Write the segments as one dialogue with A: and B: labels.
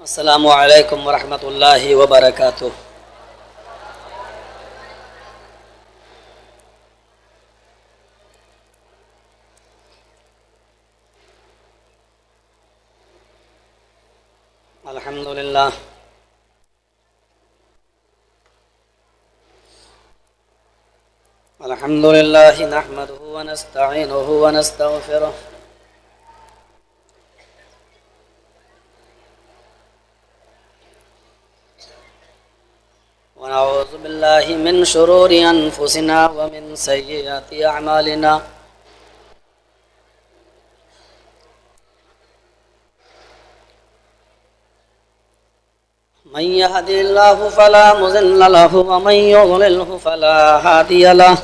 A: अस्सलामु अलैकुम वरहमतुल्लाहि वबरकातुह। अल्हम्दुलिल्लाह अल्हम्दुलिल्लाहि नहमदुहु व नस्तईनुहु व नस्तगफिरुह व नऊज़ु बिल्लाहि मिन शुरूरि अनफुसिना व मिन सय्यिआति अअमालिना। मन यहदिल्लाहु फला मुज़िल्ल लहु व मन युज़लिल्हु फला हादिय लहु।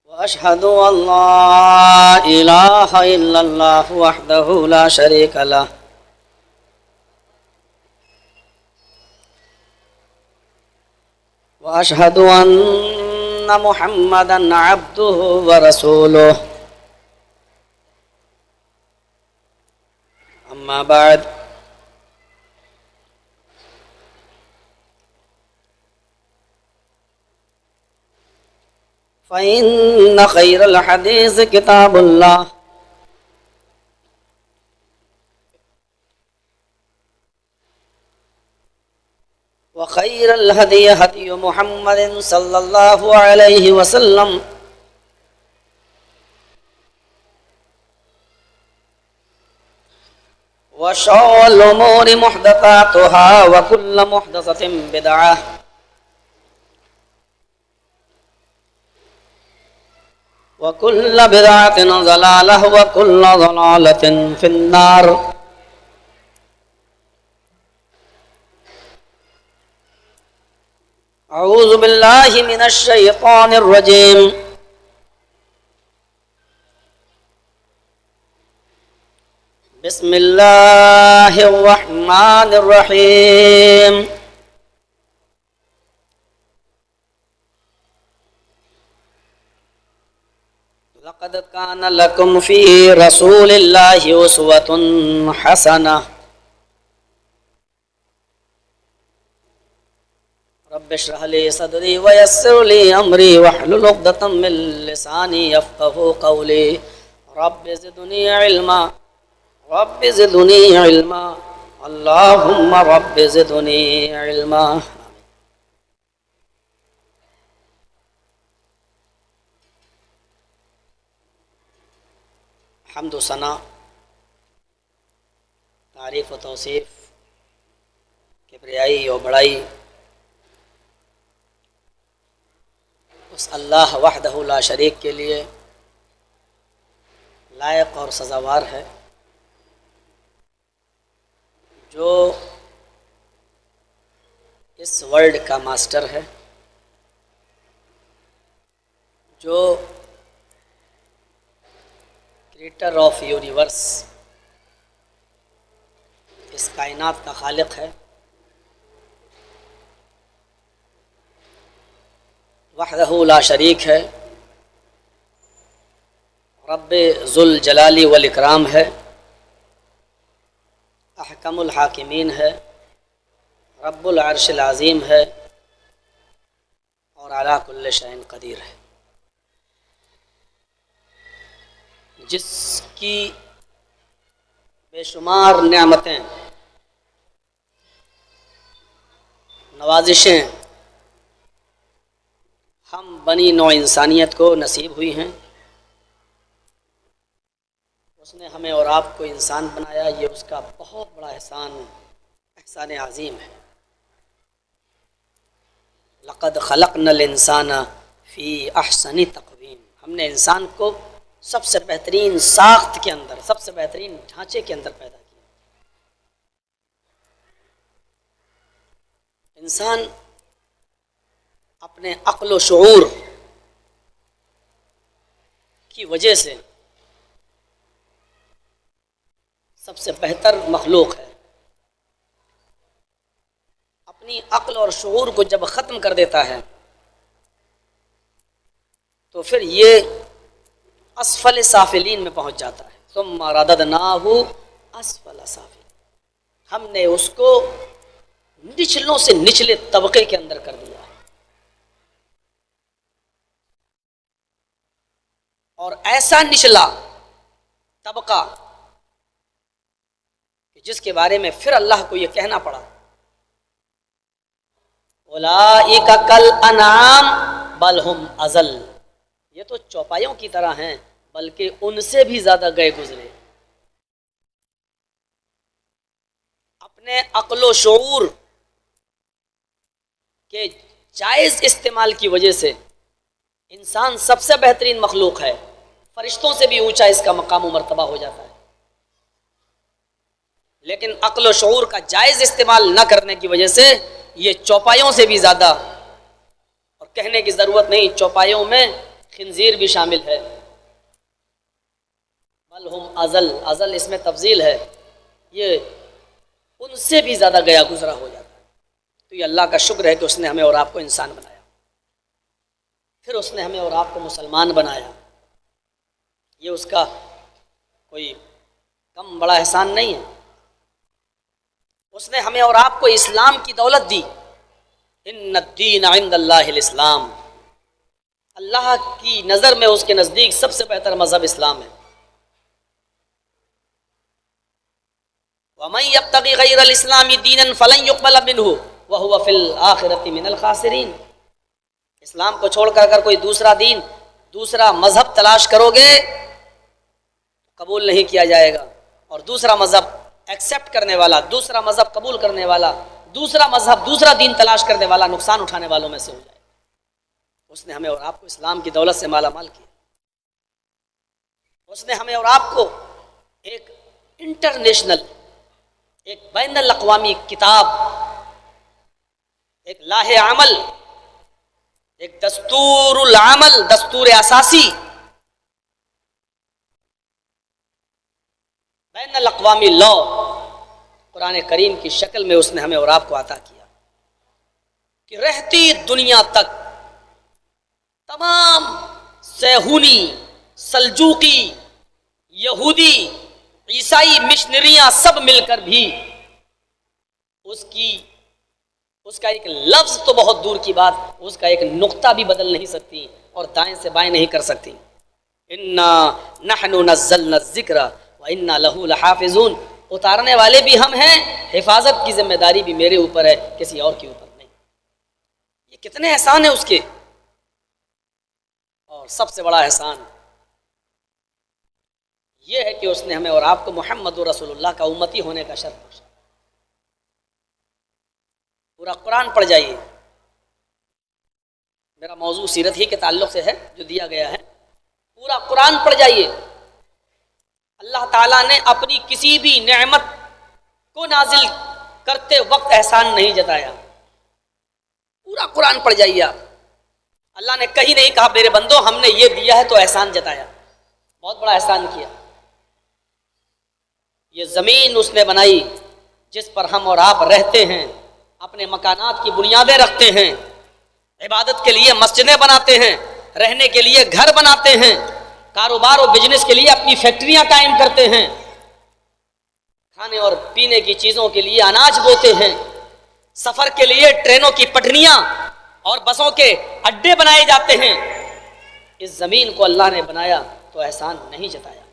A: व अशहदु अल्ला इलाहा इल्लल्लाहु वहदहु ला शरीक लहु व अशहदु अन्ना मुहम्मदन अब्दुहु व रसूलुहु। अम्मा बाद फ़इन्न खैरल हदीस किताबुल्लाह व खैरल हदी हदी मुहम्मदिन सल्लल्लाहु अलैहि वसल्लम व शर्रुल उमूरि मुहदसातुहा व कुल्लु मुहदसतिन बिदअह व कुल्लु बिदअतिन ज़लालह व कुल्लु ज़लालतिन फिन्नार। अऊज़ु बिल्लाहि मिनश शैतानिर रजीम। बिस्मिल्लाहिर रहमानिर रहीम। लक़द कान लकुम फ़ी रसूलिल्लाहि उस्वतुन हसनह। रब्बि इश्रह ली सदरी व यस्सिर ली अमरी वहलुल उक़दतम मिन लिसानी यफ़क़हू क़ौली। रब्बि ज़िदनी इल्मा रब्बि ज़िदनी इल्मा अल्लाहुम्मा रब्बि ज़िदनी इल्मा। हम्द व सना, तारीफ़ व तौसीफ़, किब्रियाई व बड़ाई उस अल्लाह वहदहु ला शरीक के लिए लायक और सज़ावार है, जो इस वर्ल्ड का मास्टर है, जो क्रिएटर ऑफ यूनिवर्स, इस कायनात का खालिक है। वहदहु ला शरीक है, रब्बे ज़ुल जलाली वल इकराम है, अहकमुल हाकिमीन है, रब्बुल अर्शिल अज़ीम है और अला कुल्लि शैइन क़दीर है। जिसकी बेशुमार नेमतें, नवाजिशें हम बनी नौ इंसानियत को नसीब हुई हैं। उसने हमें और आपको इंसान बनाया, ये उसका बहुत बड़ा एहसान अज़ीम है। लक़द ख़लक़नल इंसाना फ़ी अहसनि तक़वीम। हमने इंसान को सबसे बेहतरीन साख्त के अंदर, सबसे बेहतरीन ढांचे के अंदर पैदा किया। इंसान अपने अक्ल व शऊर की वजह से सबसे बेहतर मखलूक है। अपनी अक्ल और शऊर को जब ख़त्म कर देता है तो फिर ये अस्फल साफिलीन में पहुंच जाता है। सुम्मा रददनाहु अस्फल साफिलीन, हमने उसको निचलों से निचले तबके के अंदर कर दिया है। और ऐसा निचला तबका कि जिसके बारे में फिर अल्लाह को यह कहना पड़ा, उलाइका कल अनाम बल हुम अजल, ये तो चौपायों की तरह हैं बल्कि उनसे भी ज्यादा गए गुजरे। अपने अक्लो शऊर के जायज इस्तेमाल की वजह से इंसान सबसे बेहतरीन मखलूक है, फरिश्तों से भी ऊंचा इसका मकाम व मर्तबा हो जाता है। लेकिन अक्ल शऊर का जायज इस्तेमाल न करने की वजह से ये चौपायों से भी ज्यादा, और कहने की जरूरत नहीं, चौपायों में खिंजीर भी शामिल है। बल हुम अजल, अजल इसमें तफजील है, ये उनसे भी ज्यादा गया गुजरा हो जाता है। तो ये अल्लाह का शुक्र है कि उसने हमें और आपको इंसान बनाया, फिर उसने हमें और आपको मुसलमान बनाया। ये उसका कोई कम बड़ा एहसान नहीं है। उसने हमें और आपको इस्लाम की दौलत दी। इन्नद्दीन इंदल्लाहिल इस्लाम, अल्लाह की नज़र में उसके नज़दीक सबसे बेहतर मज़हब इस्लाम है। वमन यब्तगी गैरल इस्लामी दीनन फलन युक़बल मिन्हु व हुवा फिल आखिरति मिनल खासिरीन। इस्लाम को छोड़कर अगर कोई दूसरा दीन, दूसरा मज़हब तलाश करोगे कबूल नहीं किया जाएगा, और दूसरा मज़हब एक्सेप्ट करने वाला, दूसरा मज़हब कबूल करने वाला, दूसरा मज़हब, दूसरा दीन तलाश करने वाला नुकसान उठाने वालों में से हो जाएगा। उसने हमें और आपको इस्लाम की दौलत से माला माल किया। उसने हमें और आपको एक इंटरनेशनल, एक बैनुल अक़वामी किताब, एक लाहे अमल, एक दस्तूरुल अमल, दस्तूर असासी, बैनुल अक़वामी लॉ कुरान करीम की शक्ल में उसने हमें और आपको अता किया कि रहती दुनिया तक तमाम सेहूनी, सल्जूकी, यहूदी, ईसाई मिशनरियां सब मिलकर भी उसका एक लफ्ज तो बहुत दूर की बात, उसका एक नुक्ता भी बदल नहीं सकती और दाएं से बाएं नहीं कर सकती। इन्ना नहनु नज़्ज़लना ज़िक्रा व इन्ना लहू लहाफ़िज़ून, उतारने वाले भी हम हैं, हिफाजत की जिम्मेदारी भी मेरे ऊपर है, किसी और के ऊपर नहीं। ये कितने एहसान है उसके। और सबसे बड़ा एहसान ये है कि उसने हमें और आपको मुहम्मद रसूलुल्लाह का उम्मती होने का शर्फ बख्शा। पूरा कुरान पढ़ जाइए, मेरा मौजू सीरत ही के ताल्लुक से है जो दिया गया है। पूरा कुरान पढ़ जाइए, अल्लाह ताला ने अपनी किसी भी नेमत को नाजिल करते वक्त एहसान नहीं जताया। पूरा कुरान पढ़ जाइए आप, अल्लाह ने कहीं नहीं कहा मेरे बंदो हमने ये दिया है तो एहसान जताया। बहुत बड़ा एहसान किया। ये ज़मीन उसने बनाई जिस पर हम और आप रहते हैं, अपने मकानात की बुनियादें रखते हैं, इबादत के लिए मस्जिदें बनाते हैं, रहने के लिए घर बनाते हैं, कारोबार और बिजनेस के लिए अपनी फैक्ट्रियां कायम करते हैं, खाने और पीने की चीज़ों के लिए अनाज बोते हैं, सफ़र के लिए ट्रेनों की पटरियां और बसों के अड्डे बनाए जाते हैं। इस ज़मीन को अल्लाह ने बनाया तो एहसान नहीं जताया।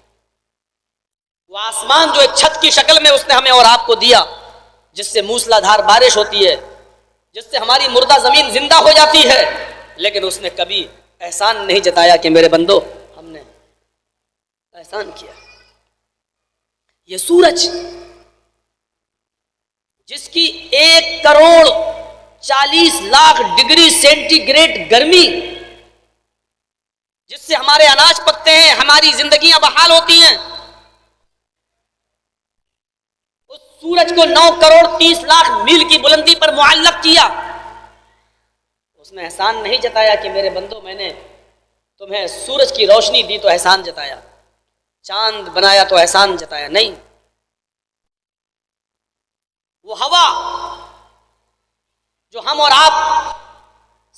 A: वो आसमान जो एक छत की शक्ल में उसने हमें और आपको दिया, जिससे मूसलाधार बारिश होती है, जिससे हमारी मुर्दा ज़मीन जिंदा हो जाती है, लेकिन उसने कभी एहसान नहीं जताया कि मेरे बंदो हमने एहसान किया। ये सूरज जिसकी 1,40,00,000 डिग्री सेंटीग्रेड गर्मी, जिससे हमारे अनाज पकते हैं, हमारी जिंदगियां बहाल होती हैं, उस सूरज को 9,30,00,000 मील की बुलंदी पर मुअल्लक किया। उसने एहसान नहीं जताया कि मेरे बंदो मैंने तुम्हें सूरज की रोशनी दी तो एहसान जताया, चांद बनाया तो एहसान जताया। नहीं, वो हवा जो हम और आप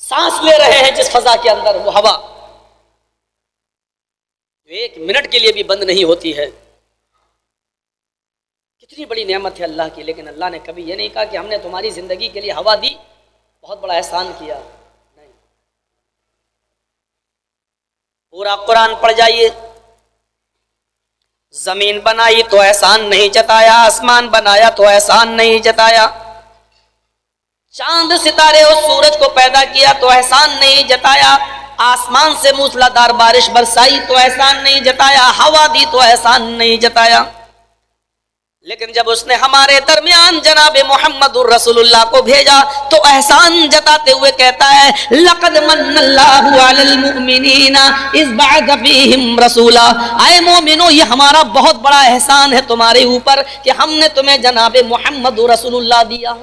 A: सांस ले रहे हैं जिस फजा के अंदर, वो हवा एक मिनट के लिए भी बंद नहीं होती है। कितनी बड़ी नेमत है अल्लाह की। लेकिन अल्लाह ने कभी ये नहीं कहा कि हमने तुम्हारी जिंदगी के लिए हवा दी, बहुत बड़ा एहसान किया। नहीं, पूरा कुरान पढ़ जाइए। जमीन बनाई तो एहसान नहीं जताया, आसमान बनाया तो एहसान नहीं जताया, चांद सितारे और सूरज को पैदा किया तो एहसान नहीं जताया, आसमान से मूसलाधार बारिश बरसाई तो एहसान नहीं जताया, हवा दी तो एहसान नहीं जताया। लेकिन जब उसने हमारे दरमियान जनाब मोहम्मदुर रसूलुल्लाह को भेजा तो एहसान जताते हुए कहता है, लक़द मन्नल्लाहु अलल मुमिनीना इज़ बअथ फ़ीहिम रसूला। आए मोमिनो, ये हमारा बहुत बड़ा एहसान है तुम्हारे ऊपर कि हमने तुम्हें जनाब मोहम्मदुर रसूलुल्लाह दिया,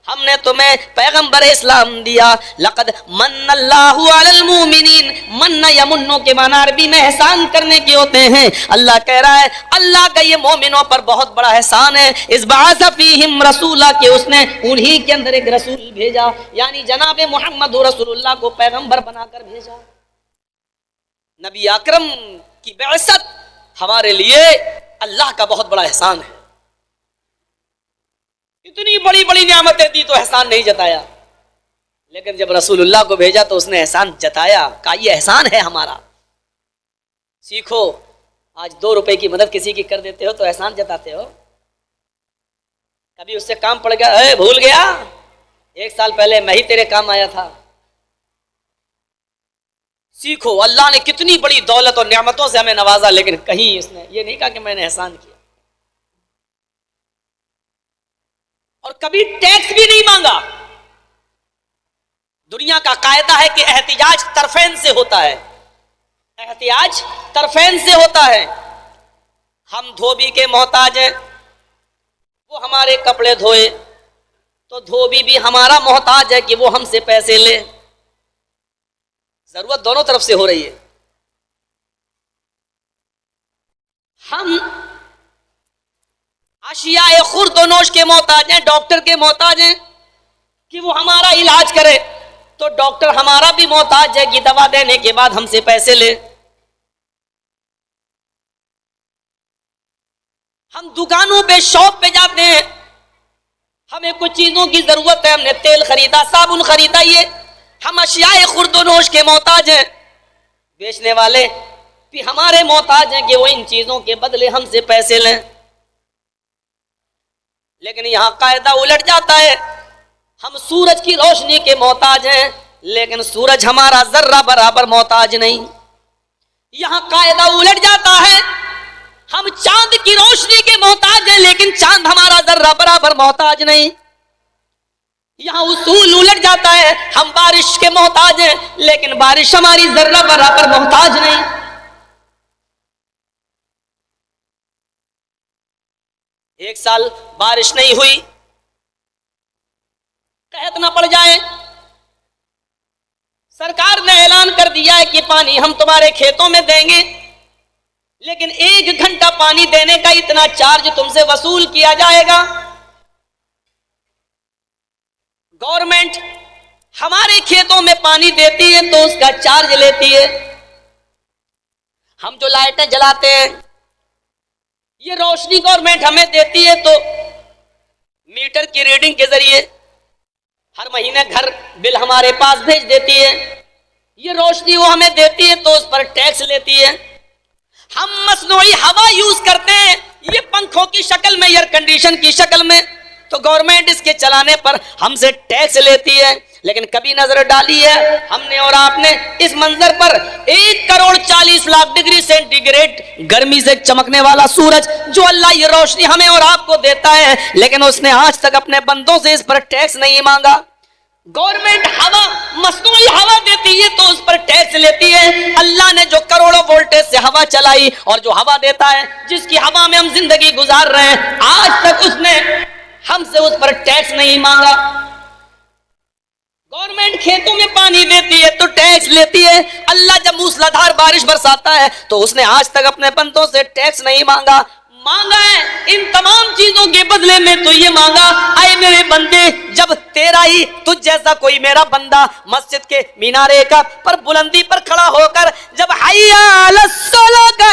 A: हमने तुम्हें पैगंबर इस्लाम दिया। लक़द मन्नल्लाहु अलल मुमिनीन, मन्ना यमुन्नो के माना अरबी में एहसान करने के होते हैं। अल्लाह कह रहा है अल्लाह का ये मोमिनों पर बहुत बड़ा एहसान है। इस बअथ फ़ीहिम रसूला के उसने उन्हीं के अंदर एक रसूल भेजा, यानी जनाब मोहम्मद रसूलुल्लाह को पैगंबर बनाकर भेजा। नबी अकरम की बिअसत हमारे लिए अल्लाह का बहुत बड़ा एहसान है। इतनी बड़ी बड़ी नियामतें दी तो एहसान नहीं जताया, लेकिन जब रसूलुल्लाह को भेजा तो उसने एहसान जताया, कहा ये एहसान है हमारा। सीखो, आज 2 रुपए की मदद किसी की कर देते हो तो एहसान जताते हो। कभी उससे काम पड़ गया, भूल गया 1 साल पहले मैं ही तेरे काम आया था। सीखो, अल्लाह ने कितनी बड़ी दौलत और नियामतों से हमें नवाजा, लेकिन कहीं इसने ये नहीं कहा कि मैंने एहसान किया। और कभी टैक्स भी नहीं मांगा। दुनिया का कायदा है कि एहतिजाज तरफेन से होता है, एहतिजाज तरफेन से होता है। हम धोबी के मोहताज हैं, वो हमारे कपड़े धोए तो धोबी भी हमारा मोहताज है कि वो हमसे पैसे ले। जरूरत दोनों तरफ से हो रही है। हम अशियाए खुर्दोनोश के मोहताज हैं, डॉक्टर के मोहताज हैं कि वो हमारा इलाज करे, तो डॉक्टर हमारा भी मोहताज है कि दवा देने के बाद हमसे पैसे ले। हम दुकानों पे, शॉप पे जाते हैं, हमें कुछ चीजों की जरूरत है, हमने तेल खरीदा, साबुन खरीदा, ये हम अशियाए खुर्दोनोश के मोहताज हैं। बेचने वाले भी हमारे मोहताज हैं कि वो इन चीजों के बदले हमसे पैसे लें। लेकिन यहां कायदा उलट जाता है। हम सूरज की रोशनी के मोहताज हैं, लेकिन सूरज हमारा जर्रा बराबर मोहताज नहीं। यहां कायदा उलट जाता है। हम चांद की रोशनी के मोहताज हैं, लेकिन चांद हमारा जर्रा बराबर मोहताज नहीं। यहां उसूल उलट जाता है। हम बारिश के मोहताज हैं, लेकिन बारिश हमारी जर्रा बराबर मोहताज नहीं। एक साल बारिश नहीं हुई, कहत ना पड़ जाए, सरकार ने ऐलान कर दिया है कि पानी हम तुम्हारे खेतों में देंगे, लेकिन 1 घंटा पानी देने का इतना चार्ज तुमसे वसूल किया जाएगा। गवर्नमेंट हमारे खेतों में पानी देती है तो उसका चार्ज लेती है। हम जो लाइटें जलाते हैं, ये रोशनी गवर्नमेंट हमें देती है, तो मीटर की रीडिंग के जरिए हर महीने घर बिल हमारे पास भेज देती है। ये रोशनी वो हमें देती है तो उस पर टैक्स लेती है। हम मसनूई हवा यूज करते हैं, ये पंखों की शक्ल में, एयर कंडीशन की शक्ल में, तो गवर्नमेंट इसके चलाने पर हमसे टैक्स लेती है। लेकिन कभी नजर डाली है हमने और आपने इस मंजर पर 1,40,00,000 डिग्री सेंटीग्रेड गर्मी से चमकने वाला सूरज, जो अल्लाह ये रोशनी हमें और आपको देता है, लेकिन उसने आज तक अपने बंदों से इस पर टैक्स नहीं मांगा। गवर्नमेंट हवा, मसनूई हवा देती है तो उस पर टैक्स लेती है। अल्लाह ने जो करोड़ों वोल्टेज से हवा चलाई और जो हवा देता है, जिसकी हवा में हम जिंदगी गुजार रहे हैं, आज तक उसने हमसे उस पर टैक्स नहीं मांगा। गवर्नमेंट खेतों में पानी देती है तो टैक्स लेती है। अल्लाह जब मूसलाधार बारिश बरसाता है तो उसने आज तक अपने बंदों से टैक्स नहीं मांगा। मांगा है इन तमाम चीजों के बदले में तो ये मांगा, आए मेरे बंदे, जब तेरा ही तुझ जैसा कोई मेरा बंदा मस्जिद के मीनारे का पर बुलंदी पर खड़ा होकर जब हय्या अलस्सलाह का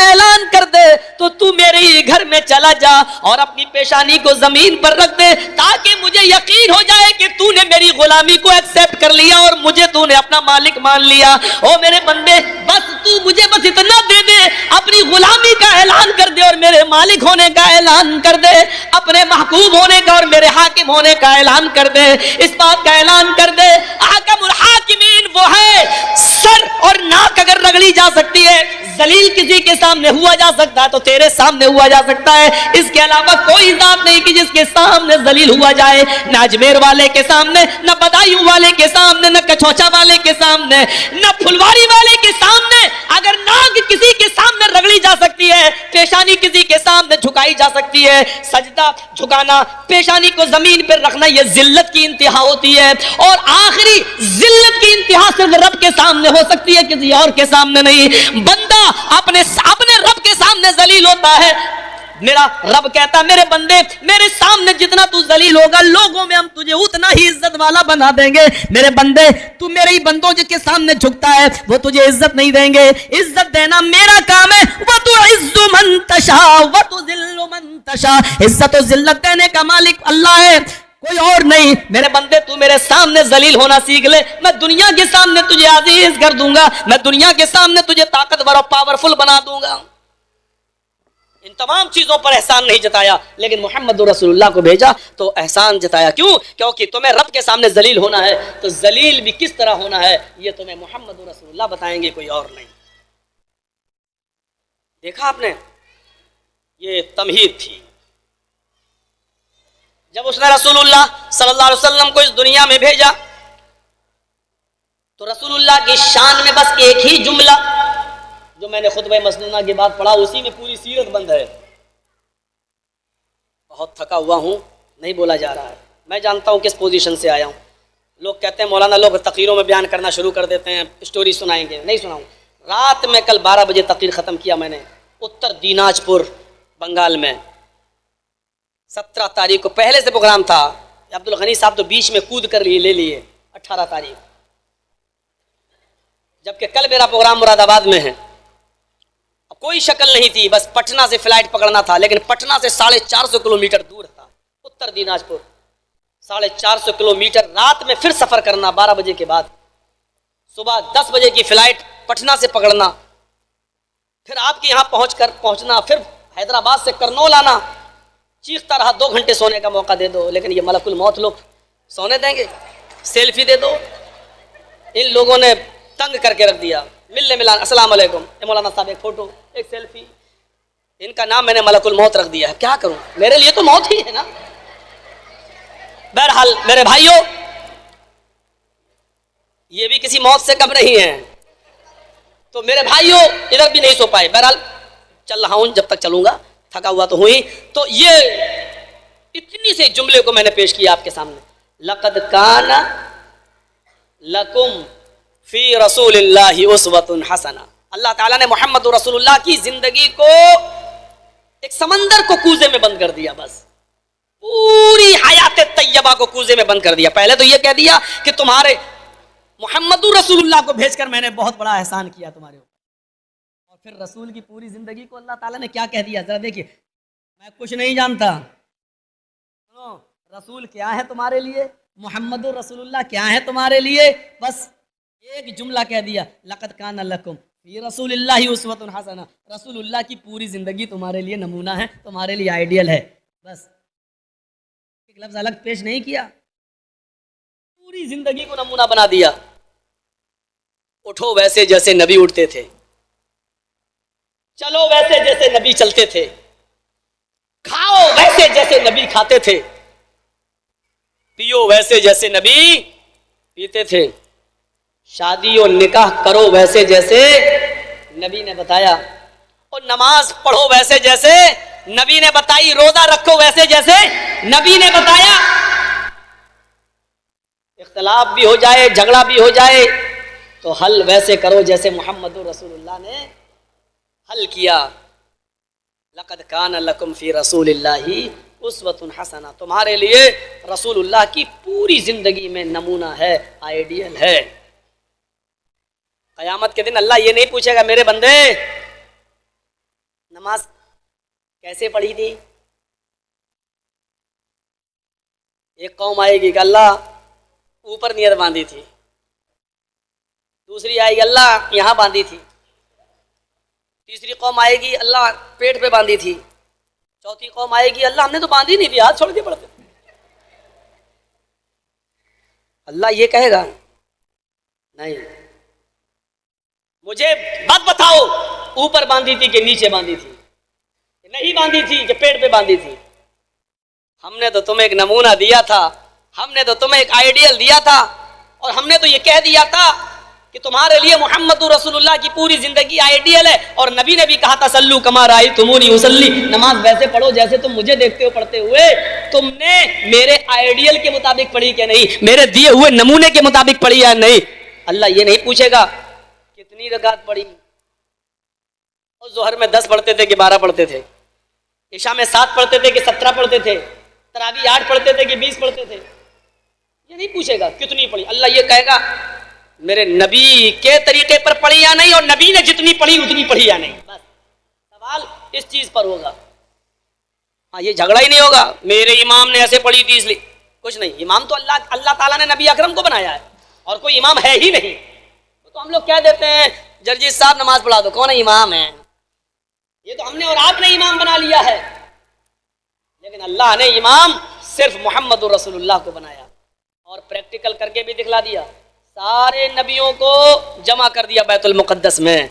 A: और अपनी पेशानी को जमीन पर रख दे ताकि मुझे यकीन हो जाए कि तूने मेरी गुलामी को एक्सेप्ट कर लिया और मुझे तूने अपना मालिक मान लिया। ओ मेरे बंदे, बस तू मुझे बस इतना दे दे, अपनी गुलामी का ऐलान कर दे और मेरे मालिक होने का ऐलान कर दे, अपने महबूब होने का और मेरे हाकिम होने का ऐलान कर दे, इस बात का ऐलान कर दे हाकिमुल हाकिमीन वो है। सर और नाक अगर रगड़ी जा सकती है, जलील किसी के सामने हुआ जा सकता है तो तेरे सामने हुआ जा सकता है। इसके अलावा कोई जात नहीं कि जिसके सामने जलील हुआ जाए, न अजमेर वाले के सामने, न बदायूं वाले के सामने, न कछौचा वाले के सामने, न फुलवारी वाले के सामने। अगर नाक किसी के सामने रगड़ी जा सकती है, पेशानी किसी के सामने झुकाई जा सकती है, सजदा झुकाना, पेशानी को जमीन पर रखना, यह जिल्लत की इंतहा होती है। और आखिरी जिल्लत की इंतहा सिर्फ रब के सामने हो सकती है, किसी और के सामने नहीं। बंदा अपने रब के सामने जलील होता है। मेरा रब कहता, मेरे बंदे मेरे सामने जितना तू जलील होगा, लोगों में हम तुझे उतना ही इज्जत वाला बना देंगे। मेरे बंदे, तू मेरे ही बंदों के सामने झुकता है, वो तुझे इज्जत नहीं देंगे। इज्जत देना मेरा काम है। वो तू इज्जु मन तशा व तू जिल्लु मन तशा, इज्जत और जिल्लत देने का मालिक अल्लाह है, कोई और नहीं। मेरे बंदे, तू मेरे सामने जलील होना सीख ले, मैं दुनिया के सामने तुझे अजीज कर दूंगा, मैं दुनिया के सामने तुझे ताकतवर और पावरफुल बना दूंगा। इन तमाम चीजों पर एहसान नहीं जताया, लेकिन मोहम्मद रसूलुल्लाह को भेजा तो एहसान जताया। क्यों? क्योंकि तुम्हें रब के सामने जलील होना है, तो जलील भी किस तरह होना है ये तुम्हें मोहम्मद रसूलुल्लाह बताएंगे, कोई और नहीं। देखा आपने, ये तमहीद थी। जब उसने रसूलुल्लाह सल्लल्लाहु अलैहि वसल्लम को इस दुनिया में भेजा तो रसूलुल्लाह की शान में बस एक ही जुमला जो मैंने खुतबे मसनूना के बाद पढ़ा, उसी में पूरी सीरत बंद है। बहुत थका हुआ हूँ, नहीं बोला जा रहा है। मैं जानता हूँ किस पोजीशन से आया हूँ। लोग कहते हैं मौलाना लोग तकरीरों में बयान करना शुरू कर देते हैं, स्टोरी सुनाएंगे। नहीं सुनाऊँ। रात में कल 12 बजे तकरीर ख़त्म किया मैंने, उत्तर दिनाजपुर बंगाल में। 17 तारीख को पहले से प्रोग्राम था, अब्दुल गनी साहब तो बीच में कूद कर ले लिए 18 तारीख, जबकि कल मेरा प्रोग्राम मुरादाबाद में है। अब कोई शक्ल नहीं थी, बस पटना से फ्लाइट पकड़ना था, लेकिन पटना से 450 किलोमीटर दूर था उत्तर दिनाजपुर। 450 किलोमीटर रात में फिर सफ़र करना 12 बजे के बाद, सुबह 10 बजे की फ्लाइट पटना से पकड़ना, फिर आपके यहाँ पहुँचना, फिर हैदराबाद से करनौल आना। चीखता रहा 2 घंटे सोने का मौका दे दो, लेकिन ये मलकुल मौत लोग सोने देंगे? सेल्फी दे दो। इन लोगों ने तंग करके रख दिया। मिलने मिलान, अस्सलाम वालेकुम, मौलाना साहब एक फोटो, एक सेल्फी। इनका नाम मैंने मलकुल मौत रख दिया है। क्या करूं, मेरे लिए तो मौत ही है ना। बहरहाल मेरे भाइयों, ये भी किसी मौत से कम नहीं है। तो मेरे भाइयों इधर भी नहीं सो पाए। बहरहाल चल रहा हूं, जब तक चलूंगा, थका हुआ तो हुई। तो ये इतनी से जुमले को मैंने पेश किया आपके सामने। लक़द काना लकुम फी रसूलिल्लाहि उस्वतुन हसना। अल्लाह ताला ने मोहम्मद रसूलुल्लाह की जिंदगी को एक समंदर को कूजे में बंद कर दिया। बस पूरी हयात तैयबा को कूजे में बंद कर दिया। पहले तो ये कह दिया कि तुम्हारे मोहम्मद रसूलुल्लाह को भेजकर मैंने बहुत बड़ा एहसान किया तुम्हारे ऊपर, और फिर रसूल की पूरी जिंदगी को अल्लाह ताला ने क्या कह दिया, जरा देखिए। मैं कुछ नहीं जानता, सुनो, रसूल क्या है तुम्हारे लिए, मोहम्मद रसूलुल्लाह क्या है तुम्हारे लिए, बस एक जुमला कह दिया, लक़द काना लकुम फी रसूलिल्लाहि उस्वतुन हसना। रसूलुल्लाह की पूरी जिंदगी तुम्हारे लिए नमूना है, तुम्हारे लिए आइडियल है। बस एक लफ्ज अलग पेश नहीं किया, पूरी जिंदगी को नमूना बना दिया। उठो वैसे जैसे नबी उठते थे, चलो वैसे जैसे नबी चलते थे, खाओ वैसे जैसे नबी खाते थे, पियो वैसे जैसे नबी पीते थे, शादी और निकाह करो वैसे जैसे नबी ने बताया, और नमाज पढ़ो वैसे जैसे नबी ने बताई, रोजा रखो वैसे जैसे नबी ने बताया। इख्तलाफ भी हो जाए, झगड़ा भी हो जाए, तो हल वैसे करो जैसे मोहम्मद रसूलुल्लाह ने हल किया। लक़द कान लकुम फी रसूलिल्लाहि उस्वतुन हसना। तुम्हारे लिए रसूलुल्लाह की पूरी जिंदगी में नमूना है, आइडियल है। क़यामत के दिन अल्लाह ये नहीं पूछेगा मेरे बंदे नमाज कैसे पढ़ी थी, एक कौम आएगी कि अल्लाह ऊपर नियत बांधी थी, दूसरी आएगी अल्लाह यहाँ बांधी थी, तीसरी कौम आएगी अल्लाह पेट पे बांधी थी, चौथी कौम आएगी अल्लाह हमने तो बांधी नहीं थी, हाथ छोड़ के पड़ते। अल्लाह ये कहेगा नहीं, मुझे बात बताओ ऊपर बांधी थी कि नीचे बांधी थी, नहीं बांधी थी कि पेट पे बांधी थी। हमने तो तुम्हें एक नमूना दिया था, हमने तो तुम्हें एक आइडियल दिया था, और हमने तो ये कह दिया था कि तुम्हारे लिए मोहम्मद रसूलुल्लाह की पूरी जिंदगी आइडियल है। और नबी ने भी कहा था सल्लू कमा राअयतुमूनी उसल्ली, नमाज वैसे पढ़ो जैसे तुम मुझे देखते हो पढ़ते हुए। तुमने मेरे आइडियल के मुताबिक पढ़ी क्या नहीं, मेरे दिए हुए नमूने के मुताबिक पढ़ी या नहीं। अल्लाह ये नहीं पूछेगा कितनी रकात पढ़ी, और जोहर में 10 पढ़ते थे कि 12 पढ़ते थे, इशा में 7 पढ़ते थे कि 17 पढ़ते थे, तरावी 8 पढ़ते थे कि 20 पढ़ते थे। ये नहीं पूछेगा कितनी पढ़ी। अल्लाह ये कहेगा मेरे नबी के तरीके पर पढ़ी या नहीं, और नबी ने जितनी पढ़ी उतनी पढ़ी या नहीं। बस सवाल इस चीज पर होगा। हाँ, ये झगड़ा ही नहीं होगा मेरे इमाम ने ऐसे पढ़ी थी इसलिए, कुछ नहीं। इमाम तो अल्लाह ताला ने नबी अकरम को बनाया है, और कोई इमाम है ही नहीं। तो हम लोग कह देते हैं जर्जी साहब नमाज पढ़ा दो, कौन है इमाम है? ये तो हमने और आपने इमाम बना लिया है, लेकिन अल्लाह ने इमाम सिर्फ मोहम्मद रसूलुल्लाह को बनाया, और प्रैक्टिकल करके भी दिखला दिया। सारे नबियों को जमा कर दिया बैतुल मुक़द्दस में,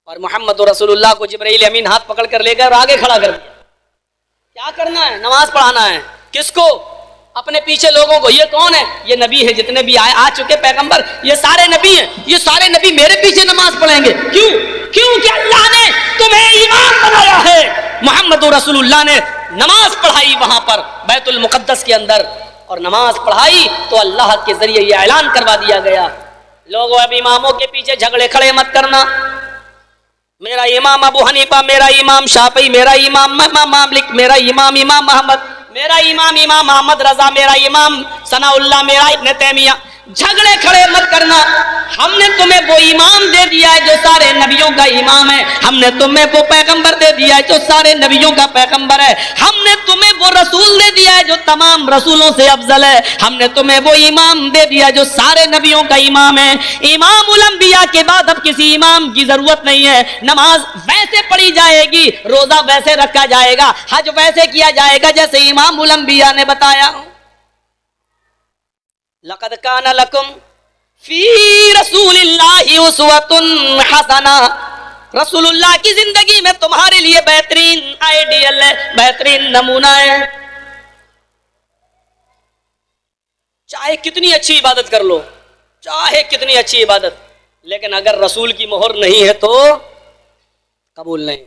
A: और मोहम्मद रसूलुल्लाह को जिब्राइल अमीन हाथ पकड़ कर लेकर और आगे खड़ा कर दिया। क्या करना है? नमाज पढ़ाना है। किसको? अपने पीछे लोगों को। ये कौन है? ये नबी है, जितने भी आ चुके पैगंबर, ये सारे नबी हैं। ये सारे नबी मेरे पीछे नमाज पढ़ेंगे। क्यों? क्योंकि अल्लाह ने तुम्हें इमाम बनाया है। मोहम्मद रसूलुल्लाह ने नमाज पढ़ाई वहां पर बैतुल मुक़द्दस के अंदर, और नमाज पढ़ाई तो अल्लाह के जरिए ये ऐलान करवा दिया गया, लोगों अब इमामों के पीछे झगड़े खड़े मत करना। मेरा इमाम अबू हनीफा, मेरा इमाम शाफी, मेरा इमाम मालिक, मेरा इमाम इमाम अहमद, मेरा इमाम इमाम अहमद रजा, मेरा इमाम सनाउल्लाह, मेरा इब्न तैमिया। झगड़े खड़े मत करना। हमने तुम्हें वो इमाम दे दिया है जो सारे नबियों का इमाम है, हमने तुम्हें वो पैगंबर दे दिया है जो सारे नबियों का पैगंबर है, हमने तुम्हें वो रसूल दे दिया है जो तमाम रसूलों से अफजल है, हमने तुम्हें वो इमाम दे दिया जो सारे नबियों का इमाम है। इमाम उल अंबिया के बाद अब किसी इमाम की जरूरत नहीं है। नमाज वैसे पढ़ी जाएगी, रोजा वैसे रखा जाएगा, हज वैसे किया जाएगा जैसे इमाम उल अंबिया ने बताया। लक़द काना लकुम फी रसूलिल्लाहि उस्वतुन हसना, रसूलुल्लाह की जिंदगी में तुम्हारे लिए बेहतरीन आइडियल है, बेहतरीन नमूना है। चाहे कितनी अच्छी इबादत कर लो, चाहे कितनी अच्छी इबादत, लेकिन अगर रसूल की मोहर नहीं है तो कबूल नहीं।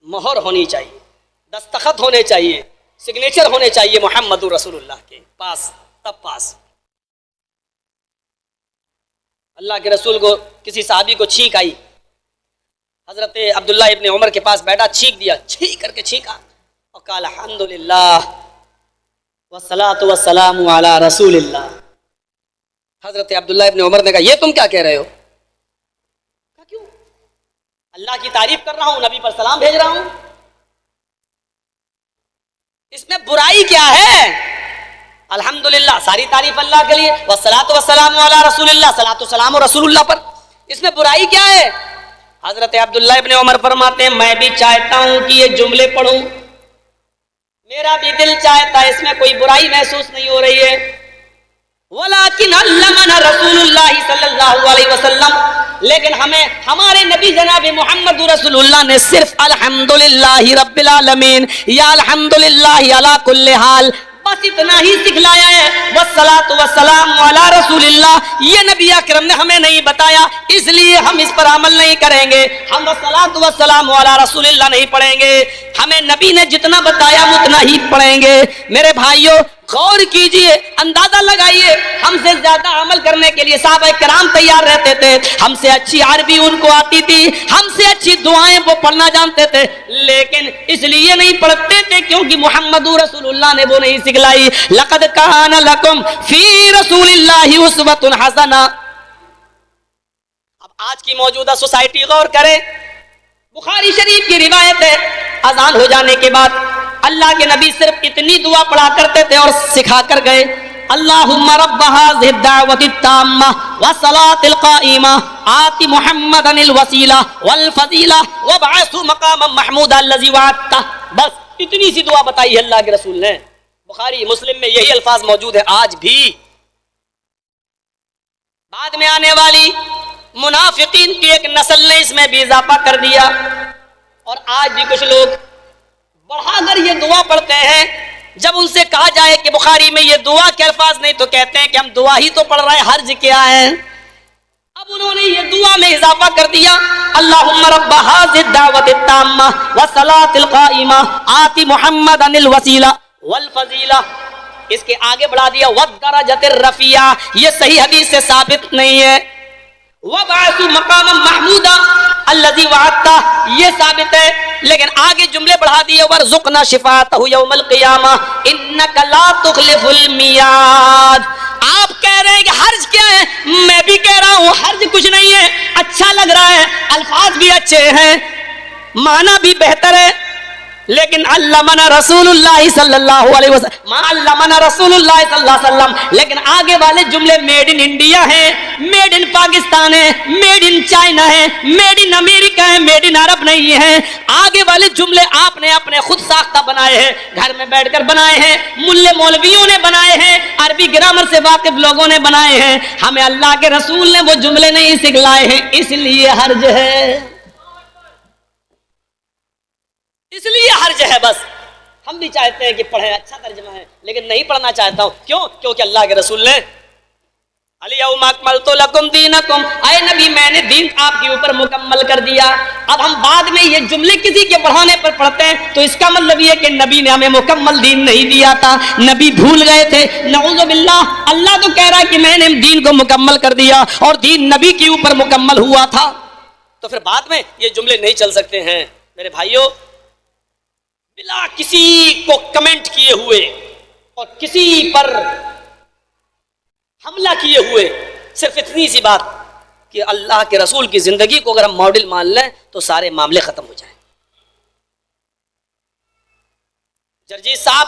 A: मोहर होनी चाहिए, दस्तखत होने चाहिए, सिग्नेचर होने चाहिए मोहम्मद रसूलुल्लाह के पास, तब पास। अल्लाह के रसूल को किसी साहबी को छींक आई, हजरत अब्दुल्लाह इब्ने उमर के पास बैठा, छींक दिया, छींक करके छींका और कहा अल्हम्दुलिल्लाह वस्सलातु वस्सलामु अला रसूलिल्लाह। हजरत अब्दुल्लाह इब्ने उमर ने कहा ये तुम क्या कह रहे हो? कहा क्यों? अल्लाह की तारीफ कर रहा हूं, नबी पर सलाम भेज रहा हूं, इसमें बुराई क्या है? अल्हम्दुलिल्लाह, सारी तारीफ अल्लाह के लिए, वस्सलातु वस्सलामु अला रसूलिल्लाह, सलातु सलाम रसूलुल्लाह पर, इसमें बुराई क्या है? हजरत अब्दुल्लाह इब्ने उमर फरमाते हैं मैं भी चाहता हूं कि ये जुमले पढ़ूं, मेरा भी दिल चाहता है, इसमें कोई बुराई महसूस नहीं हो रही है। वलाकिन अल्लमना रसूलुल्लाह सल्लल्लाहु अलैहि वसल्लम, लेकिन हमें हमारे नबी जनाब मोहम्मद रसूलुल्लाह ने सिर्फ अल्हम्दुलिल्लाहि रब्बिल आलमीन या अल्हम्दुलिल्लाहि अला कुल्li हाल, बस इतना ही सिखलाया है। वस्सलातु वस्सलामु अला रसूलिल्लाह, ये नबी अकरम ने हमें नहीं बताया, इसलिए हम इस पर अमल नहीं करेंगे। हम वस्सलातु वस्सलामु अला रसूलिल्लाह नहीं पढ़ेंगे, हमें नबी ने जितना बताया उतना ही पढ़ेंगे। मेरे भाइयों गौर कीजिए, अंदाजा लगाइए, हमसे ज्यादा अमल करने के लिए साहबा किराम तैयार रहते थे, हमसे अच्छी अरबी उनको आती थी, हमसे अच्छी दुआएं वो पढ़ना जानते थे, लेकिन इसलिए नहीं पढ़ते थे क्योंकि मोहम्मद रसूलुल्लाह ने वो नहीं सिखलाई। लक़द काना लकुम फी रसूलिल्लाहि उस्वतुन हसना। अब आज की मौजूदा सोसाइटी गौर करें, बुखारी शरीफ की रिवायत है, अजान हो जाने के बाद अल्लाह के नबी सिर्फ इतनी दुआ पढ़ा करते थे और सिखा कर गए, अल्लाहुम्मा रब्ब हाज़िहि दावति ताम्मा व सलातिल क़ाइमा आति मुहम्मदनिल वसीला वल फज़ीला वबअसहु मक़ामम महमूदा अल्लज़ी वअदता। बस इतनी सी दुआ बताई है अल्लाह के रसूल ने। बुखारी मुस्लिम में यही अल्फाज मौजूद है आज भी। बाद में आने वाली मुनाफिकीन की एक नस्ल ने इसमें भी इजाफा कर दिया और आज भी कुछ लोग बढ़ाकर ये दुआ पढ़ते हैं। जब उनसे कहा जाए कि बुखारी में ये दुआ के अल्फाज नहीं तो कहते हैं कि हम दुआ ही तो पढ़ रहे हैं, हर्ज क्या है। अब उन्होंने ये दुआ में इजाफा कर दिया, अल्लाहुम्मा रब्ब हाज़िहि दावति ताम्मा व सलातिल क़ाइमा आति मुहम्मदनिल वसीला वल फज़ीला। इसके आगे बढ़ा दिया वद दरजतिर रफ़िया। ये सही हदीस से साबित नहीं है। वबअसहु मक़ामम महमूदा अल्लज़ी वअदता, ये साबित है। लेकिन आगे जुमले बढ़ा दिए, वरज़ुक़ना शिफ़ाअतहु यौमल क़ियामा इन्नका ला तुख़लिफ़ुल मियाद। आप कह रहे हैं कि हर्ज क्या है, मैं भी कह रहा हूं हर्ज कुछ नहीं है। अच्छा लग रहा है, अल्फाज भी अच्छे हैं, माना भी बेहतर है, लेकिन अल्लमना रसूलुल्लाह सल्लल्लाहु अलैहि वसल्लम, मा अल्लमना रसूलुल्लाह सल्लल्लाहु अलैहि वसल्लम। लेकिन आगे वाले जुमले मेड इन इंडिया है, मेड इन पाकिस्तान है, मेड इन चाइना है, मेड इन अमेरिका है, मेड इन अरब नहीं है। आगे वाले जुमले आपने अपने खुद साख्ता बनाए हैं, घर में बैठकर बनाए हैं, मुल्ले मौलवियों ने बनाए हैं, अरबी ग्रामर से वाकिफ लोगों ने बनाए हैं। हमें अल्लाह के रसूल ने वो जुमले नहीं सिखलाए हैं, इसलिए हर्ज है, इसलिए हर्ज है। बस हम भी चाहते हैं कि पढ़े, अच्छा तर्जुमा है, लेकिन नहीं पढ़ना चाहता हूं। क्यों? क्योंकि अल्लाह के रसूल ने अल-यौमा अकमलतु लकुम दीनकुम, आए नबी मैंने दीन आपके ऊपर मुकम्मल कर दिया। अब हम बाद में ये जुमले किसी के बढ़ाने पर पढ़ते हैं तो इसका मतलब ये कि नबी ने हमें मुकम्मल दीन नहीं दिया था, नबी भूल गए थे। नऊज़ु बिल्लाह। अल्लाह तो कह रहा है कि मैंने दीन को मुकम्मल कर दिया और दीन नबी के ऊपर मुकम्मल हुआ था, तो फिर बाद में ये जुमले नहीं चल सकते हैं। मेरे भाइयों, बिला किसी को कमेंट किए हुए और किसी पर हमला किए हुए, सिर्फ इतनी सी बात कि अल्लाह के रसूल की जिंदगी को अगर हम मॉडल मान लें तो सारे मामले खत्म हो जाएं। जर्जी साहब,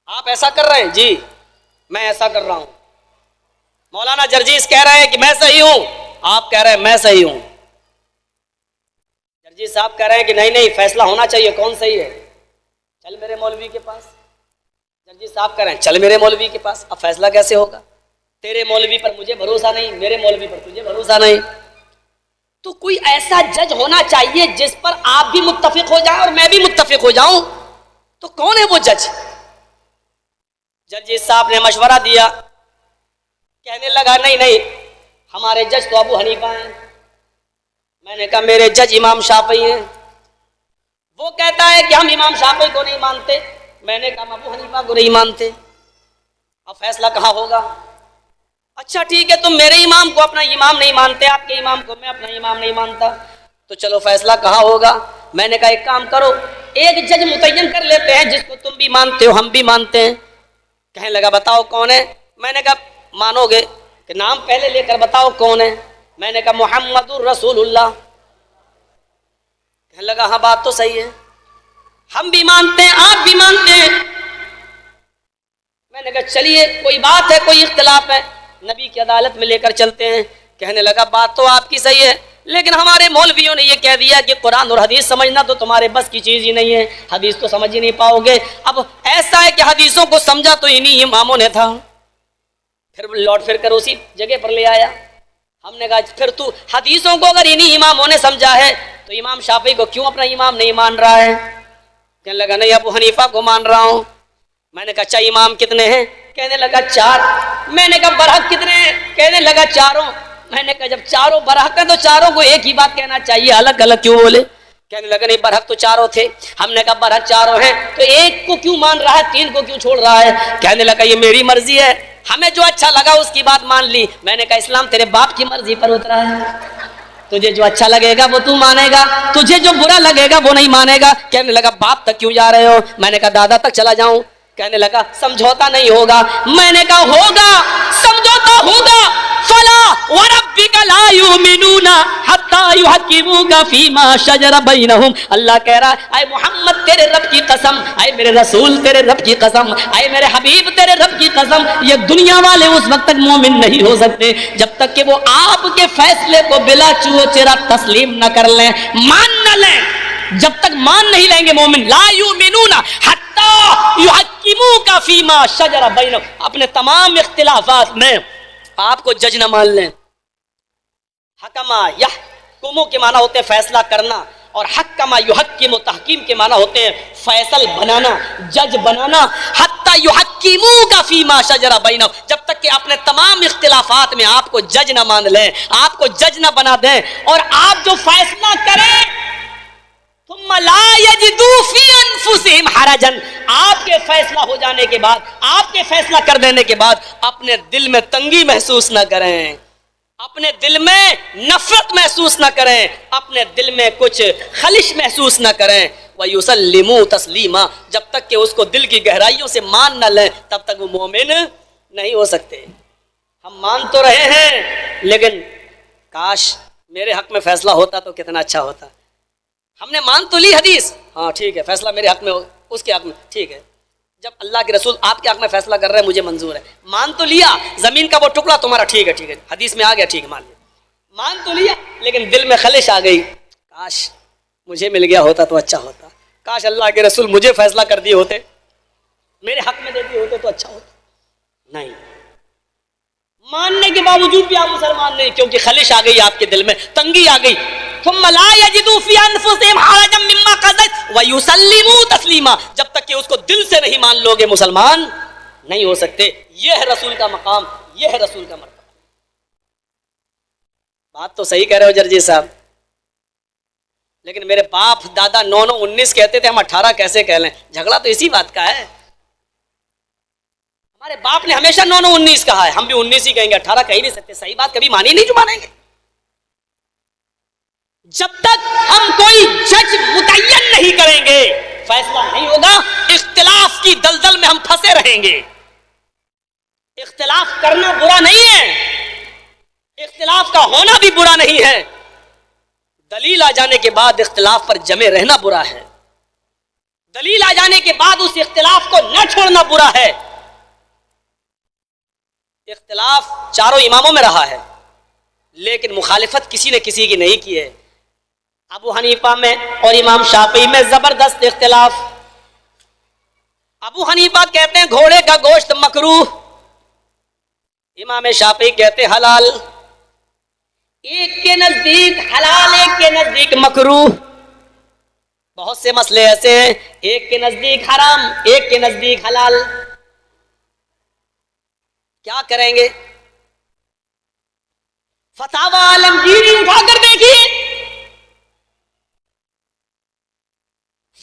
A: आप ऐसा कर रहे हैं, जी मैं ऐसा कर रहा हूं। मौलाना जर्जीस कह रहे हैं कि मैं सही हूं, आप कह रहे हैं मैं सही हूं। जर्जी साहब कह रहे हैं कि नहीं नहीं, फैसला होना चाहिए, कौन सही है, चल मेरे मौलवी के पास। जर्जी साहब कह रहे हैं चल मेरे मौलवी के पास। अब फैसला कैसे होगा? तेरे मौलवी पर मुझे भरोसा नहीं, मेरे मौलवी पर तुझे भरोसा नहीं। तो कोई ऐसा जज होना चाहिए जिस पर आप भी मुत्तफिक हो जाए और मैं भी मुत्तफिक हो जाऊं। तो कौन है वो जज? जर्जी साहब ने मशवरा दिया, कहने लगा नहीं नहीं, हमारे जज तो अबू हनीफा हैं। मैंने कहा मेरे जज इमाम शाफई हैं। वो कहता है कि हम इमाम शाफई को नहीं मानते। मैंने कहा अबू हनीफा को नहीं मानते। अब फैसला कहाँ होगा? अच्छा ठीक है, तुम मेरे इमाम को अपना इमाम नहीं मानते, आपके इमाम को मैं अपना इमाम नहीं मानता, तो चलो फैसला कहाँ होगा? मैंने कहा एक काम करो, एक जज मुतय्यन कर लेते हैं जिसको तुम भी मानते हो हम भी मानते हैं। कहने लगा बताओ कौन है? मैंने कहा मानोगे कि नाम पहले लेकर बताओ कौन है। मैंने कहा मुहम्मदुर रसूलुल्लाह। कहने लगा हाँ बात तो सही है, हम भी मानते हैं आप भी मानते हैं। मैंने कहा चलिए कोई बात है, कोई इख्तिलाफ है, नबी की अदालत में लेकर चलते हैं। कहने लगा बात तो आपकी सही है, लेकिन हमारे मौलवियों ने यह कह दिया कि कुरान और हदीस समझना तो तुम्हारे बस की चीज ही नहीं है, हदीस तो समझ ही नहीं पाओगे। अब ऐसा है कि हदीसों को समझा तो इन्हीं इमामों ने था। फिर लौट फिर कर उसी जगह पर ले आया। हमने कहा फिर तू हदीसों को अगर इन्हीं इमामों ने समझा है तो इमाम शाफी को क्यों अपना इमाम नहीं मान रहा है? कहने लगा नहीं अबू हनीफा को मान रहा हूं। मैंने कहा अच्छा इमाम कितने हैं? कहने लगा 4। मैंने कहा बरहक कितने हैं? कहने लगा 4। मैंने कहा जब 4 बरहक है तो 4 को एक ही बात कहना चाहिए, अलग अलग क्यों बोले? कहने लगा नहीं बरहक तो 4 थे। हमने कहा बरहक 4 हैं तो एक को क्यों मान रहा है, 3 को क्यों छोड़ रहा है? कहने लगा ये मेरी मर्जी है, हमें जो अच्छा लगा उसकी बात मान ली। मैंने कहा इस्लाम तेरे बाप की मर्जी पर उतरा है, तुझे जो अच्छा लगेगा वो तू मानेगा, तुझे जो बुरा लगेगा वो नहीं मानेगा। कहने लगा बाप तक क्यों जा रहे हो? मैंने कहा दादा तक चला जाऊं। कहने लगा समझौता नहीं होगा। मैंने कहा होगा, समझौता होगा। फला व रब्बिका ला युमिनूना हत्ता हत्ता युहक्किमुका फीमा शजरा बैनहुम। अल्लाह कह रहा है ऐ मोहम्मद तेरे रब की कसम, ऐ मेरे रसूल तेरे रब की कसम, ऐ मेरे हबीब तेरे रब की कसम, ये दुनिया वाले उस वक्त तक मोमिन नहीं हो सकते जब तक कि वो आपके फैसले को बिला चूहो चेरा तस्लीम न कर लें, मान न लें। जब तक मान नहीं लेंगे मोमिन, ला युमिनूना हत्ता युहक्किमुका फीमा शजरा बैनहुम, अपने तमाम इख्तिलाफात में आपको जज न मान लें। हकमा यहकुमु के माना होते हैं फैसला करना, और हक्कमा युहक्किमु तहकीम के माना होते हैं फैसल बनाना, जज बनाना। हत्ता युहक्किमुका फीमा शजरा बैनहुम, जब तक कि अपने तमाम इख्तिलाफात में आपको जज ना मान लें, आपको जज ना बना दें, और आप जो फैसला करें थुम्मा ला यजिदू फी अनफुसिहिम हरजन, आपके फैसला हो जाने के बाद, आपके फैसला कर देने के बाद अपने दिल में तंगी महसूस ना करें, अपने दिल में नफरत महसूस ना करें, अपने दिल में कुछ खलिश महसूस ना करें। व युसल्लिमू तस्लीमा, जब तक कि उसको दिल की गहराइयों से मान ना लें तब तक वो मोमिन नहीं हो सकते। हम मान तो रहे हैं, लेकिन काश मेरे हक में फैसला होता तो कितना अच्छा होता। हमने मान तो ली हदीस, हाँ ठीक है फैसला मेरे हक में हो, उसके हक में ठीक है, जब अल्लाह के रसूल आपके हक में फैसला कर रहे हैं मुझे मंजूर है। मान तो लिया, जमीन का वो टुकड़ा तुम्हारा, ठीक है हदीस में आ गया, ठीक है मान लिया, मान तो लिया, लेकिन दिल में खलिश आ गई, काश मुझे मिल गया होता तो अच्छा होता, काश अल्लाह के रसूल मुझे फैसला कर दिए होते, मेरे हक में दे दिए होते तो अच्छा होता। नहीं, मानने के बावजूद भी आप मुसलमान नहीं, क्योंकि खलिश आ गई आपके दिल में, तंगी आ गई। थुम्मा ला यजिदू फी अनफुसिहिम हरजन मिम्मा क़ज़ैत व युसल्लिमू तस्लीमा, जब तक कि उसको दिल से नहीं मान लोगे मुसलमान नहीं हो सकते। यह है रसूल का मकाम, यह है रसूल का मर्तबा। बात तो सही कह रहे हो जर्जी साहब, लेकिन मेरे बाप दादा 9 19 कहते थे, हम 18 कैसे कह लें? झगड़ा तो इसी बात का है। हमारे बाप ने हमेशा 9 19 कहा है, हम भी 19 ही कहेंगे, 18 कह ही नहीं सकते। सही बात कभी मानी नहीं जो मानेंगे। जब तक हम कोई जज मुतय्यन नहीं करेंगे फैसला नहीं होगा। इख्तिलाफ की दलदल में हम फंसे रहेंगे। इख्तिलाफ करना बुरा नहीं है, इख्तिलाफ का होना भी बुरा नहीं है, दलील आ जाने के बाद इख्तिलाफ पर जमे रहना बुरा है। दलील आ जाने के बाद उस इख्तिलाफ को न छोड़ना बुरा है। इख्तिलाफ चारों इमामों में रहा है, लेकिन मुखालिफत किसी ने किसी की नहीं की है। अबू हनीफा में और इमाम शाफी में जबरदस्त इख्तिलाफ। अबू हनीफा कहते हैं घोड़े का गोश्त मकरूह, इमाम शाफी कहते हलाल। एक के नजदीक हलाल, एक के नजदीक मकरूह। बहुत से मसले ऐसे हैं, एक के नजदीक हराम, एक के नजदीक हलाल। क्या करेंगे? फतावा आलमगीरी उठाकर देखिए,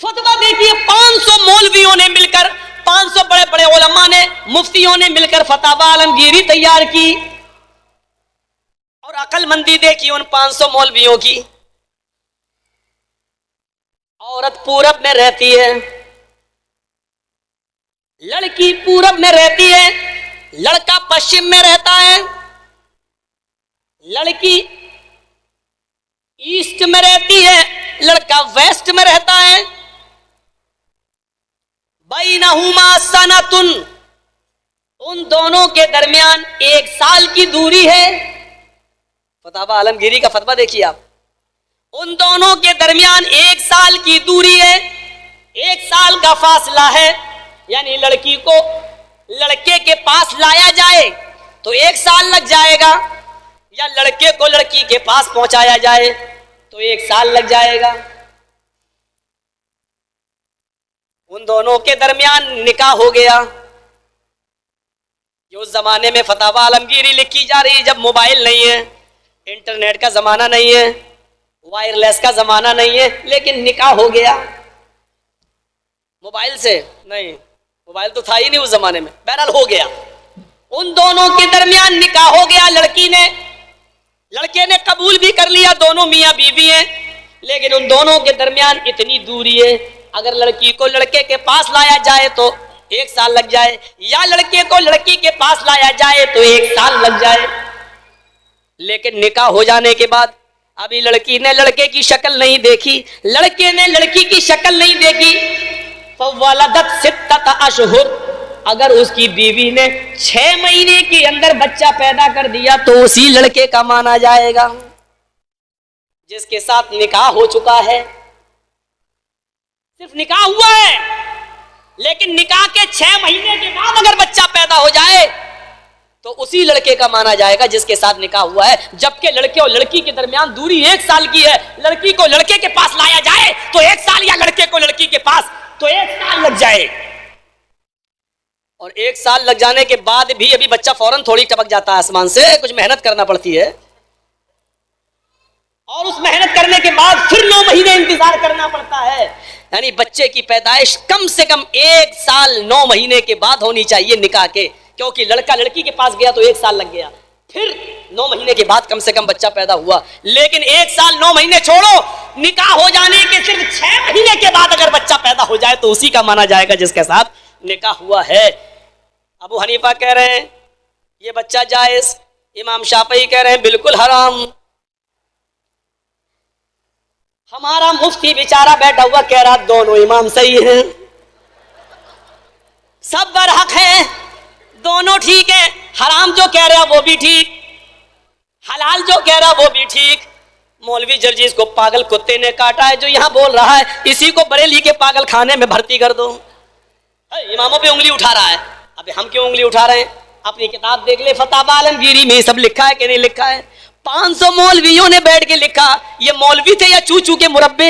A: फतवा देखिए। 500 मौलवियों ने मिलकर, 500 बड़े बड़े उलमा ने, मुफ्तियों ने मिलकर फतावा आलमगीरी तैयार की, और अक्लमंदी देखी उन 500 मौलवियों की। औरत पूरब में रहती है, लड़की पूरब में रहती है, लड़का पश्चिम में रहता है। लड़की ईस्ट में रहती है, लड़का वेस्ट में रहता है। बैनहुमा सनतुन, उन दोनों के दरमियान 1 साल की दूरी है। फतावा आलमगीरी का फतवा देखिए आप। उन दोनों के दरमियान 1 साल की दूरी है, 1 साल का फासला है। यानी लड़की को लड़के के पास लाया जाए तो 1 साल लग जाएगा, या लड़के को लड़की के पास पहुंचाया जाए तो 1 साल लग जाएगा। उन दोनों के दरमियान निकाह हो गया। ये उस जमाने में फतावा आलमगीरी लिखी जा रही, जब मोबाइल नहीं है, इंटरनेट का जमाना नहीं है, वायरलेस का जमाना नहीं है, लेकिन निकाह हो गया। मोबाइल से नहीं, मोबाइल तो था ही नहीं उस जमाने में, बहरहाल हो गया। उन दोनों के दरमियान निकाह हो गया। लड़के ने कबूल भी कर लिया, दोनों मियां बीवी हैं, लेकिन उन दोनों के दरमियान इतनी दूरी है, अगर लड़की को लड़के के पास लाया जाए तो 1 साल लग जाए, या लड़के को लड़की के पास लाया जाए तो 1 साल लग जाए। लेकिन निकाह हो जाने के बाद अभी लड़की ने लड़के की शक्ल नहीं देखी, लड़के ने लड़की की शक्ल नहीं देखी, फवलदत सित्तत अशहुर, अगर उसकी बीवी ने 6 महीने के अंदर बच्चा पैदा कर दिया तो उसी लड़के का माना जाएगा जिसके साथ निकाह हो चुका है। सिर्फ निकाह हुआ है, लेकिन निकाह के 6 महीने के बाद अगर बच्चा पैदा हो जाए तो उसी लड़के का माना जाएगा जिसके साथ निकाह हुआ है। जबकि लड़के और लड़की के दरमियान दूरी 1 साल की है, लड़की को लड़के के पास लाया जाए तो 1 साल, या लड़के को लड़की के पास तो 1 साल लग जाए। और 1 साल लग जाने के बाद भी अभी बच्चा फौरन थोड़ी टपक जाता है आसमान से, कुछ मेहनत करना पड़ती है, और उस मेहनत करने के बाद फिर 9 महीने इंतजार करना पड़ता है। यानी बच्चे की पैदाइश कम से कम 1 साल 9 महीने के बाद होनी चाहिए निकाह के, क्योंकि लड़का लड़की के पास गया तो 1 साल लग गया, फिर 9 महीने के बाद कम से कम बच्चा पैदा हुआ। लेकिन 1 साल 9 महीने छोड़ो, निकाह हो जाने के सिर्फ 6 महीने के बाद अगर बच्चा पैदा हो जाए तो उसी का माना जाएगा जिसके साथ निकाह हुआ है। अबू हनीफा कह रहे हैं ये बच्चा जायज, इमाम शाफई कह रहे हैं बिल्कुल हराम। हमारा मुफ्ती बेचारा बैठा हुआ कह रहा दोनों इमाम सही हैं, सब बरहक है, दोनों ठीक है, हराम जो कह रहा वो भी ठीक, हलाल जो कह रहा वो भी ठीक। मौलवी जर्जीस को पागल कुत्ते ने काटा है जो यहां बोल रहा है, इसी को बरेली के पागल खाने में भर्ती कर दो। इमामों पे उंगली उठा रहा है, अबे हम क्यों उंगली उठा रहे हैं? अपनी किताब देख ले, फतावा आलमगीरी में सब लिखा है कि नहीं लिखा है? 500 मौलवियों ने बैठ के लिखा। ये मौलवी थे या चू चू के मुरब्बे?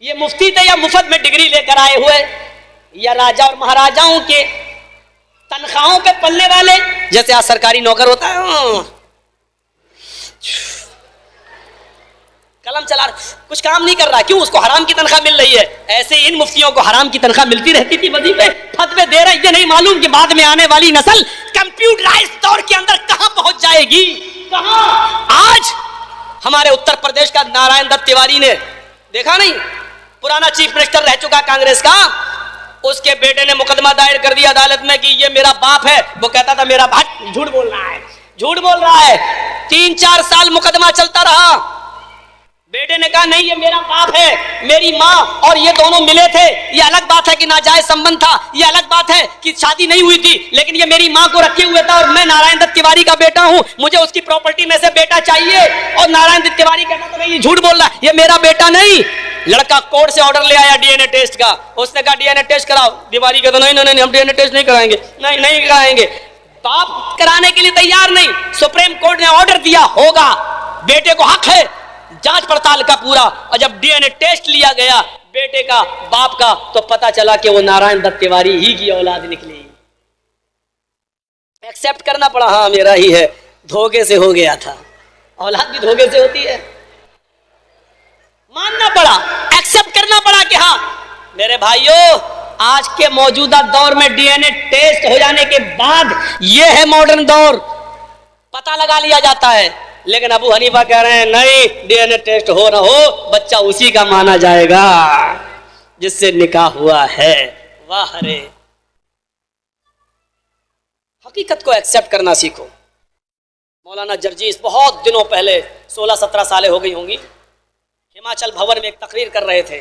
A: ये मुफ्ती थे या मुफ्त में डिग्री लेकर आए हुए, या राजा और महाराजाओं के तनख्वाहों पे पलने वाले? जैसे आज सरकारी नौकर होता है, कलम चला कुछ काम नहीं कर रहा, क्यों? उसको हराम की तनख्वाह मिल रही है। ऐसे इन मुफ्तियों को हराम की तनख्वाह मिलती रहती थी, वजीफे फतवे दे रहे, ये नहीं मालूम कि बाद में आने वाली नस्ल कंप्यूटराइज्ड दौर के अंदर कहां पहुंच जाएगी, कहां। आज हमारे उत्तर प्रदेश का नारायण दत्त तिवारी ने देखा नहीं, पुराना चीफ मिनिस्टर रह चुका कांग्रेस का, उसके बेटे ने मुकदमा दायर कर दिया अदालत में कि ये मेरा बाप है। वो कहता था मेरा बाप, झूठ बोल रहा है, झूठ बोल रहा है। 3-4 साल मुकदमा चलता रहा, बेटे ने कहा नहीं ये मेरा बाप है, मेरी माँ और ये दोनों मिले थे, ये अलग बात है कि नाजायज संबंध था, ये अलग बात है कि शादी नहीं हुई थी, लेकिन ये मेरी माँ को रखे हुए था और मैं नारायण दत्त तिवारी का बेटा हूँ, मुझे उसकी प्रॉपर्टी में से बेटा चाहिए। और नारायण दत्त तिवारी कहता था नहीं ये झूठ बोल रहा है, ये मेरा बेटा नहीं। लड़का कोर्ट से ऑर्डर ले आया डीएनए टेस्ट का, उसने कहा डीएनए टेस्ट कराओ। तिवारी कहता नहीं नहीं नहीं हम डीएनए टेस्ट नहीं कराएंगे, नहीं नहीं कराएंगे। बाप कराने के लिए तैयार नहीं, सुप्रीम कोर्ट ने ऑर्डर दिया होगा, बेटे को हक है जांच पड़ताल का पूरा। और जब डीएनए टेस्ट लिया गया बेटे का, बाप का, तो पता चला कि वो नारायण दत्त तिवारी ही की औलाद निकली। एक्सेप्ट करना पड़ा, हाँ मेरा ही है, धोखे से हो गया था। औलाद भी धोखे से होती है, मानना पड़ा, एक्सेप्ट करना पड़ा कि हाँ मेरे भाइयों आज के मौजूदा दौर में डीएनए टेस्ट हो जाने के बाद ये है मॉडर्न दौर, पता लगा लिया जाता है। लेकिन अबू हनीफा कह रहे हैं नहीं, डीएनए टेस्ट हो ना हो बच्चा उसी का माना जाएगा जिससे निकाह हुआ है। वाह रे, हकीकत को एक्सेप्ट करना सीखो। मौलाना जर्जीस बहुत दिनों पहले 16-17 सालें हो गई होंगी, हिमाचल भवन में एक तकरीर कर रहे थे,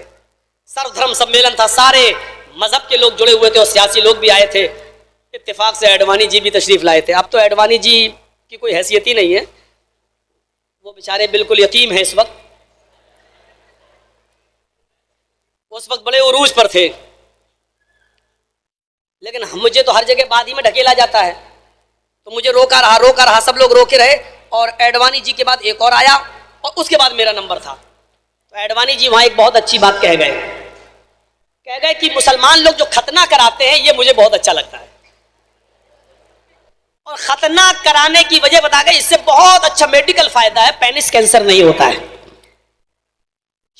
A: सर्वधर्म सम्मेलन था, सारे मजहब के लोग जुड़े हुए थे और सियासी लोग भी आए थे। इत्तेफाक से एडवाणी जी भी तशरीफ लाए थे। अब तो एडवाणी जी की कोई हैसियत ही नहीं है, वो बेचारे बिल्कुल यतीम हैं इस वक्त, उस वक्त बड़े उरूज पर थे। लेकिन मुझे तो हर जगह बाद ही में ढकेला जाता है, तो मुझे रोका रहा, सब लोग रोके रहे, और एडवाणी जी के बाद एक और आया और उसके बाद मेरा नंबर था। तो एडवाणी जी वहां एक बहुत अच्छी बात कह गए कि मुसलमान लोग जो खतना कराते हैं ये मुझे बहुत अच्छा लगता है, और खतना कराने की वजह बता गए, इससे बहुत अच्छा मेडिकल फायदा है, पेनिस कैंसर नहीं होता है।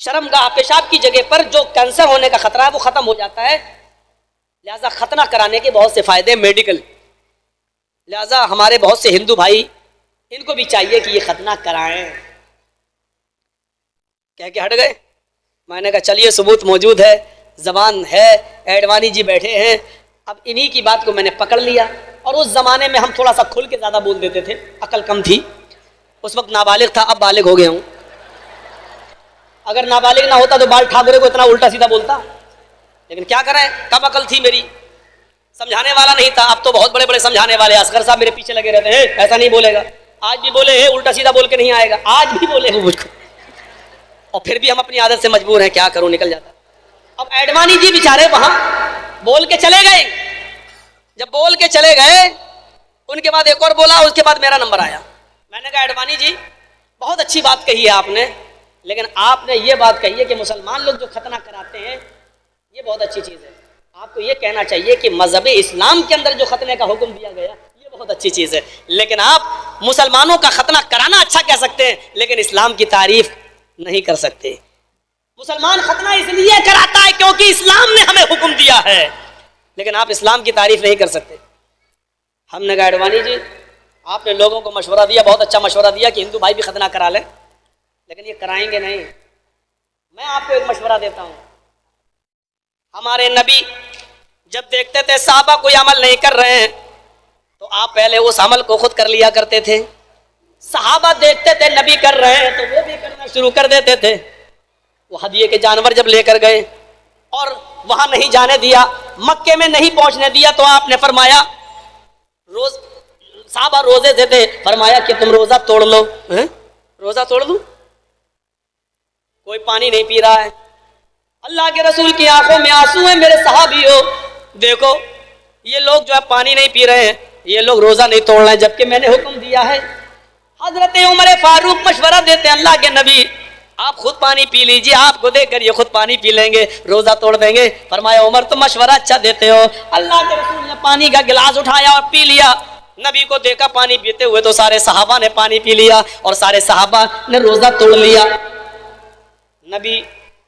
A: शर्मगाह पेशाब की जगह पर जो कैंसर होने का खतरा है वो खत्म हो जाता है। लिहाजा खतना कराने के बहुत से फायदे मेडिकल। लिहाजा हमारे बहुत से हिंदू भाई, इनको भी चाहिए कि ये खतना कराएं। कह के हट गए। मैंने कहा चलिए सबूत मौजूद है, जबान है, एडवाणी जी बैठे हैं। अब इन्हीं की बात को मैंने पकड़ लिया, और उस जमाने में हम थोड़ा सा खुल के ज्यादा बोल देते थे, अकल कम थी। उस वक्त नाबालिग था, अब बालिग हो गया हूं। अगर नाबालिग ना होता तो बाल ठाकरे को इतना उल्टा सीधा बोलता, लेकिन क्या करें, कब अकल थी मेरी, समझाने वाला नहीं था। अब तो बहुत बड़े बड़े समझाने वाले, असगर साहब मेरे पीछे लगे रहते हैं, ऐसा नहीं बोलेगा। आज भी बोले है, उल्टा सीधा बोल के नहीं आएगा, आज भी बोले वो मुझको, और फिर भी हम अपनी आदत से मजबूर हैं, क्या करूं, निकल जाता। अब एडवाणी जी बेचारे वहां बोल के चले गए। जब बोल के चले गए, उनके बाद एक और बोला, उसके बाद मेरा नंबर आया। मैंने कहा एडवाणी जी बहुत अच्छी बात कही है आपने, लेकिन आपने ये बात कही है कि मुसलमान लोग जो खतना कराते हैं ये बहुत अच्छी चीज़ है। आपको ये कहना चाहिए कि मजहब इस्लाम के अंदर जो खतने का हुक्म दिया गया ये बहुत अच्छी चीज़ है, लेकिन आप मुसलमानों का खतना कराना अच्छा कह सकते हैं, लेकिन इस्लाम की तारीफ नहीं कर सकते। मुसलमान खतना इसलिए कराता है क्योंकि इस्लाम ने हमें हुक्म दिया है, लेकिन आप इस्लाम की तारीफ नहीं कर सकते। हमने कहा एडवाणी जी आपने लोगों को मशवरा दिया, बहुत अच्छा मशवरा दिया कि हिंदू भाई भी खतना करा लें, लेकिन ये कराएंगे नहीं। मैं आपको एक मशवरा देता हूं, हमारे नबी जब देखते थे साहबा कोई अमल नहीं कर रहे हैं तो आप पहले उस अमल को खुद कर लिया करते थे। सहाबा देखते थे नबी कर रहे हैं तो वो भी करना शुरू कर देते थे। वो हदिये के जानवर जब लेकर गए और वहां नहीं जाने दिया, मक्के में नहीं पहुंचने दिया, तो आपने फरमाया, रोज साहबा रोजे से थे, फरमाया कि तुम रोजा तोड़ लो। रोजा तोड़ लूं? कोई पानी नहीं पी रहा है, अल्लाह के रसूल की आंखों में आंसू है, मेरे सहाबियों देखो ये लोग जो है पानी नहीं पी रहे हैं, ये लोग रोजा नहीं तोड़ रहे हैं, जबकि मैंने हुक्म दिया है। हजरत उमर फारूक मशवरा देते हैं, अल्लाह के नबी आप खुद पानी पी लीजिए, आपको देकर ये खुद पानी पी लेंगे, रोजा तोड़ देंगे। फरमाया उमर तुम मशवरा अच्छा देते हो। अल्लाह के रसूल ने पानी का गिलास उठाया और पी लिया। नबी को देखा पानी पीते हुए तो सारे सहाबा ने पानी पी लिया और सारे सहाबा ने रोजा तोड़ लिया। नबी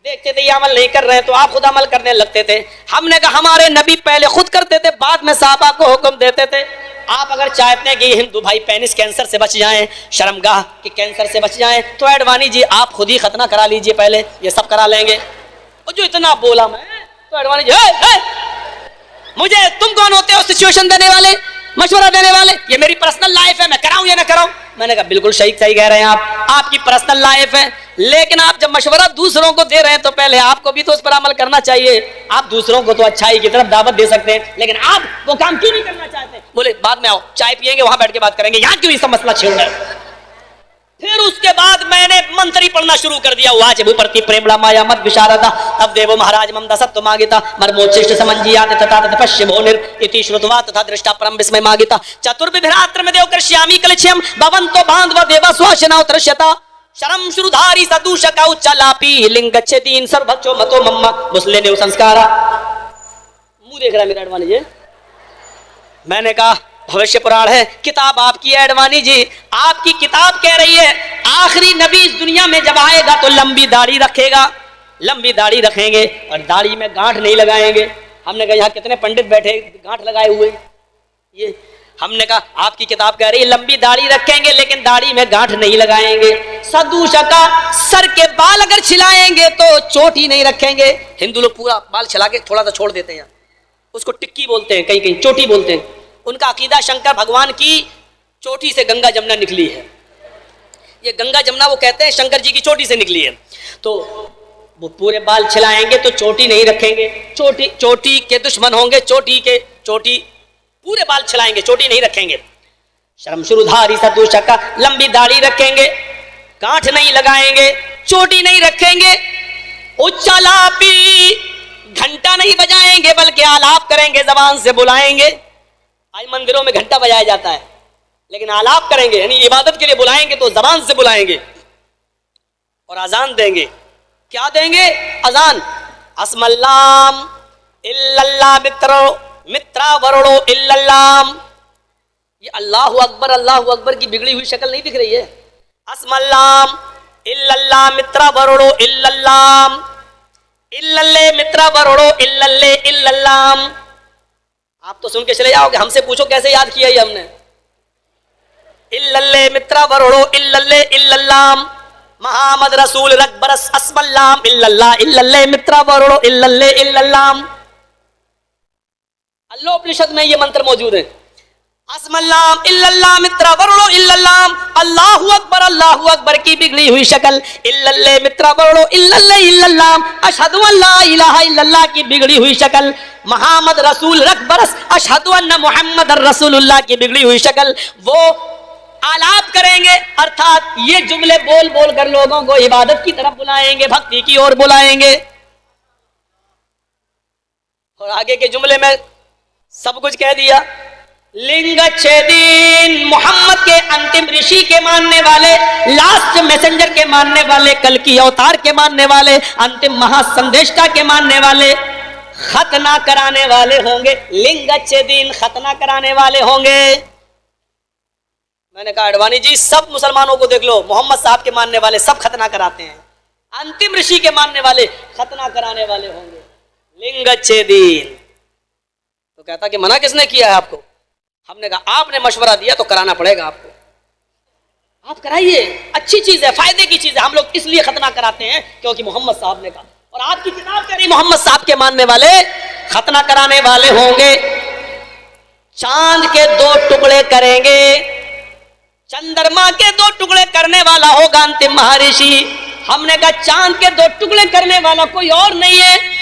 A: देखते थे ये अमल नहीं कर रहे हैं तो आप खुद अमल करने लगते थे। हमने कहा हमारे नबी पहले खुद करते थे, बाद में सहाबा को हुक्म देते थे। आप अगर चाहते हैं कि हिंदू भाई पेनिस कैंसर से बच जाएं, शर्मगाह के कैंसर से बच जाएं, तो एडवाणी जी आप खुद ही खतना करा लीजिए, पहले ये सब करा लेंगे। और जो इतना बोला मैं, तो एडवाणी जी मुझे तुम कौन होते हो सिचुएशन देने वाले, मशवरा देने वाले, ये मेरी पर्सनल लाइफ है, मैं कराऊं या ना कराऊं। मैंने कहा बिल्कुल सही सही कह रहे हैं आप, आपकी पर्सनल लाइफ है, लेकिन आप जब मशवरा दूसरों को दे रहे हैं तो पहले आपको भी तो उस पर अमल करना चाहिए। आप दूसरों को तो अच्छाई की तरफ दावत दे सकते हैं, लेकिन आप वो काम क्यों नहीं करना चाहते? बोले बाद में आओ, चाय पियेंगे, वहां बैठ के बात करेंगे, यहाँ क्यों इसका मसला छेड़ रहे हैं? फिर उसके बाद मैंने मंत्री पढ़ना शुरू कर दिया, वाच भूप्रति प्रेमड़ा माया मत विशारदा तब देवो महाराज ममता सत्व मागिता मर्मोच्छिष्ट समंजियात तथा तपश्य भोनिर इति श्रुतवा तथा दृष्टा परम विस्मय मागिता चतुर्विभ्रात्र में देव कृष्यामि कलक्ष्यम भवन्तो बांधव देवा स्वाशना उत्रश्यता शरम शुरुधारी सदूषका उच्चलापी लिंगच्छेदीन सर्वभक्षो मतो मम्मा मुस्ले देव संस्कारा। मुंह देख रहा है मेरा एडवाणी जी। मैंने कहा भविष्य पुराण है, किताब आपकी है एडवाणी जी, आपकी किताब कह रही है आखिरी नबी इस दुनिया में जब आएगा तो लंबी दाढ़ी रखेगा, लंबी दाढ़ी रखेंगे और दाढ़ी में गांठ नहीं लगाएंगे। हमने कहा यहाँ कितने पंडित बैठे गांठ लगाए हुए, ये हमने कहा आपकी किताब कह रही है लंबी दाढ़ी रखेंगे लेकिन दाढ़ी में गांठ नहीं लगाएंगे। सदूषका सर के बाल अगर छिलाएंगे तो चोटी नहीं रखेंगे। हिंदू लोग पूरा बाल छिला के थोड़ा सा छोड़ देते हैं, उसको टिक्की बोलते हैं, कहीं कहीं चोटी बोलते हैं। उनका अकीदा शंकर भगवान की चोटी से गंगा जमुना निकली है, ये गंगा जमुना वो कहते हैं शंकर जी की चोटी से निकली है। तो वो पूरे बाल छिलाएंगे तो चोटी नहीं रखेंगे, चोटी के दुश्मन होंगे, चोटी पूरे बाल छिलाएंगे, चोटी नहीं रखेंगे। शर्म शुरुधारी सदूषका लंबी दाढ़ी रखेंगे, गांठ नहीं लगाएंगे, चोटी नहीं रखेंगे। उच्चालापी घंटा नहीं बजाएंगे बल्कि आलाप करेंगे, जबान से बुलाएंगे। आज मंदिरों में घंटा बजाया जाता है लेकिन आलाप करेंगे, यानी इबादत के लिए बुलाएंगे तो जबान से बुलाएंगे और अजान देंगे। क्या देंगे? अजान। अस्मल्लाम इल्लल्लाह मित्रा वरुणो इल्लल्लाम। ये अल्लाहु अकबर की बिगड़ी हुई शक्ल नहीं दिख रही है। अस्मल्लाम इल्लल्लाह मित्रा वरुणो इल्लल्लाम इल्लल्ले मित्रा वरुणो इल्लल्ले इल्लल्लाम। आप तो सुन के चले जाओगे, हमसे पूछो कैसे याद किया ये हमने। इल्लल्ले मित्रा वरुणो इल्लल्ले इल्लल्लाम मोहम्मद रसूल रकबरस अस्मल्लाम इल्लल्लाह इल्लल्ले मित्रा वरुणो इल्लल्ले इल्लल्लाम। अल्लाह उपनिषद में ये मंत्र मौजूद है। अस्मल्लाम इल्लल्लाह मित्रा वरुणो इल्लल्लाम अल्लाहु अकबर की बिगड़ी हुई शक्ल, इल्लल्ले मित्रा वरुणो इल्लल्ले इल्लल्लाम अशहदु अल्ला इलाहा इल्लल्लाह की बिगड़ी हुई शक्ल, मोहम्मद रसूल रख बरस अशहदु अन्ना मुहम्मद रसूलुल्लाह की बिगड़ी हुई शक्ल। वो आलाप करेंगे, अर्थात ये जुमले बोल बोल कर लोगों को इबादत की तरफ बुलाएंगे, भक्ति की ओर बुलाएंगे। और आगे के जुमले में सब कुछ कह दिया। लिंगच्छेदीन मोहम्मद के अंतिम ऋषि के मानने वाले, लास्ट मैसेंजर के मानने वाले, कल की अवतार के मानने वाले, अंतिम महासंदेष्टा के मानने वाले, खतना कराने वाले होंगे। लिंगच्छेदीन खतना कराने वाले होंगे। मैंने कहा अडवाणी जी सब मुसलमानों को देख लो, मोहम्मद साहब के मानने वाले सब खतना कराते हैं, अंतिम ऋषि के मानने वाले खतना कराने वाले होंगे। लिंगच्छेदीन तो कहता कि मना किसने किया है आपको? हमने कहा आपने मशवरा दिया तो कराना पड़ेगा आपको, आप कराइए, अच्छी चीज है, फायदे की चीज है। हम लोग इसलिए खतना कराते हैं क्योंकि मोहम्मद साहब ने कहा, और आपकी किताब कह रही मोहम्मद साहब के मानने वाले खतना कराने वाले होंगे। चांद के 2 टुकड़े करेंगे, चंद्रमा के 2 टुकड़े करने वाला होगा अंतिम महर्षि। हमने कहा चांद के 2 टुकड़े करने वाला कोई और नहीं है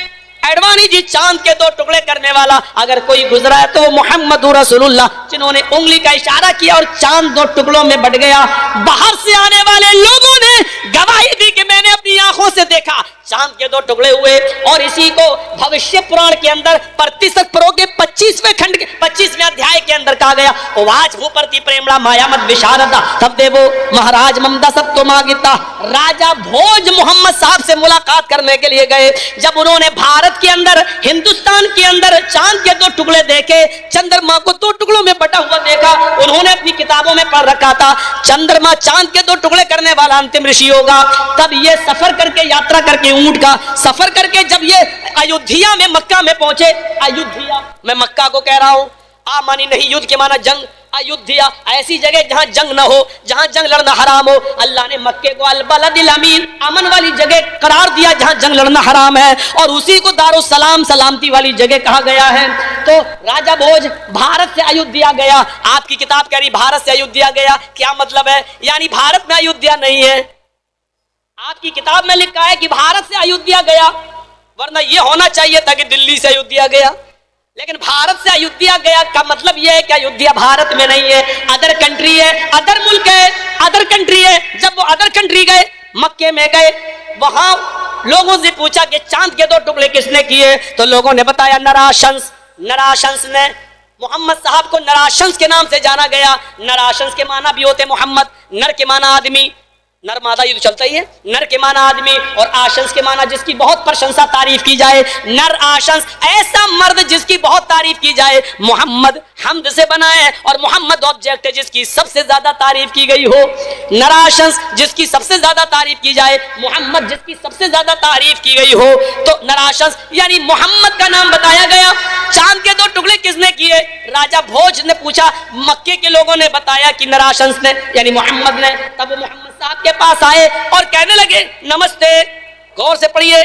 A: एडवाणी जी, चांद के 2 टुकड़े करने वाला अगर कोई गुजरा है तो वो मोहम्मद रसूलुल्लाह, जिन्होंने उंगली का इशारा किया और चांद 2 टुकड़ों में बट गया। बाहर से आने वाले लोगों ने गवाही दी कि मैंने अपनी आंखों से देखा चांद के 2 टुकड़े हुए। और इसी को भविष्य पुराण के अंदर प्रतिशत प्रो के 25वें खंड के 25वें अध्याय के अंदर कहा गया, वाज भूपति प्रेमड़ा माया मत विशारदा तब देवो महाराज ममदा सब तो मांगिता। राजा भोज मोहम्मद साहब से मुलाकात करने के लिए गए। जब उन्होंने भारत के अंदर, हिंदुस्तान के अंदर चांद के 2 टुकड़े देखे, चंद्रमा को 2 टुकड़ों में बटा हुआ देखा, उन्होंने अपनी किताबों में पढ़ रखा था चंद्रमा चांद के 2 टुकड़े करने वाला अंतिम ऋषि होगा। तब ये सफर करके, यात्रा करके, ऊंट का सफर करके जब ये अयोध्या में, मक्का में पहुंचे, अयोध्या मैं मक्का को कह रहा हूं, आ मानी नहीं, युद्ध के माना जंग, अयोध्या ऐसी जगह जहां जंग ना हो, जहां जंग लड़ना हराम हो। अल्लाह ने मक्के को अल बलदिल अमीन, अमन वाली जगह करार दिया जहां जंग लड़ना हराम है, और उसी को दारुस सलाम, सलामती वाली जगह कहा गया है। तो राजा भोज भारत से अयोध्या गया। आपकी किताब कह रही भारत से अयोध्या गया, क्या मतलब है? यानी भारत में अयोध्या नहीं है। आपकी किताब में लिखा है कि भारत से अयोध्या गया, वरना यह होना चाहिए था कि दिल्ली से अयोध्या गया। लेकिन भारत से अयोध्या गया का मतलब यह है कि अयोध्या भारत में नहीं है, अदर कंट्री है, अदर मुल्क है, अदर कंट्री है। जब वो अदर कंट्री गए, मक्के में गए, वहां लोगों से पूछा कि चांद के 2 टुकड़े किसने किए, तो लोगों ने बताया नराशंस। नराशंस ने, मोहम्मद साहब को नराशंस के नाम से जाना गया। नराशंस के माना भी होते मोहम्मद, नर के माना आदमी, नर मादा ये तो चलता ही है, नर के माना आदमी, और आशंस के माना जिसकी बहुत प्रशंसा तारीफ की जाए। नर आशंस, ऐसा मर्द जिसकी बहुत तारीफ की जाए। मोहम्मद हमद से बना है, और मोहम्मद ऑब्जेक्ट है जिसकी सबसे ज्यादा तारीफ की गई हो। नराशंस जिसकी सबसे ज्यादा तारीफ की जाए, मोहम्मद जिसकी सबसे ज्यादा तारीफ की गई हो। तो नराशंस यानी मोहम्मद का नाम बताया गया। चांद के 2 टुकड़े किसने किए? राजा भोज ने पूछा, मक्के के लोगों ने बताया कि नराशंस ने, यानी मोहम्मद ने। तब वो मोहम्मद साहब के पास आए और कहने लगे नमस्ते। गौर से पढ़िए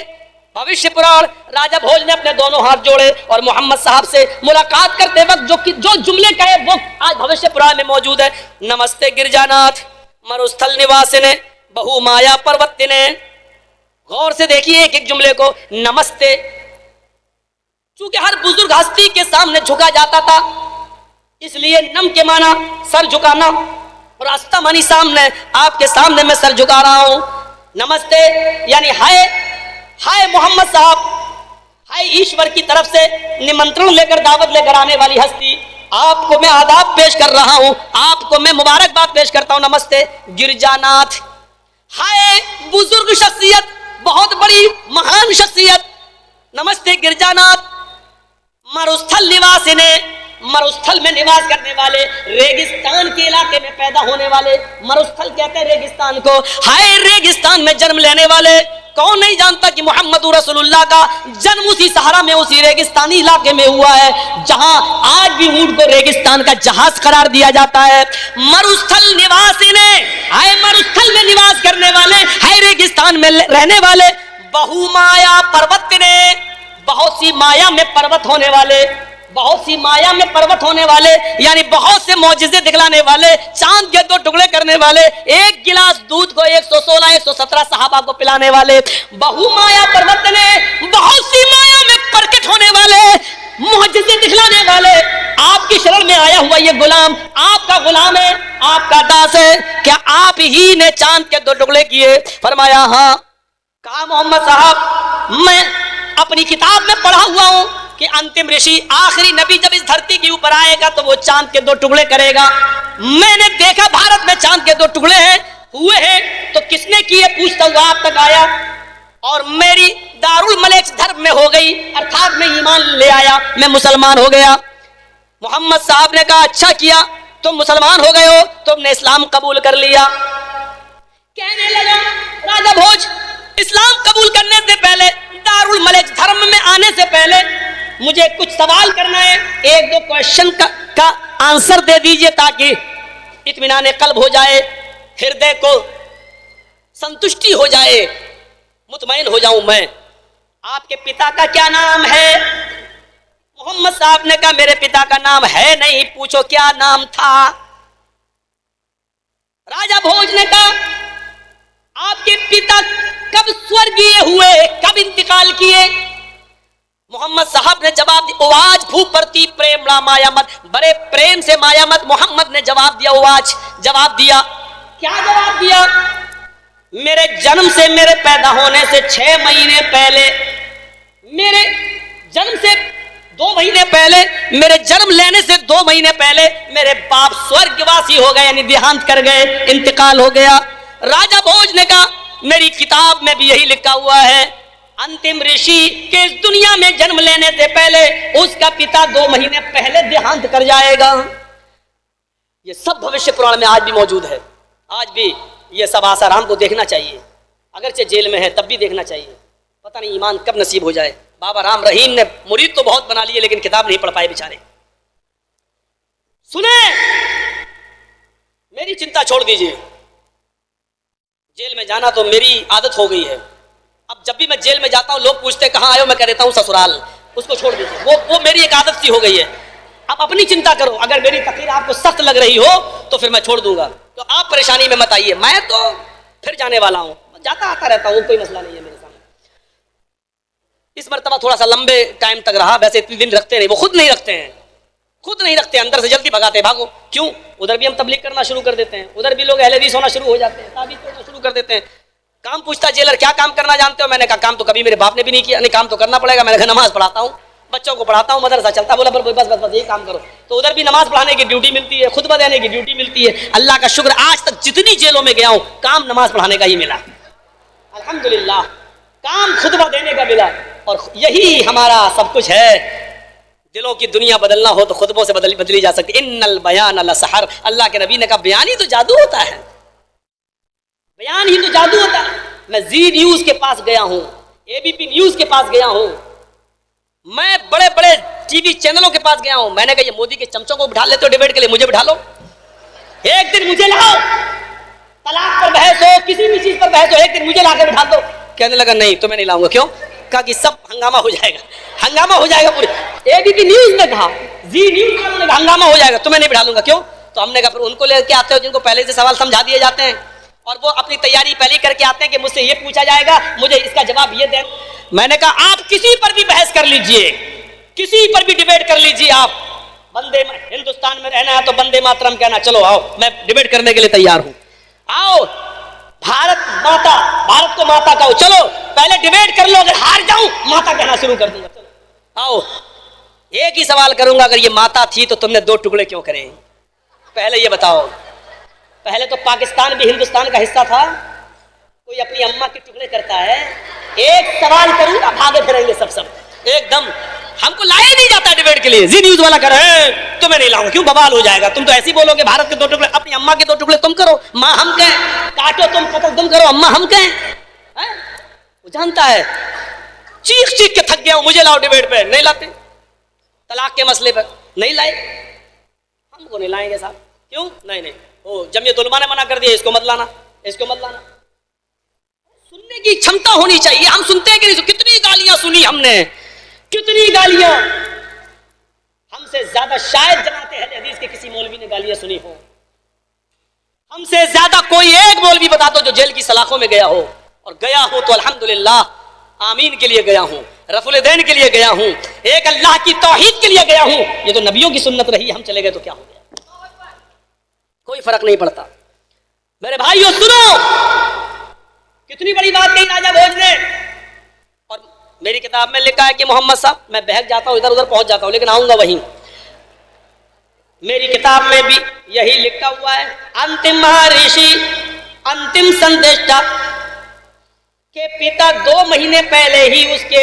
A: भविष्य पुराण। राजा भोज ने अपने दोनों हाथ जोड़े और मोहम्मद साहब से मुलाकात करते वक्त जो जुमले कहे वो आज भविष्य पुराण में मौजूद है। नमस्ते गिरजानाथ मरुस्थल निवासिने बहु माया पर्वतिने। गौर से देखिए एक एक जुमले को। नमस्ते, चूंकि हर बुजुर्ग हस्ती के सामने झुका जाता था, इसलिए नम के माना सर झुकाना, और अस्ता मानी सामने, आपके सामने मैं सर झुका रहा हूं। नमस्ते यानी हाय, हाय मोहम्मद साहब, हाय ईश्वर की तरफ से निमंत्रण लेकर, दावत लेकर आने वाली हस्ती, आपको मैं आदाब पेश कर रहा हूं, आपको मैं मुबारकबाद पेश करता हूं। नमस्ते गिरजानाथ। हाय बुजुर्ग शख्सियत, बहुत बड़ी महान शख्सियत, नमस्ते गिरजानाथ। मरुस्थल निवासिने, मरुस्थल में निवास करने वाले, रेगिस्तान के इलाके में पैदा होने वाले, मरुस्थल कहते हैं रेगिस्तान को। हाय रेगिस्तान में जन्म लेने वाले। कौन नहीं जानता कि मोहम्मद रसूलुल्लाह का जन्म उसी सहारा में, उसी रेगिस्तानी इलाके में हुआ है जहां आज भी ऊंट को रेगिस्तान का जहाज करार दिया जाता है। मरुस्थल निवासी ने, हाय मरुस्थल में निवास करने वाले, हाय रेगिस्तान में रहने वाले। बहुमाया पर्वत ने, बहुत सी माया में पर्वत होने वाले, बहुत सी माया में पर्वत होने वाले, यानी बहुत से मौजिज़े दिखलाने वाले, चांद के 2 टुकड़े करने वाले, एक गिलास दूध को 116 117 सहाबा को पिलाने वाले, बहुमाया पर्वत ने बहुत सी माया में प्रकट होने वाले, मौजिज़े दिखलाने वाले, आपकी शरण में आया हुआ ये गुलाम आपका गुलाम है, आपका दास है, क्या आप ही ने चांद के 2 टुकड़े किए? फरमाया हाँ। कहा मोहम्मद साहब, मैं अपनी किताब में पढ़ा हुआ हूं कि अंतिम ऋषि आखिरी नबी जब इस धरती के ऊपर आएगा तो वो चांद के 2 टुकड़े करेगा। मैंने देखा भारत में चांद के 2 टुकड़े हैं, हुए हैं, तो किसने किए पूछता हुआ आप तक आया और मेरी दारुल मलेक धर्म में हो गई, अर्थात मैं ईमान ले आया, मैं मुसलमान हो गया। मोहम्मद साहब ने कहा अच्छा किया, तुम मुसलमान हो गए हो, तुमने इस्लाम कबूल कर लिया। कहने लगा राजा भोज, इस्लाम कबूल करने से पहले, दारुल मलेक धर्म में आने से पहले मुझे कुछ सवाल करना है, 1-2 क्वेश्चन का आंसर दे दीजिए ताकि इत्मीनान कल्ब हो जाए, हृदय को संतुष्टि हो जाए, मुतमईन हो जाऊं मैं। आपके पिता का क्या नाम है? मोहम्मद साहब ने कहा मेरे पिता का नाम है नहीं, पूछो क्या नाम था? राजा भोज ने कहा आपके पिता कब स्वर्गीय हुए, कब इंतकाल किए? मोहम्मद साहब ने जवाब दिया, उवाज खूब पड़ती प्रेम ला माया मत, बड़े प्रेम से माया मत मोहम्मद ने जवाब दिया, उवाज जवाब दिया। क्या जवाब दिया? मेरे जन्म से, मेरे पैदा होने से 6 महीने पहले, मेरे जन्म से 2 महीने पहले, मेरे जन्म लेने से 2 महीने पहले मेरे बाप स्वर्गवासी हो गए, यानी देहांत कर गए, इंतकाल हो गया। राजा भोज ने कहा मेरी किताब में भी यही लिखा हुआ है, अंतिम ऋषि के इस दुनिया में जन्म लेने से पहले उसका पिता 2 महीने पहले देहांत कर जाएगा। ये सब भविष्य पुराण में आज भी मौजूद है, आज भी ये सब आसाराम को देखना चाहिए, अगरचे जेल में है तब भी देखना चाहिए। पता नहीं ईमान कब नसीब हो जाए। बाबा राम रहीम ने मुरीद तो बहुत बना लिए लेकिन किताब नहीं पढ़ पाए बेचारे। सुने, मेरी चिंता छोड़ दीजिए, जेल में जाना तो मेरी आदत हो गई है। अब जब भी मैं जेल में जाता हूं लोग पूछते कहां आए हो, मैं कह देता हूं ससुराल, उसको छोड़ दीजिए, वो मेरी एक आदत सी हो गई है। आप अपनी चिंता करो, अगर मेरी तकलीफ आपको सख्त लग रही हो तो फिर मैं छोड़ दूंगा, तो आप परेशानी में मत आइए, मैं तो फिर जाने वाला हूं, जाता आता रहता हूं, कोई मसला नहीं है मेरे सामने। इस मरतबा थोड़ा सा लंबे टाइम तक रहा, वैसे इतने दिन रखते नहीं, वो खुद नहीं रखते हैं, खुद नहीं रखते, अंदर से जल्दी भगाते, भागो। क्यों? उधर भी हम तबलीग करना शुरू कर देते हैं, उधर भी लोग अहले हदीस होना शुरू हो जाते हैं, ताबीज़ पढ़ना शुरू कर देते हैं। काम पूछता जेलर क्या काम करना जानते हो? मैंने कहा काम तो कभी मेरे बाप ने भी नहीं किया। नहीं, काम तो करना पड़ेगा। मैंने कहा नमाज पढ़ाता हूँ, बच्चों को पढ़ाता हूँ, मदरसा चलता। बोला बस बस बस यही काम करो। तो उधर भी नमाज पढ़ाने की ड्यूटी मिलती है, खुतबा देने की ड्यूटी मिलती है। अल्लाह का शुक्र, आज तक जितनी जेलों में गया हूँ काम नमाज पढ़ाने का ही मिला, अल्हम्दुलिल्लाह, काम खुतबा देने का मिला। और यही हमारा सब कुछ है। दिलों की दुनिया बदलना हो तो खुतबों से बदली जा सकती। इन्नल बयान लसहर, अल्लाह के नबी ने कहा बयान ही तो जादू होता है, बयान ही तो जादू होता है। मैं जी न्यूज के पास गया हूं, एबीपी न्यूज के पास गया हूं, मैं बड़े बड़े टीवी चैनलों के पास गया हूं। मैंने कहा ये मोदी के चमचों को बिठा लेते हो डिबेट के लिए, मुझे बिठा लो, एक दिन मुझे लाओ, तलाक पर बहस हो, किसी भी चीज पर बहस हो, एक दिन मुझे लाके बिठा दो। कहने लगा नहीं तुम्हें नहीं लाऊंगा। क्यों? कहा कि सब हंगामा हो जाएगा, हंगामा हो जाएगा पूरे। एबीपी न्यूज ने कहा, जी न्यूज वालों ने कहा हंगामा हो जाएगा, तुम्हें नहीं बिठा लूंगा। क्यों? तो हमने कहा फिर उनको लेके आते हो जिनको पहले से सवाल समझा दिए जाते हैं और वो अपनी तैयारी पहले करके आते हैं कि मुझसे ये पूछा जाएगा, मुझे इसका जवाब ये दे। मैंने कहा आप किसी पर भी बहस कर लीजिए, किसी पर भी डिबेट कर लीजिए, आप बंदे हिंदुस्तान में रहना है तो बंदे मातरम कहना, चलो आओ मैं डिबेट करने के लिए तैयार हूं, आओ भारत माता, भारत को माता कहो, चलो पहले डिबेट कर लो, अगर हार जाऊं माता कहना शुरू कर दूंगा, चलो आओ। एक ही सवाल करूंगा, अगर ये माता थी तो तुमने 2 टुकड़े क्यों करे? पहले ये बताओ। पहले तो पाकिस्तान भी हिंदुस्तान का हिस्सा था, कोई अपनी अम्मा के टुकड़े करता है? एक सवाल करूंगा भागे फिरेंगे सब एकदम, हमको लाया नहीं जाता डिबेट के लिए। जी न्यूज वाला कर तुम्हें नहीं लाऊंगा, क्यों? बवाल हो जाएगा, तुम तो ऐसे ही बोलोगे भारत के 2 टुकड़े, अपनी अम्मा के 2 टुकड़े तुम करो, माँ हम कहें, काटो तुम कतल तुम करो, अम्मा हम कहें। वो जानता है, चीख चीख के थक गया हूं, मुझे लाओ डिबेट पे, नहीं लाते। तलाक के मसले पर नहीं लाए, हमको नहीं लाएंगे साहब। क्यों? नहीं ओ जमीयत उलमा ने मना कर दिया, इसको मत लाना, इसको मत लाना। सुनने की क्षमता होनी चाहिए, हम सुनते हैं कि नहीं? कितनी गालियां सुनी हमने, कितनी गालियां। हमसे ज्यादा शायद जमाते अहले हदीस के किसी मौलवी ने गालियां सुनी हो। हमसे ज्यादा कोई एक मौलवी बता दो जो जेल की सलाखों में गया हो, और गया हो तो अल्हम्दुलिल्लाह आमीन के लिए गया हूं, रफुल दैन के लिए गया हूं, एक अल्लाह की तौहीद के लिए गया हूं। ये तो नबियों की सुन्नत रही, हम चले गए तो क्या हो गया, कोई फर्क नहीं पड़ता। मेरे भाइयों सुनो, कितनी बड़ी बात कही राजा भोज ने। और मेरी किताब में लिखा है कि मोहम्मद साहब, मैं बहक जाता हूं, इधर उधर पहुंच जाता हूं, लेकिन आऊंगा वहीं। मेरी किताब में भी यही लिखा हुआ है, अंतिम महर्षि, अंतिम संदेष्टा के पिता 2 महीने पहले ही, उसके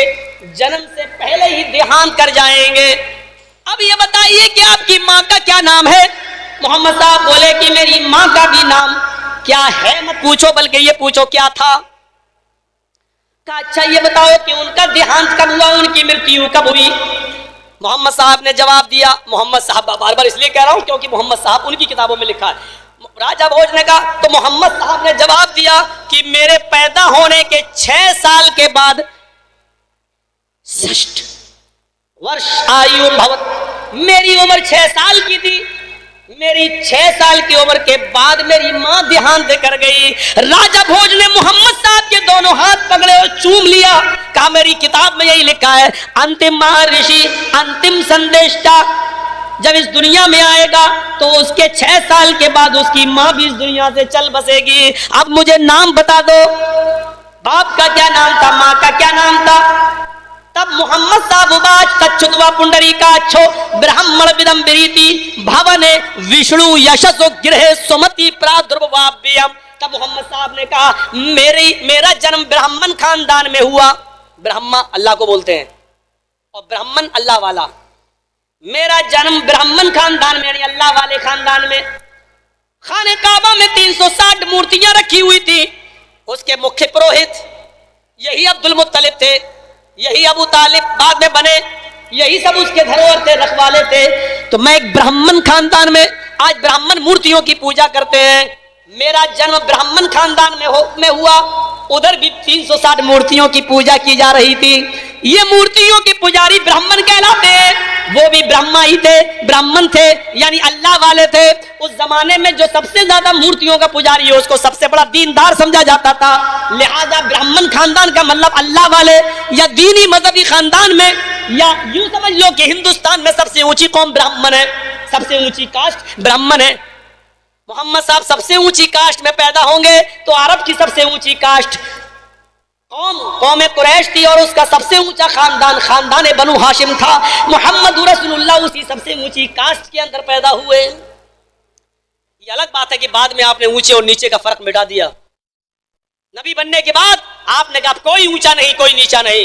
A: जन्म से पहले ही देहांत कर जाएंगे। अब ये बताइए कि आपकी माँ का क्या नाम है? मोहम्मद साहब बोले कि मेरी माँ का भी नाम क्या है मत पूछो, बल्कि ये पूछो क्या था। कहा अच्छा ये बताओ कि उनका देहांत कब हुआ, उनकी मृत्यु कब हुई? मोहम्मद साहब ने जवाब दिया, मोहम्मद साहब बार बार इसलिए कह रहा हूं क्योंकि मोहम्मद साहब उनकी किताबों में लिखा है। राजा भोज ने कहा, तो मोहम्मद साहब ने जवाब दिया कि मेरे पैदा होने के 6 साल के बाद 6 वर्ष आयु भवत, मेरी उम्र 6 साल की थी। मेरी 6 साल की उम्र के बाद मेरी मां देहांत कर गई। राजा भोज ने मोहम्मद साहब के दोनों हाथ पकड़े और चूम लिया। कहा मेरी किताब में यही लिखा है, अंतिम महर्षि, अंतिम संदेष्टा जब इस दुनिया में आएगा तो उसके 6 साल के बाद उसकी मां भी इस दुनिया से चल बसेगी। अब मुझे नाम बता दो, बाप का क्या नाम था, मां का क्या नाम था? तब मोहम्मद साहब उवाच तच्छुत्वा पुंडरीकाक्षो ब्राह्मण विदम विरीति भवने विष्णु यशसो गृहे सुमति प्रादुर्भाव्यम। तब मोहम्मद साहब ने कहा मेरा जन्म ब्राह्मण खानदान में हुआ। ब्रह्मा अल्लाह को बोलते हैं और ब्राह्मण अल्लाह वाला। मेरा जन्म ब्राह्मण खानदान में यानी अल्लाह वाले खानदान में। खाने काबा में 360 मूर्तियां रखी हुई थी। उसके मुख्य पुरोहित यही अब्दुल मुत्तलिब थे, यही अबू तालिब बाद में बने, यही सब उसके धरोहर थे, रखवाले थे। तो मैं एक ब्राह्मण खानदान में, आज ब्राह्मण मूर्तियों की पूजा करते हैं, मेरा जन्म ब्राह्मण खानदान में हुआ। उधर भी 360 मूर्तियों की पूजा की जा रही थी। ये मूर्तियों के पुजारी ब्राह्मण कहलाते हैं। वो भी ब्रह्मा ही थे, ब्राह्मण थे, यानी अल्लाह वाले थे। उस जमाने में जो सबसे ज्यादा मूर्तियों का पुजारी है उसको सबसे बड़ा दीनदार समझा जाता था। लिहाजा ब्राह्मण खानदान का मतलब अल्लाह वाले या दीनी मजहबी खानदान में, या यूं समझ लो कि हिंदुस्तान में सबसे ऊंची कौम ब्राह्मण है, सबसे ऊंची कास्ट ब्राह्मण है। मोहम्मद साहब सबसे ऊंची कास्ट में पैदा होंगे तो अरब की सबसे ऊंची कास्ट कौम कुरैश थी और उसका सबसे ऊंचा खानदान बनु हाशिम था। मोहम्मद रसूलुल्लाह उसी सबसे ऊंची कास्ट के अंदर पैदा हुए। ये अलग बात है कि बाद में आपने ऊंचे और नीचे का फर्क मिटा दिया। नबी बनने के बाद आपने कहा कोई ऊंचा नहीं कोई नीचा नहीं।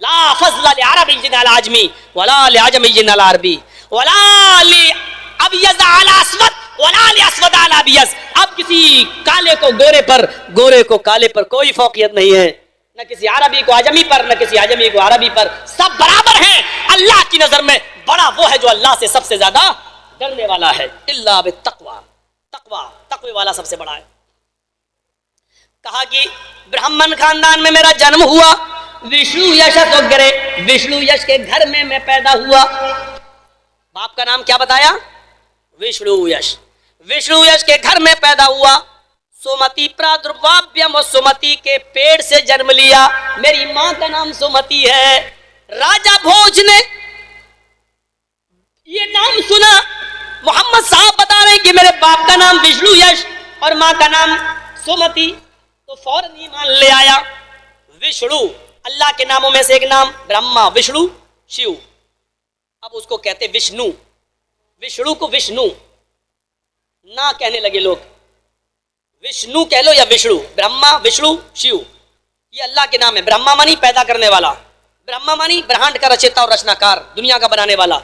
A: ला फज़ला लिअरबिय्यिन अला आजमी वला लिअजमिय्यिन अला अरबी वला लिअबयज़ अला अस्वद वला लिअस्वद अला अबयज़। अब किसी काले को गोरे पर, गोरे को काले पर कोई फौकियत नहीं है, न किसी अरबी को अजमी पर, न किसी अजमी को अरबी पर, सब बराबर हैं। अल्लाह की नजर में बड़ा वो है जो अल्लाह से सबसे ज्यादा डरने वाला है। इल्ला बित्तक़वा, तक़वे वाला सबसे बड़ा है। कहा कि ब्राह्मण खानदान में मेरा जन्म हुआ। विष्णु यश वगैरे, विष्णु यश के घर में मैं पैदा हुआ। बाप का नाम क्या बताया? विष्णु यश। विष्णु यश के घर में पैदा हुआ। सुमति प्रादुर्भाव्यम, सुमति के पेड़ से जन्म लिया। मेरी मां का नाम सुमति है। राजा भोज ने ये नाम सुना। मोहम्मद साहब बता रहे हैं कि मेरे बाप का नाम विष्णु यश और मां का नाम सुमति, तो फौरन ईमान ले आया। विष्णु अल्लाह के नामों में से एक नाम, ब्रह्मा, विष्णु, शिव। अब उसको कहते विष्णु। विष्णु को विष्णु ना कहने लगे लोग, विष्णु कह लो या विष्णु। ब्रह्मा, विष्णु, शिव ये अल्लाह के नाम है। ब्रह्मा मानी पैदा करने वाला, ब्रह्मा मानी ब्रह्मांड का रचयिता और रचनाकार, दुनिया का बनाने वाला,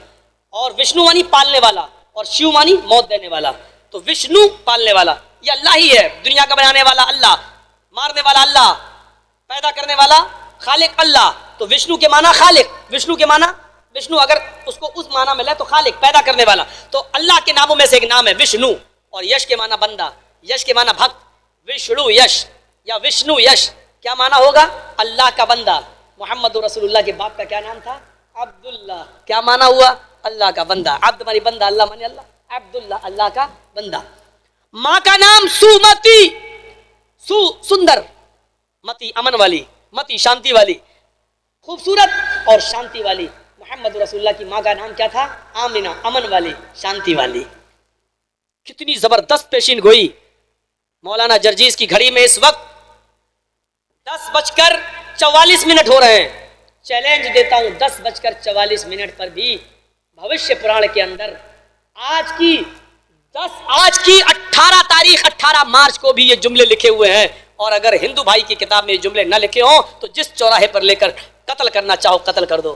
A: और विष्णु मानी पालने वाला, और शिव मानी मौत देने वाला। तो विष्णु पालने वाला ये अल्लाह ही है, दुनिया का बनाने वाला अल्लाह, मारने वाला अल्लाह, पैदा करने वाला खालिक अल्लाह। तो विष्णु के माना खालिक, विष्णु के माना विष्णु, अगर उसको उस माना में ले तो खालिक पैदा करने वाला। तो अल्लाह के नामों में से एक नाम है विष्णु। और यश के माना बंदा, यश के माना भक्त। विष्णु यश या विष्णु यश क्या माना होगा? अल्लाह का बंदा। मोहम्मद रसूलुल्लाह के बाप का क्या नाम था? अब्दुल्लाह। क्या माना हुआ? अल्लाह का बंदा, अब्द मानी बंदा, अल्लाह मानी अल्लाह, अब्दुल्लाह अल्लाह का बंदा। माँ का नाम सुमति, सुंदर, मती अमन वाली, मती शांति वाली, खूबसूरत और शांति वाली। मोहम्मद रसूलुल्लाह की माँ का नाम क्या था? आमिना, अमन वाली, शांति वाली। कितनी जबरदस्त पेशीन गोई। मौलाना जर्जीस की घड़ी में इस वक्त 10:44 हो रहे हैं। चैलेंज देता हूं 10:44 पर भी भविष्य पुराण के अंदर आज की 18 तारीख 18 मार्च को भी ये जुमले लिखे हुए हैं। और अगर हिंदू भाई की किताब में ये जुमले न लिखे हों तो जिस चौराहे पर लेकर कत्ल करना चाहो कत्ल कर दो,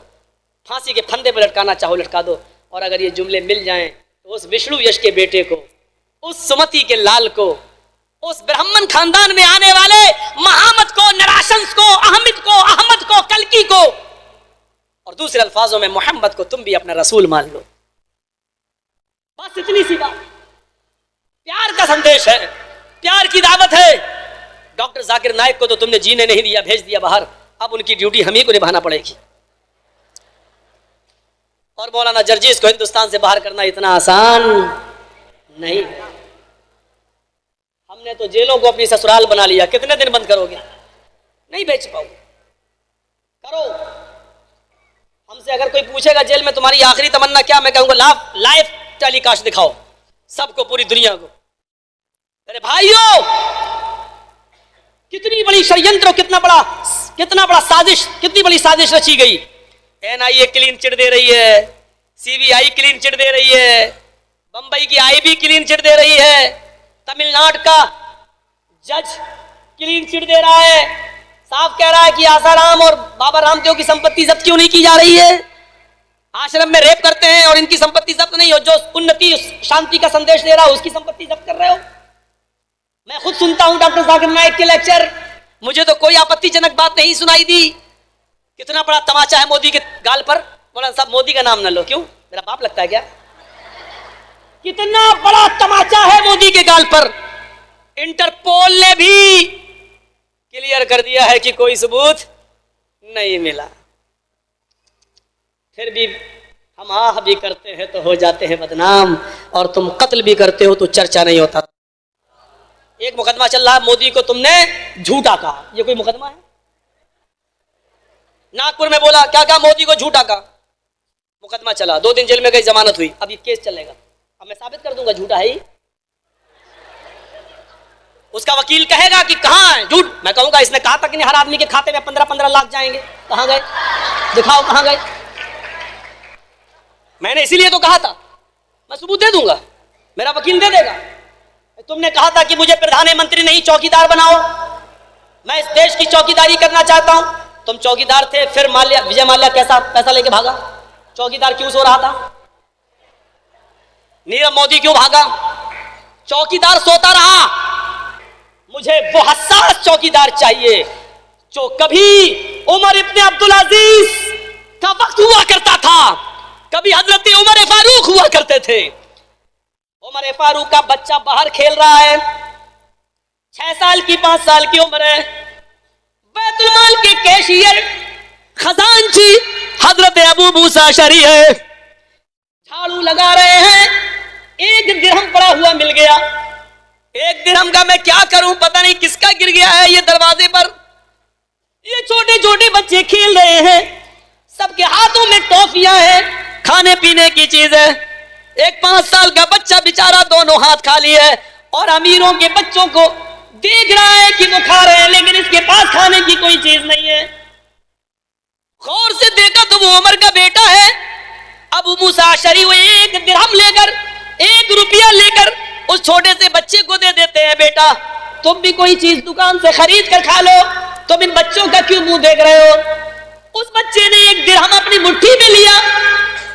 A: फांसी के फंदे पर लटकाना चाहो लटका दो। और अगर ये जुमले मिल जाएं तो उस विष्णु यश के बेटे को, उस सुमति के लाल को, उस ब्राह्मण खानदान में आने वाले महामत को, नराशंस को, अहमद को, कल्की को, और दूसरे अल्फाजों में मोहम्मद को तुम भी अपना रसूल मान लो। बस इतनी सी बात। प्यार का संदेश है, प्यार की दावत है। डॉक्टर जाकिर नाइक को तो तुमने जीने नहीं दिया, भेज दिया बाहर। अब उनकी ड्यूटी हम ही को निभाना पड़ेगी। और मौलाना जर्जीस को हिंदुस्तान से बाहर करना इतना आसान नहीं। हमने तो जेलों को अपनी ससुराल बना लिया। कितने दिन बंद करोगे? नहीं बेच पाओ। करो। हमसे अगर कोई पूछेगा जेल में तुम्हारी आखिरी तमन्ना क्या, मैं कहूंगा लाइव टेलीकास्ट दिखाओ सबको, पूरी दुनिया को। अरे भाइयों, कितनी बड़ी षड्यंत्र, कितना बड़ा साजिश, कितनी बड़ी साजिश रची गई। एनआईए क्लीन चिट दे रही है, सीबीआई क्लीन चिट दे रही है, बंबई की आईबी क्लीन चिट दे रही है, तमिलनाडु का जज क्लीन चिट दे रहा है, साफ कह रहा है कि आसाराम और बाबा रामदेव की संपत्ति जब्त क्यों नहीं की जा रही है। आश्रम में रेप करते हैं और इनकी संपत्ति जब्त नहीं हो, जो उन्नति शांति का संदेश दे रहा है उसकी संपत्ति जब्त कर रहे हो। मैं खुद सुनता हूं डॉक्टर जाकिर नाइक के लेक्चर, मुझे तो कोई आपत्तिजनक बात नहीं सुनाई दी। कितना बड़ा तमाचा है मोदी के गाल पर। मौलाना साहब मोदी का नाम न लो, क्यों? मेरा बाप लगता है क्या? कितना बड़ा तमाचा है मोदी के गाल पर। इंटरपोल ने भी क्लियर कर दिया है कि कोई सबूत नहीं मिला। फिर भी हम आह भी करते हैं तो हो जाते हैं बदनाम, और तुम कत्ल भी करते हो तो चर्चा नहीं होता। एक मुकदमा चल रहा है, मोदी को तुमने झूठा कहा। ये कोई मुकदमा है? नागपुर में बोला, क्या कहा? मोदी को झूठा कहा। मुकदमा चला, 2 दिन जेल में गई, जमानत हुई। अब ये केस चलेगा। अब मैं साबित कर दूंगा झूठा है ही। उसका वकील कहेगा कि कहां है झूठ। मैं कहूंगा इसने कहा था कि नहीं हर आदमी के खाते में 15-15 लाख जाएंगे। कहां गए? दिखाओ कहां गए। मैंने इसीलिए तो कहा था, मैं सबूत दे दूंगा, मेरा वकील दे देगा। तुमने कहा था कि मुझे प्रधानमंत्री नहीं चौकीदार बनाओ, मैं इस देश की चौकीदारी करना चाहता हूं। तुम चौकीदार थे, फिर विजय माल्या कैसा पैसा लेके भागा? चौकीदार क्यों सो रहा था? नीरव मोदी क्यों भागा? चौकीदार सोता रहा। मुझे वो हसास चौकीदार चाहिए जो कभी उमर इब्ने अब्दुल अजीज का वक्त हुआ करता था, कभी हजरत उमर फारूक हुआ करते थे। उमर फारूक का बच्चा बाहर खेल रहा है, 6 साल की 5 साल की उम्र है। बैतुल माल के कैशियर खजांची हजरत अबू मूसा अशअरी है, झाड़ू लगा रहे हैं। 1 दिरहम पड़ा हुआ मिल गया। 1 दिरहम का मैं क्या करूं, पता नहीं किसका गिर गया है ये दरवाजे पर। ये छोटे छोटे बच्चे खेल रहे हैं, सबके हाथों में टॉफियां हैं, खाने पीने की चीज है। एक 5 साल का बच्चा बेचारा दोनों हाथ खाली है, और अमीरों के बच्चों को देख रहा है कि वो खा रहे हैं, लेकिन इसके पास खाने की कोई चीज नहीं है। गौर से देखा तो वो उमर का बेटा है अबू मूसा अशअरी। वो 1 दिरहम लेकर, 1 रुपया लेकर उस छोटे से बच्चे को दे देते हैं, बेटा तुम भी कोई चीज दुकान से खरीद कर खा लो, तुम इन बच्चों का क्यों मुंह देख रहे हो। उस बच्चे ने 1 दिरहम अपनी मुट्ठी में लिया।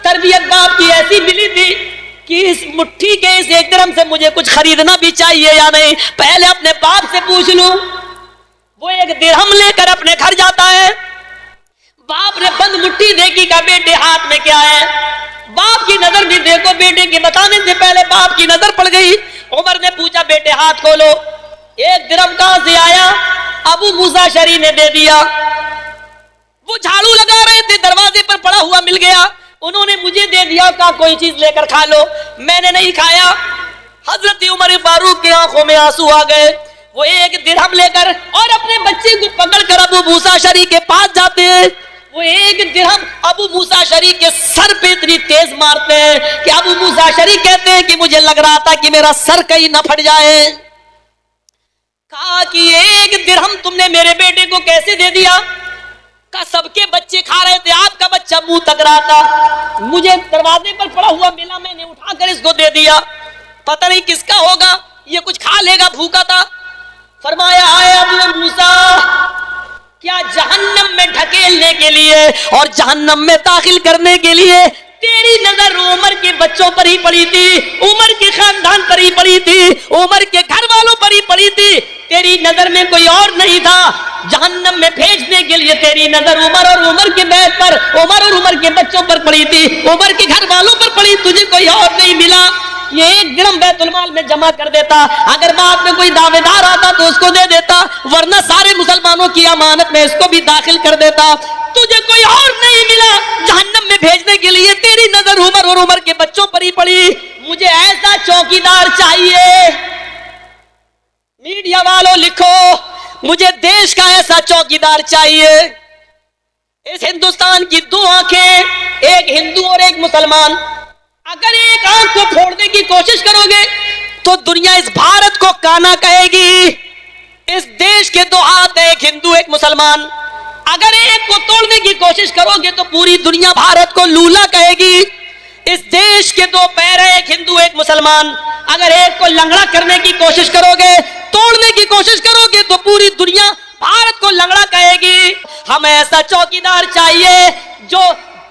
A: तरबियत बाप की ऐसी मिली थी कि इस मुट्ठी के इस 1 दिरहम से मुझे कुछ खरीदना भी चाहिए या नहीं, पहले अपने बाप से पूछ लूं। वो 1 दिरहम लेकर अपने घर जाता है। बाप ने बंद मुट्ठी देखी का बेटे हाथ में क्या है। बाप की नजर भी देखो, बेटे के बताने से पहले बाप की नजर पड़ गई। उमर ने पूछा, बेटे हाथ खोलो। 1 दिरहम कहां से आया? अबू मूसा अशअरी ने दे दिया। वो झाड़ू लगा रहे थे, दरवाजे पर पड़ा हुआ मिल गया। उन्होंने मुझे दे दिया, कहा कोई चीज लेकर खा लो, मैंने नहीं खाया। हजरत उमर फारूक की आंखों में आंसू आ गए। वो 1 दिरहम लेकर और अपने बच्चे को पकड़कर अबू मूसा अशअरी के पास जाते हैं। वो 1 दिरहम अबू मूसा अशअरी के सर पे इतनी तेज मारते हैं कि अबू मूसा अशअरी कहते हैं कि मुझे लग रहा था कि मेरा सर कहीं न फट जाए। कहा कि 1 दिरहम तुमने मेरे बेटे को कैसे दे दिया? का सबके बच्चे खा रहे थे, आपका बच्चा मुंह तक रहा था, मुझे दरवाजे पर पड़ा हुआ मिला, मैंने उठाकर इसको दे दिया, पता नहीं किसका होगा, ये कुछ खा लेगा, भूखा था। फरमाया आए अबू मूसा, क्या जहन्नम में ढकेलने के लिए और जहन्नम में दाखिल करने के लिए तेरी नजर उमर के बच्चों पर ही पड़ी थी, उमर के खानदान पर ही पड़ी थी, उमर के घर वालों पर ही पड़ी थी, तेरी नजर में कोई और नहीं था। जहन्नम में भेजने के लिए तेरी नजर उमर और उमर के बैत पर, उमर और उमर के बच्चों पर पड़ी थी, उमर के घर वालों पर पड़ी, तुझे कोई और नहीं मिला। ये 1 दिरहम बैतुल माल में जमा कर देता, अगर बाद में कोई दावेदार आता तो उसको दे देता, वरना सारे मुसलमानों की अमानत में इसको भी दाखिल कर देता। तुझे कोई और नहीं मिला, जहन्नम में भेजने के लिए तेरी नजर उमर और उमर के बच्चों पर ही पड़ी। मुझे ऐसा चौकीदार चाहिए। मीडिया वालों लिखो, मुझे देश का ऐसा चौकीदार चाहिए। इस हिंदुस्तान की 2 आंखें, एक हिंदू और एक मुसलमान। अगर एक आंख को फोड़ने की कोशिश करोगे तो दुनिया इस भारत को काना कहेगी। इस देश के 2 हाथ है, एक हिंदू एक मुसलमान। अगर एक को तोड़ने की कोशिश करोगे तो पूरी दुनिया भारत को लूला कहेगी। इस देश के 2 पैर है, एक हिंदू एक मुसलमान। अगर एक को लंगड़ा करने की कोशिश करोगे, तोड़ने की कोशिश करोगे तो पूरी दुनिया भारत को लंगड़ा कहेगी। हमें ऐसा चौकीदार चाहिए जो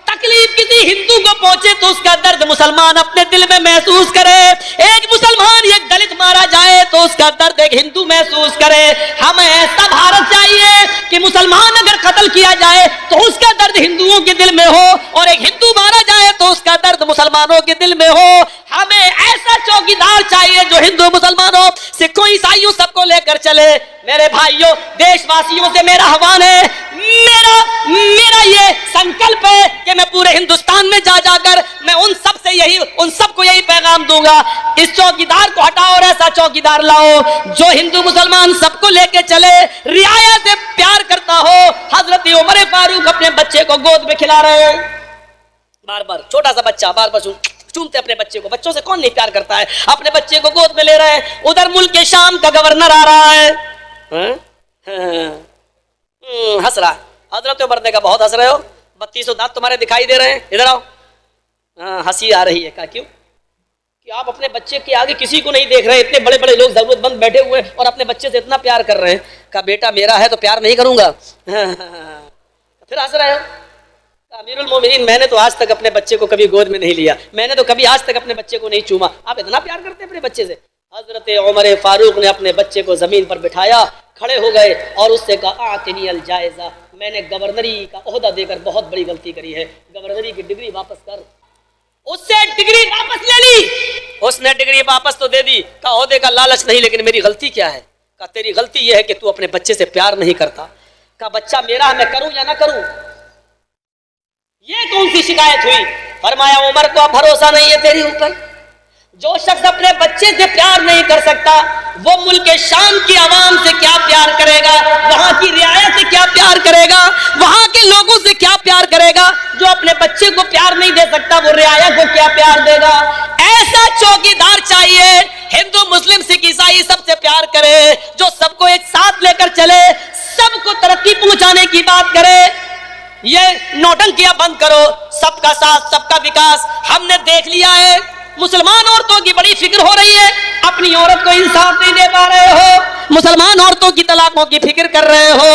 A: तकलीफ किसी हिंदू को पहुंचे तो उसका दर्द मुसलमान अपने दिल में महसूस करे। एक मुसलमान एक दलित मारा जाए तो उसका दर्द एक हिंदू महसूस करे। हमें ऐसा भारत चाहिए कि मुसलमान अगर कत्ल किया जाए तो उसका दर्द हिंदुओं के दिल में हो, और एक हिंदू मारा जाए तो उसका दर्द मुसलमानों के दिल में हो। हमें ऐसा चौकीदार चाहिए जो हिंदू मुसलमानों, सिखों, ईसाइयों सबको लेकर चले। मेरे भाइयों, देशवासियों से मेरा आह्वान है, मेरा ये संकल्प है कि मैं पूरे हिंदुस्तान में जा जाकर मैं उन सबको यही पैगाम दूंगा, इस चौकीदार को हटाओ और ऐसा चौकीदार लाओ जो हिंदू मुसलमान सबको लेके चले, रियाया से प्यार करता हो। हजरत उमर फारूक अपने बच्चे को गोद में खिला रहे हैं, बार बार, छोटा सा बच्चा बार बार चूमते अपने बच्चे को। बच्चों से कौन नहीं प्यार करता है? अपने बच्चे को गोद में ले रहे हैं। उधर मुल्क के शाम का गवर्नर आ रहा है, हंस रहा। हजरत उमर ने कहा बहुत हंस रहे हो, 32 दांत तुम्हारे दिखाई दे रहे हैं, इधर आओ। हंसी आ रही है। कहा क्यों? कि आप अपने बच्चे के आगे किसी को नहीं देख रहे, इतने बड़े बड़े लोग जरूरतमंद बैठे हुए और अपने बच्चे से इतना प्यार कर रहे हैं। कहा बेटा मेरा है तो प्यार नहीं करूंगा? फिर हंस रहे हो। अमीरुल मोमिनीन, मैंने तो आज तक अपने बच्चे को कभी गोद में नहीं लिया, मैंने तो कभी आज तक अपने बच्चे को नहीं चूमा, आप इतना प्यार करते हैं अपने बच्चे से? हजरत उमर फारूक ने अपने बच्चे को जमीन पर बिठाया, खड़े हो गए और उससे कहा आतिनी अल जायजा, मैंने गवर्नरी का ओहदा देकर बहुत बड़ी गलती करी है, गवर्नरी की डिग्री वापस कर। उससे डिग्री वापस ले ली, उसने डिग्री वापस तो दे दी। कहा ओहदे का लालच नहीं, लेकिन मेरी गलती क्या है? कहा तेरी गलती यह है कि तू अपने बच्चे से प्यार नहीं करता। कहा बच्चा मेरा है, मैं करूं या ना करूं? ये कौन सी शिकायत हुई? फरमाया उमर को अब भरोसा नहीं है तेरी ऊपर। जो शख्स अपने बच्चे से प्यार नहीं कर सकता वो मुल्क के शाम की आवाम से क्या प्यार करेगा, वहां की रियायत से क्या प्यार करेगा, वहां के लोगों से क्या प्यार करेगा? जो अपने बच्चे को प्यार नहीं दे सकता वो रियायत को क्या प्यार देगा? ऐसा चौकीदार चाहिए, हिंदू मुस्लिम सिख ईसाई सबसे प्यार करे, जो सबको एक साथ लेकर चले, सबको तरक्की पहुंचाने की बात करे। ये नौटंकियां बंद करो, सबका साथ सबका विकास। हमने देख लिया है मुसलमान औरतों की बड़ी फिक्र हो रही है, अपनी औरत को इंसाफ नहीं दे पा रहे हो, मुसलमान औरतों की तलाकों की फिक्र कर रहे हो।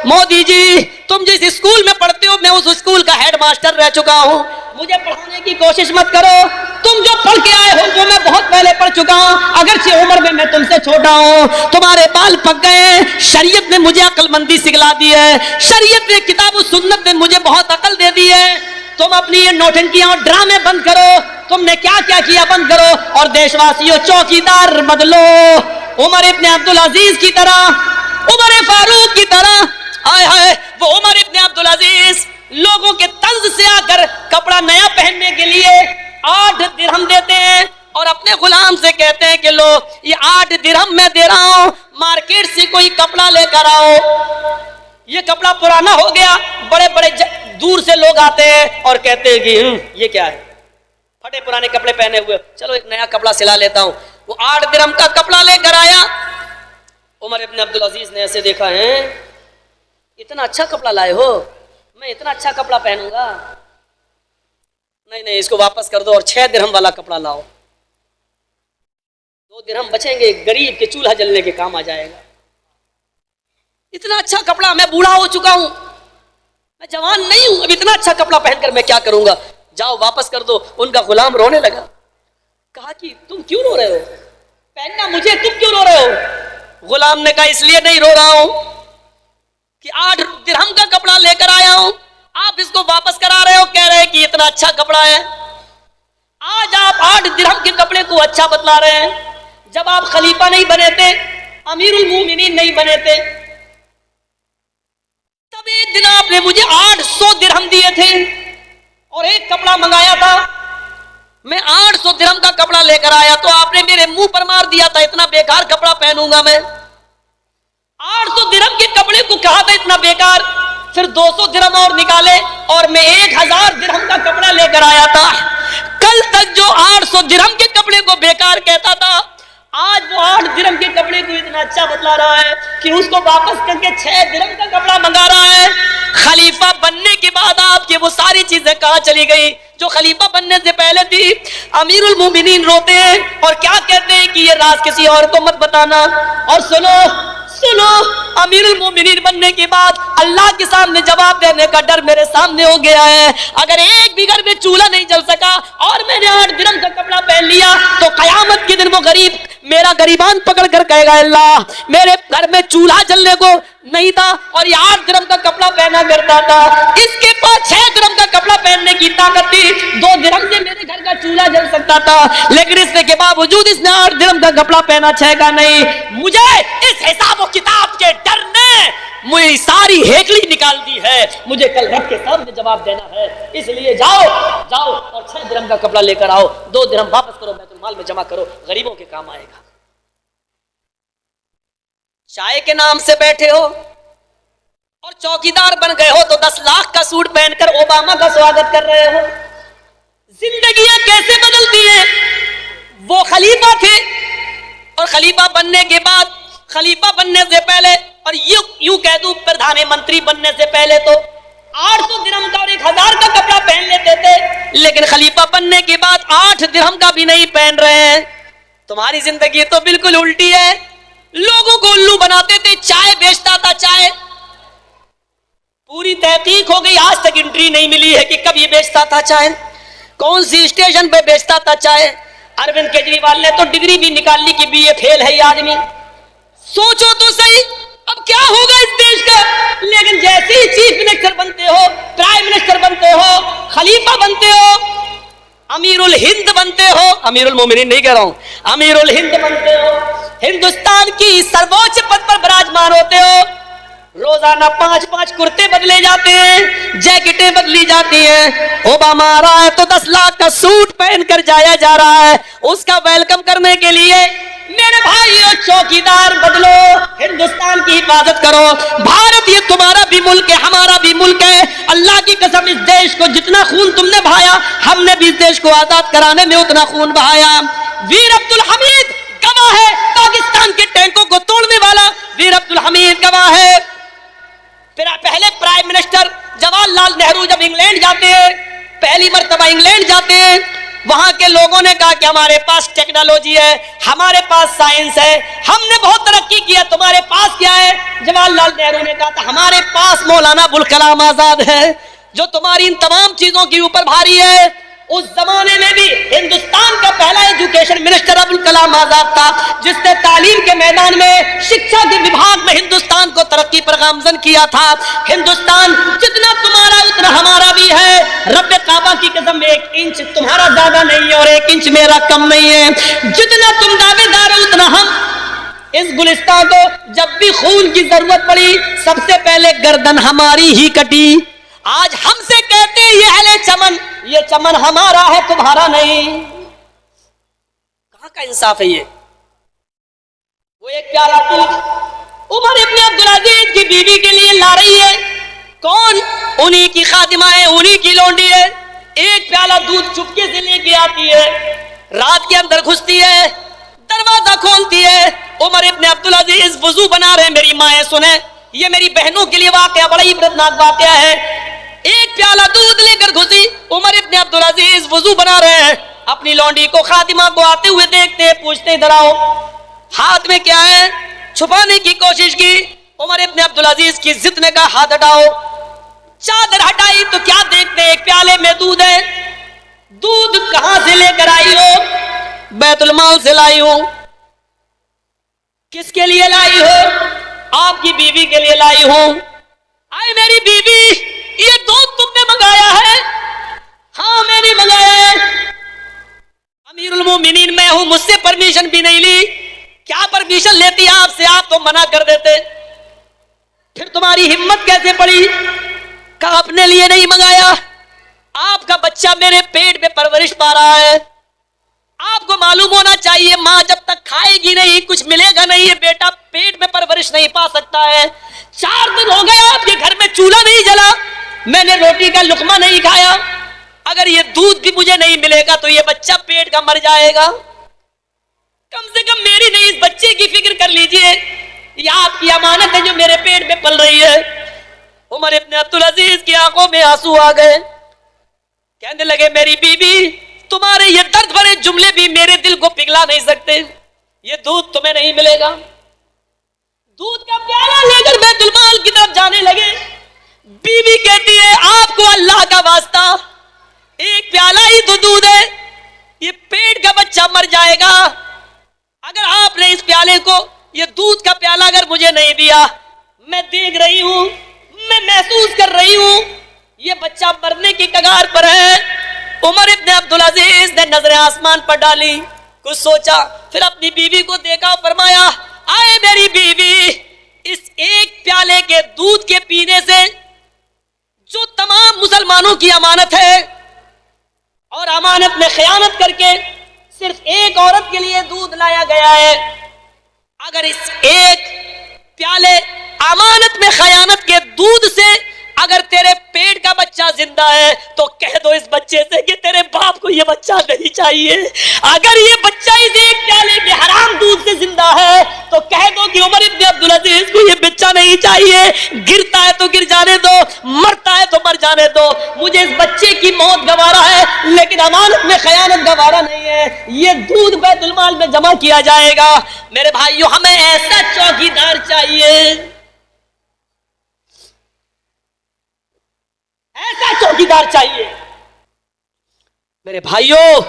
A: मोदी जी तुम जिस स्कूल में पढ़ते हो मैं उस स्कूल का हेडमास्टर रह चुका हूं, मुझे पढ़ाने की कोशिश मत करो। तुम जो पढ़ के आए हो वो मैं बहुत पहले पढ़ चुका हूं, अगरचे उम्र में मैं तुमसे छोटा हूं। तुम्हारे बाल पक गए, शरीयत ने मुझे अक्लमंदी सिखला दी है, शरीयत ने किताब सुन्नत ने मुझे बहुत अकल दे दी है। तुम अपनी ये नौटंकियां और ड्रामे बंद करो, तुमने क्या क्या किया बंद करो। और देशवासियों चौकीदार बदलो, उमर इब्ने अब्दुल अजीज की तरह, उमर फारूक की तरह। आए हाय वो उमर इब्ने अब्दुल अजीज लोगों के तंज से आकर कपड़ा कपड़ा नया पहनने के लिए 8 दिरहम देते हैं और अपने गुलाम से कहते हैं कि लो ये 8 दिरहम मैं दे रहा हूं, मार्केट से कोई कपड़ा लेकर आओ। ये कपड़ा पुराना हो गया, बड़े बड़े दूर से लोग आते हैं और कहते हैं कि ये क्या है, फटे पुराने कपड़े पहने हुए, चलो एक नया कपड़ा सिला लेता हूं। वो 8 दिरहम का कपड़ा लेकर आया। उमर इब्न अब्दुल अजीज ने ऐसे देखा, है इतना अच्छा कपड़ा लाए हो, मैं इतना अच्छा कपड़ा पहनूंगा, नहीं नहीं इसको वापस कर दो और 6 दिरहम वाला कपड़ा लाओ, 2 दिरहम बचेंगे, गरीब के चूल्हा जलने के काम आ जाएगा। इतना अच्छा कपड़ा, मैं बूढ़ा हो चुका हूं, मैं जवान नहीं हूं, अब इतना अच्छा कपड़ा पहनकर मैं क्या करूंगा, जाओ वापस कर दो। उनका गुलाम रोने लगा। कहा कि तुम क्यों रो रहे हो, पहनना मुझे, तुम क्यों रो रहे हो? गुलाम ने कहा इसलिए नहीं रो रहा हूं कि 8 दिरहम का कपड़ा लेकर आया हूं, आप इसको वापस करा रहे हो, कह रहे हैं कि इतना अच्छा कपड़ा है। आज आप 8 दिरहम के कपड़े को अच्छा बतला रहे हैं। जब आप खलीफा नहीं बने थे, अमीरुल मोमिनीन नहीं बने थे, तब एक दिन आपने मुझे 800 दिरहम दिए थे और एक कपड़ा मंगाया था। मैं 800 दिरहम का कपड़ा लेकर आया तो आपने मेरे मुंह पर मार दिया था, इतना बेकार कपड़ा पहनूंगा मैं। 800 दिरहम के कपड़े को कहा था इतना बेकार, फिर 200 दिरहम और निकाले और मैं 1000 दिरहम का कपड़ा लेकर आया था। कल तक जो 800 दिरहम के कपड़े को बेकार कहता था, आज वो 8 दिरहम के कपड़े को इतना अच्छा बतला रहा है कि उसको वापस करके 6 दिरहम का कपड़ा मंगा रहा है। खलीफा बनने के बाद आपकी वो सारी चीजें कहां चली गई जो खलीफा बनने से पहले थी? अमीरुल मोमिनीन रोते हैं और क्या कहते हैं कि ये राज किसी और को मत बताना। और सुनो सुनो, अमीरुल मोमिनीन बनने के बाद अल्लाह के सामने जवाब देने का डर मेरे सामने हो गया है। अगर एक भी घर में चूल्हा नहीं जल सका और मैंने 8 दिरहम का कपड़ा पहन लिया तो कयामत के दिन वो गरीब मेरा गरीबान पकड़ कर कहेगा अल्लाह मेरे घर में चूल्हा जलने को नहीं था और ये 8 दिरहम का कपड़ा पहना करता था, इसके पास 6 दिरहम का कपड़ा पहनने की ताकत थी, 2 दिरहम से मेरे घर का चूल्हा जल सकता था, लेकिन इसके के बावजूद इसने 8 दिरहम का कपड़ा पहना, 6 का नहीं। मुझे इस हिसाब और किताब के डर ने मुझे सारी हेकली निकाल दी है, मुझे कल रब के सामने जवाब देना है, इसलिए जाओ जाओ और 6 दिरहम का कपड़ा लेकर आओ, 2 दिरहम वापस करो, बैतुल माल में जमा करो, गरीबों के काम आएगा। चाय के नाम से बैठे हो और चौकीदार बन गए हो तो 10 लाख का सूट पहनकर ओबामा का स्वागत कर रहे हो। जिंदगियां कैसे बदलती हैं? वो खलीफा थे और खलीफा बनने के बाद, खलीफा बनने से पहले और यूं कह दूं प्रधानमंत्री बनने से पहले तो 800 दिरहम का और 1000 का कपड़ा पहन लेते थे, लेकिन खलीफा बनने के बाद 8 दिरहम का भी नहीं पहन रहे हैं। तुम्हारी जिंदगी तो बिल्कुल उल्टी है। लोगों को उल्लू बनाते थे, चाय बेचता था, चाय पूरी तहकीक हो गई, आज तक एंट्री नहीं मिली है कि कब ये बेचता था चाय, कौन सी स्टेशन पे बेचता था चाय। अरविंद केजरीवाल ने तो डिग्री भी निकाल ली कि बीए फेल है ये आदमी। सोचो तो सही अब क्या होगा इस देश का। लेकिन जैसे ही चीफ मिनिस्टर बनते हो, प्राइम मिनिस्टर बनते हो, खलीफा बनते हो, अमीरुल हिंद बनते हो, अमीरुल मोमिनीन नहीं कह रहा हूं, अमीरुल हिंद बनते हो, हिंदुस्तान की सर्वोच्च पद पर विराजमान होते हो, रोजाना 5-5 कुर्ते बदले जाते हैं, जैकेटें बदली जाती हैं। ओबामा आ रहा है तो 10 लाख का सूट पहनकर जाया जा रहा है, उसका वेलकम करने के लिए। मेरे भाइयों, चौकीदार बदलो, हिंदुस्तान की हिफाजत करो। भारत ये तुम्हारा भी मुल्क है, हमारा भी मुल्क है। अल्लाह की कसम, इस देश को जितना खून तुमने बहाया, हमने भी इस देश को आजाद कराने में उतना खून बहाया। वीर अब्दुल हमीद गवाह है, पाकिस्तान के टैंकों को तोड़ने वाला वीर अब्दुल हमीद गवाह है। फिर पहले प्राइम मिनिस्टर जवाहरलाल नेहरू जब इंग्लैंड जाते हैं, पहली मर्तबा इंग्लैंड जाते हैं, वहां के लोगों ने कहा कि हमारे पास टेक्नोलॉजी है, हमारे पास साइंस है, हमने बहुत तरक्की किया, तुम्हारे पास क्या है? जवाहरलाल नेहरू ने कहा था हमारे पास मौलाना अबुल कलाम आजाद है, जो तुम्हारी इन तमाम चीजों के ऊपर भारी है। उस जमाने में भी हिंदुस्तान का पहला एजुकेशन मिनिस्टर अबुल कलाम आजाद था, जिसने तालीम के मैदान में, शिक्षा के विभाग में हिंदुस्तान को तरक्की पर गामजन किया था। हिंदुस्तान जितना तुम्हारा उतना हमारा भी है। रब्बे काबा की कसम, 1 इंच तुम्हारा ज्यादा नहीं है और 1 इंच मेरा कम नहीं है। जितना तुम दावेदार हो उतना हम। इस गुलिस्तान को जब भी खून की जरूरत पड़ी, सबसे पहले गर्दन हमारी ही कटी। आज हमसे कहते हैं ये अहले चमन, ये चमन हमारा है तुम्हारा नहीं। कहां का इंसाफ है ये? वो एक प्याला दूध उमर इब्न अब्दुल अजीज की बीवी के लिए ला रही है। कौन? उन्हीं की खादिमा है, उन्हीं की लौंडी है। एक प्याला दूध चुपके से लेके आती है, रात के अंदर घुसती है, दरवाजा खोलती है। उमर इब्न अब्दुल अजीज वुजू बना रहे हैं। मेरी माएं सुने, ये मेरी बहनों के लिए वाकया बड़ा इबरतनाक वाकया है। एक प्याला दूध लेकर घुसी, उमर इब्न अब्दुल अजीज वुजू बना रहे हैं। अपनी लौंडी को, खादिमा को आते हुए देखते, पूछते इधर आओ, हाथ में क्या है? छुपाने की कोशिश की। उमर इब्न अब्दुल अजीज की जिद ने कहा हाथ हटाओ। चादर हटाई तो क्या देखते, एक प्याले में दूध है। दूध कहां से लेकर आई हो? बैतुल माल से लाई हूं। किसके लिए लाई हो? आपकी बीवी के लिए लाई हूं। आए मेरी बीवी, ये दूध तुमने मंगाया है? हाँ मैंने मंगाया है। अमीरुल मोमिनीन मैं हूं, मुझसे परमिशन भी नहीं ली। क्या परमिशन लेती आपसे? आप तो मना कर देते। फिर तुम्हारी हिम्मत कैसे पड़ी? कहा अपने लिए नहीं मंगाया, आपका बच्चा मेरे पेट में परवरिश पा रहा है। आपको मालूम होना चाहिए मां जब तक खाएगी नहीं कुछ मिलेगा नहीं, ये बेटा पेट में परवरिश नहीं पा सकता है। 4 दिन हो गए आपके घर में चूल्हा नहीं जला, मैंने रोटी का लुकमा नहीं खाया। अगर ये दूध भी मुझे नहीं मिलेगा तो ये बच्चा पेट का मर जाएगा। कम से कम मेरी नहीं, इस बच्चे की फिक्र कर लीजिए। ये आपकी अमानत है जो मेरे पेट में पल रही है। उमर इब्न अब्दुल अजीज की आंखों में आंसू आ गए। कहने लगे मेरी बीबी, तुम्हारे ये दर्द भरे जुमले भी मेरे दिल को पिघला नहीं सकते। ये दूध तुम्हें नहीं मिलेगा। दूध का प्याला लेकर बैतुल माल की तरफ जाने लगे। बीवी कहती है आपको अल्लाह का वास्ता, एक प्याला ही तो दूध है, ये पेट का बच्चा मर जाएगा। अगर आपने इस प्याले को, ये दूध का प्याला अगर मुझे नहीं दिया, मैं देख रही हूं, मैं महसूस कर रही हूं ये बच्चा मरने की कगार पर है। उमर इब्न अब्दुल अजीज ने नजरें आसमान पर डाली, कुछ सोचा, फिर अपनी बीवी को देखा और फरमाया आए मेरी बीवी, इस एक प्याले के दूध के पीने से जो तमाम मुसलमानों की अमानत है और अमानत में खयानत करके सिर्फ एक औरत के लिए दूध लाया गया है, अगर इस एक प्याले अमानत में खयानत के दूध से अगर तेरे पेट का बच्चा जिंदा है तो कह दो इस बच्चे से कि तेरे बाप को ये बच्चा नहीं चाहिए। अगर ये बच्चा इस एक प्याले के हराम दूध से जिंदा है तो कह दो कि उमर इब्न अब्दुल अजीज को ये बच्चा नहीं चाहिए। गिरता है तो गिर जाने दो, मरता है तो मर जाने दो, मुझे इस बच्चे की मौत गवारा है लेकिन अमानत में खयानत गवारा नहीं है। ये दूध बैतुल माल में जमा किया जाएगा। मेरे भाइयों, हमें ऐसा चौकीदार चाहिए, ऐसा चौकीदार चाहिए। मेरे भाइयों,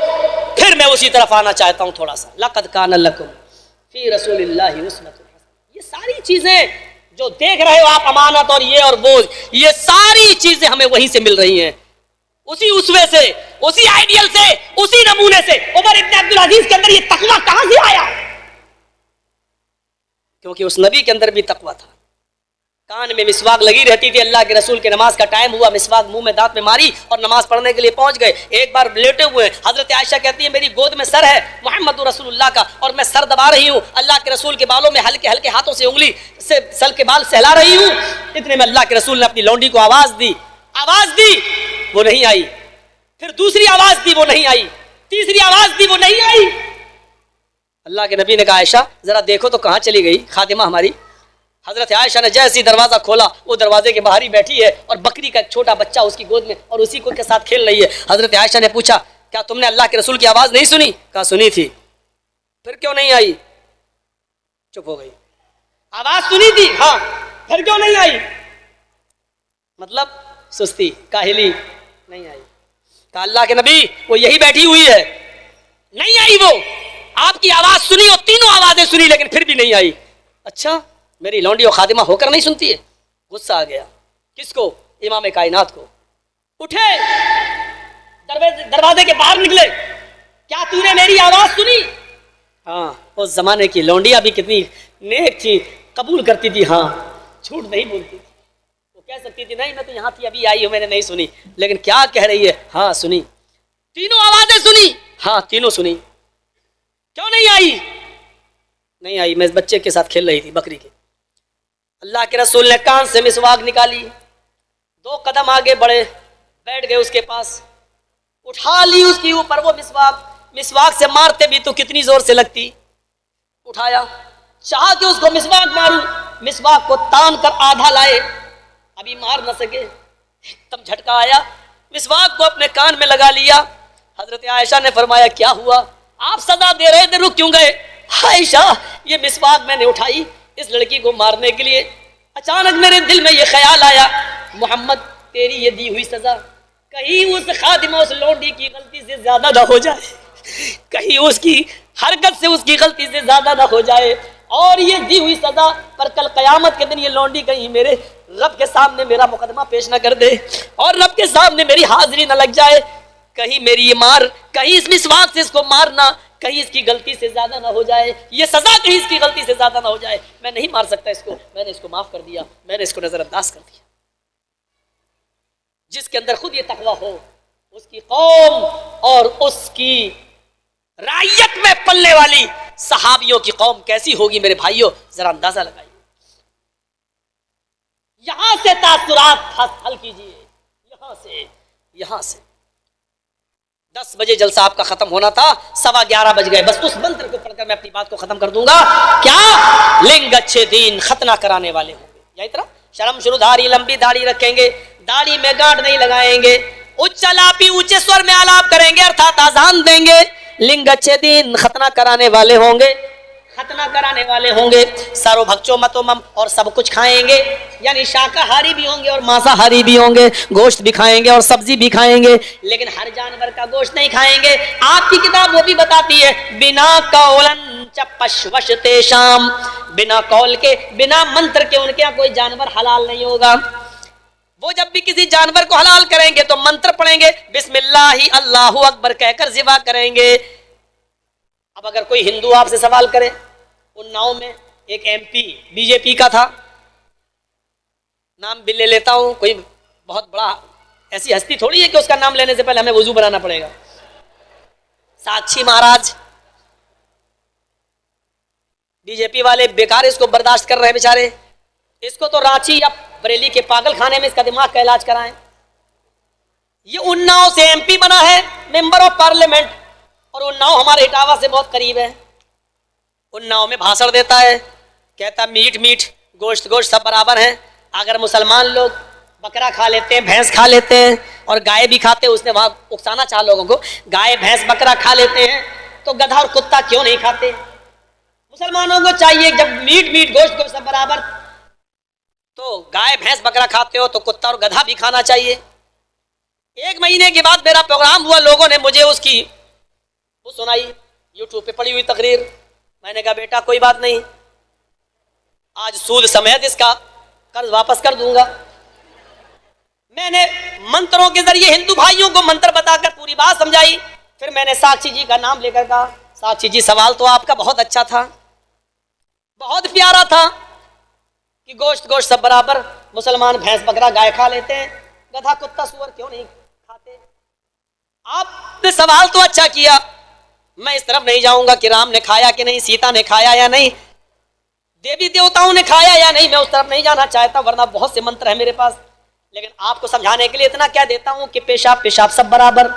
A: फिर मैं उसी तरफ आना चाहता हूं थोड़ा सा। लक़द कान लकुम फी रसूलिल्लाहि उस्वतुन हसना। ये सारी चीजें जो देख रहे हो आप, अमानत और ये और वो, ये सारी चीजें हमें वहीं से मिल रही हैं, उसी उसवे से, उसी आइडियल से, उसी नमूने से। उमर इब्न अब्दुल अजीज के अंदर ये तकवा कहां से आया? क्योंकि उस नबी के अंदर भी तकवा था। कान में मिसवाक लगी रहती थी। अल्लाह के रसूल के नमाज का टाइम हुआ, मिसवाक मुंह में दांत में मारी और नमाज पढ़ने के लिए पहुंच गए। एक बार लेटे हुए, हजरत आयशा कहती है मेरी गोद में सर है मोहम्मद रसूलुल्लाह का और मैं सर दबा रही हूँ, अल्लाह के रसूल के बालों में हल्के हल्के हाथों से उंगली से सर के बाल सहला रही हूँ। इतने में अल्लाह के रसूल ने अपनी लौंडी को आवाज दी, वो नहीं आई। फिर दूसरी आवाज दी, वो नहीं आई। तीसरी आवाज दी, वो नहीं आई। अल्लाह के नबी ने कहा आयशा जरा देखो तो कहाँ चली गई खातिमा हमारी। हजरत आयशा ने जैसे ही दरवाजा खोला, वो दरवाजे के बाहर ही बैठी है और बकरी का एक छोटा बच्चा उसकी गोद में और उसी को के साथ खेल रही है। हजरत आयशा ने पूछा क्या तुमने अल्लाह के रसूल की आवाज नहीं सुनी? कहा सुनी थी। फिर क्यों नहीं आई? चुप हो गई। आवाज सुनी थी, हाँ, फिर क्यों नहीं आई? मतलब सुस्ती, काहिली, नहीं आई। कहा अल्लाह के नबी वो यही बैठी हुई है, नहीं आई। वो आपकी आवाज सुनी और तीनों आवाजें सुनी लेकिन फिर भी नहीं आई। अच्छा, मेरी लौंडी और खादिमा होकर नहीं सुनती है? गुस्सा आ गया। किसको? इमाम कायनात को। उठे, दरवाजे के बाहर निकले, क्या तूने मेरी आवाज सुनी? हाँ, उस जमाने की लौंडिया भी कितनी नेक थी, कबूल करती थी, हाँ, झूठ नहीं बोलती थी। वो कह सकती थी नहीं मैं तो यहाँ थी अभी आई हूँ मैंने नहीं सुनी, लेकिन क्या कह रही है, हाँ सुनी, तीनों आवाजें सुनी, हाँ तीनों सुनी। क्यों नहीं आई? नहीं आई, मैं इस बच्चे के साथ खेल रही थी बकरी के। अल्लाह के रसूल ने कान से मिसवाक निकाली, 2 कदम आगे बढ़े, बैठ गए उसके पास, उठा ली उसके ऊपर वो मिसवाक से मारते भी तो कितनी जोर से लगती, उठाया, चाह के उसको मिसवाक मारूं, मिसवाक को तान कर आधा लाए, अभी मार न सके, एकदम झटका आया, मिसवाक को अपने कान में लगा लिया। हजरत आयशा ने फरमाया क्या हुआ, आप सजा दे रहे थे रुक क्यों गए? आयशा ये मिसवाक मैंने उठाई इस लड़की को मारने के लिए, अचानक मेरे दिल में ये ख्याल आया मोहम्मद तेरी ये दी हुई सजा कहीं उस खादिमा उस लौंडी की गलती से ज्यादा ना हो जाए, कहीं उसकी हरकत से उसकी गलती से ज्यादा ना हो जाए, और ये दी हुई सजा पर कल कयामत के दिन ये लौंडी कहीं मेरे रब के सामने मेरा मुकदमा पेश न कर दे और रब के सामने मेरी हाजिरी न लग जाए, कहीं मेरी ये मार, कहीं इस मिसवाक से इसको मारना कहीं इसकी गलती से ज्यादा ना हो जाए, ये सजा कहीं इसकी गलती से ज्यादा ना हो जाए, मैं नहीं मार सकता इसको, मैंने इसको माफ कर दिया, मैंने इसको नजरअंदाज कर दिया। जिसके अंदर खुद ये तकवा हो उसकी कौम और उसकी रायत में पलने वाली सहाबियों की कौम कैसी होगी मेरे भाइयों, जरा अंदाजा लगाइए। यहां से तासुरात हल कीजिए, यहां से 10 बजे जलसा आपका खत्म होना था, 11:15 बज गए, बस उस मंत्र को पढ़कर मैं अपनी बात को खत्म कर दूंगा। क्या लिंग अच्छे दीन खतना कराने वाले होंगे, यही तरह शर्म शुरुधारी लंबी दाढ़ी रखेंगे, दाढ़ी में गांठ नहीं लगाएंगे, उच्च लापी ऊंचे स्वर में आलाप करेंगे अर्थात आजान देंगे, लिंग अच्छे दिन खतना कराने वाले होंगे, खतना कराने वाले होंगे, सारो भक्षो मतोमम और सब कुछ खाएंगे, यानी शाकाहारी भी होंगे और मांसाहारी भी होंगे, गोश्त भी खाएंगे और सब्जी भी खाएंगे, लेकिन हर जानवर का गोश्त नहीं खाएंगे। आपकी किताब वो भी बताती है बिना कौलन चपशवश तेशाम, बिना कौल के बिना मंत्र के उनके यहाँ कोई जानवर हलाल नहीं होगा। वो जब भी किसी जानवर को हलाल करेंगे तो मंत्र पढ़ेंगे, बिस्मिल्लाहि अल्लाहु अकबर कहकर ज़िबा करेंगे। अब अगर कोई हिंदू आपसे सवाल करे, उन्नाव में एक MP बीजेपी का था, नाम भी ले लेता हूं, कोई बहुत बड़ा ऐसी हस्ती थोड़ी है कि उसका नाम लेने से पहले हमें वजू बनाना पड़ेगा, साक्षी महाराज, बीजेपी वाले बेकार इसको बर्दाश्त कर रहे हैं बेचारे, इसको तो रांची या बरेली के पागल खाने में इसका दिमाग का इलाज कराएं। ये उन्नाव से MP बना है, मेंबर ऑफ पार्लियामेंट, और उन्नाव हमारे इटावा से बहुत करीब है। उन्नाव में भाषण देता है, कहता मीट मीट गोश्त गोश्त सब बराबर हैं, अगर मुसलमान लोग बकरा खा लेते हैं, भैंस खा लेते हैं और गाय भी खाते हैं, उसने वहां उकसाना चाह लोगों को, गाय भैंस बकरा खा लेते हैं तो गधा और कुत्ता क्यों नहीं खाते? मुसलमानों को चाहिए जब मीट मीट गोश्त गोश्त सब बराबर, तो गाय भैंस बकरा खाते हो तो कुत्ता और गधा भी खाना चाहिए। 1 महीने के बाद मेरा प्रोग्राम हुआ, लोगों ने मुझे उसकी वो सुनाई, यूट्यूब पे पड़ी हुई तकरीर। मैंने कहा बेटा कोई बात नहीं, आज सूद समेत इसका कर्ज वापस कर दूंगा। मैंने मंत्रों के जरिए हिंदू भाइयों को मंत्र बताकर पूरी बात समझाई। फिर मैंने साक्षी जी का नाम लेकर कहा, साक्षी जी सवाल तो आपका बहुत अच्छा था, बहुत प्यारा था कि गोश्त गोश्त सब बराबर, मुसलमान भैंस बकरा गाय खा लेते हैं, गधा कुत्ता सुअर क्यों नहीं खाते? आपने सवाल तो अच्छा किया, मैं इस तरफ नहीं जाऊंगा कि राम ने खाया कि नहीं, सीता ने खाया या नहीं, देवी देवताओं ने खाया या नहीं, मैं उस तरफ नहीं जाना चाहता, वरना बहुत से मंत्र है मेरे पास, लेकिन आपको समझाने के लिए इतना क्या देता हूं कि पेशाब पेशाब सब बराबर।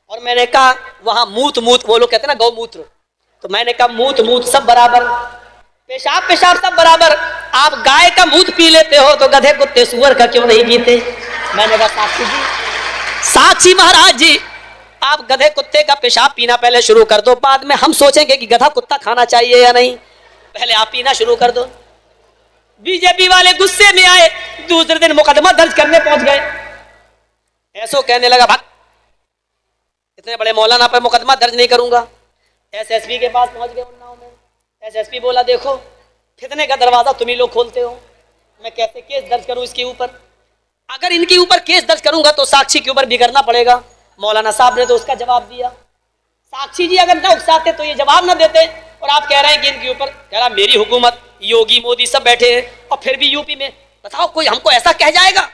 A: और मैंने कहा वहां मूत मूत, वो लोग कहते हैं ना गौमूत्र, तो मैंने कहा मूत मूत सब बराबर, पेशाब पेशाब सब बराबर। आप गाय का मूत पी लेते हो तो गधे कुत्ते सुअर का क्यों नहीं पीते? मैंने कहा साक्षी जी, साक्षी महाराज जी, आप गधे कुत्ते का पेशाब पीना पहले शुरू कर दो, बाद में हम सोचेंगे कि गधा कुत्ता खाना चाहिए या नहीं, पहले आप पीना शुरू कर दो। बीजेपी वाले गुस्से में आए, दूसरे दिन मुकदमा दर्ज करने पहुंच गए। ऐसो कहने लगा भाग, इतने बड़े मौलाना पर मुकदमा दर्ज नहीं करूंगा। SSP के पास पहुंच गए उन्नाव में। SSP बोला देखो फितने का दरवाजा तुम ही लोग खोलते हो, मैं कैसे केस दर्ज करूं इसके ऊपर? अगर इनके ऊपर केस दर्ज करूंगा तो साक्षी के ऊपर भी करना पड़ेगा। मौलाना साहब ने तो उसका जवाब दिया, साक्षी जी अगर ना उकसाते तो ये जवाब ना देते, और आप कह रहे हैं कि इनके ऊपर, कह रहा मेरी हुकूमत, योगी मोदी सब बैठे हैं और फिर भी यूपी में बताओ कोई हमको ऐसा कह जाएगा?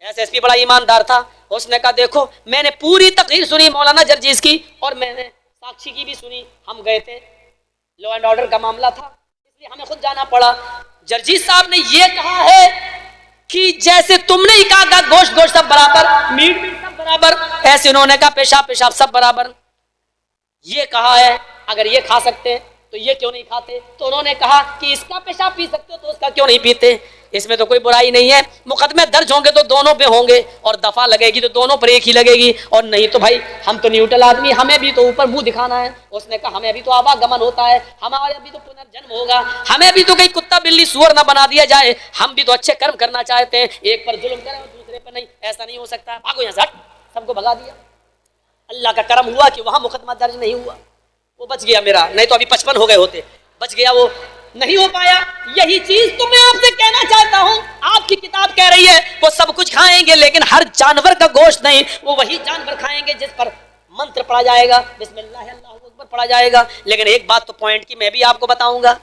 A: एसएसपी बड़ा ईमानदार था, उसने कहा देखो मैंने पूरी तकरीर सुनी मौलाना जर्जीस की और मैंने साक्षी की भी सुनी, हम गए थे, लॉ एंड ऑर्डर का मामला था इसलिए हमें खुद जाना पड़ा। जर्जीस साहब ने ये कहा है कि जैसे तुमने ही कहा गोश्त गोश्त सब बराबर, मीट मीट सब बराबर, ऐसे उन्होंने कहा पेशाब पेशाब सब बराबर। ये कहा है अगर ये खा सकते हैं तो ये क्यों नहीं खाते? तो उन्होंने कहा कि इसका पेशाब पी सकते हो तो उसका क्यों नहीं पीते? इसमें तो कोई बुराई नहीं है, मुकदमे दर्ज होंगे तो दोनों पे होंगे और दफा लगेगी तो दोनों पर एक ही लगेगी, और नहीं तो भाई हम तो न्यूट्रल आदमी, हमें भी तो ऊपर मुंह दिखाना है। उसने कहा हमें भी तो आवागमन होता है, हमारे भी तो पुनर्जन्म होगा, हमें भी तो कहीं कुत्ता बिल्ली सुअर ना बना दिया जाए, हम भी तो अच्छे कर्म करना चाहते हैं, एक पर जुल्म करें और दूसरे पर नहीं, ऐसा नहीं हो सकता। भागो यहाँ से, सबको भगा दिया। अल्लाह का करम हुआ कि वहां मुकदमा दर्ज नहीं हुआ, वो बच गया मेरा, नहीं तो अभी 55 हो गए होते, बच गया, वो नहीं हो पाया। यही चीज तो मैं आपसे कहना चाहता हूं, आपकी किताब कह रही है वो सब कुछ खाएंगे लेकिन हर जानवर का गोश्त नहीं, वो वही जानवर खाएंगे जिस पर मंत्र पढ़ा जाएगा, बिस्मिल्लाह अल्लाहू अकबर पढ़ा जाएगा। लेकिन एक बात तो पॉइंट की मैं भी आपको बताऊंगा,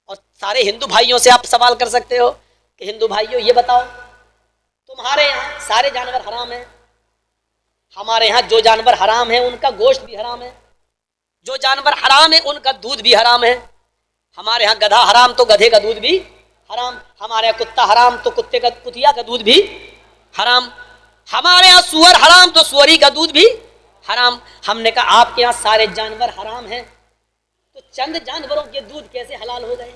A: और सारे हिंदू भाइयों से आप सवाल कर सकते हो कि हिंदू भाइयों ये बताओ तुम्हारे यहाँ सारे जानवर हराम है, हमारे यहाँ जो जानवर हराम है उनका गोश्त भी हराम है, जो जानवर हराम है उनका दूध भी हराम है। हमारे यहाँ गधा हराम तो गधे का दूध भी हराम, हमारे यहाँ कुत्ता हराम तो कुतिया का दूध भी हराम, हमारे यहाँ सुअर हराम तो सुअरी का दूध भी हराम। हमने कहा आपके यहाँ सारे जानवर हराम हैं तो चंद जानवरों के दूध कैसे हलाल हो गए?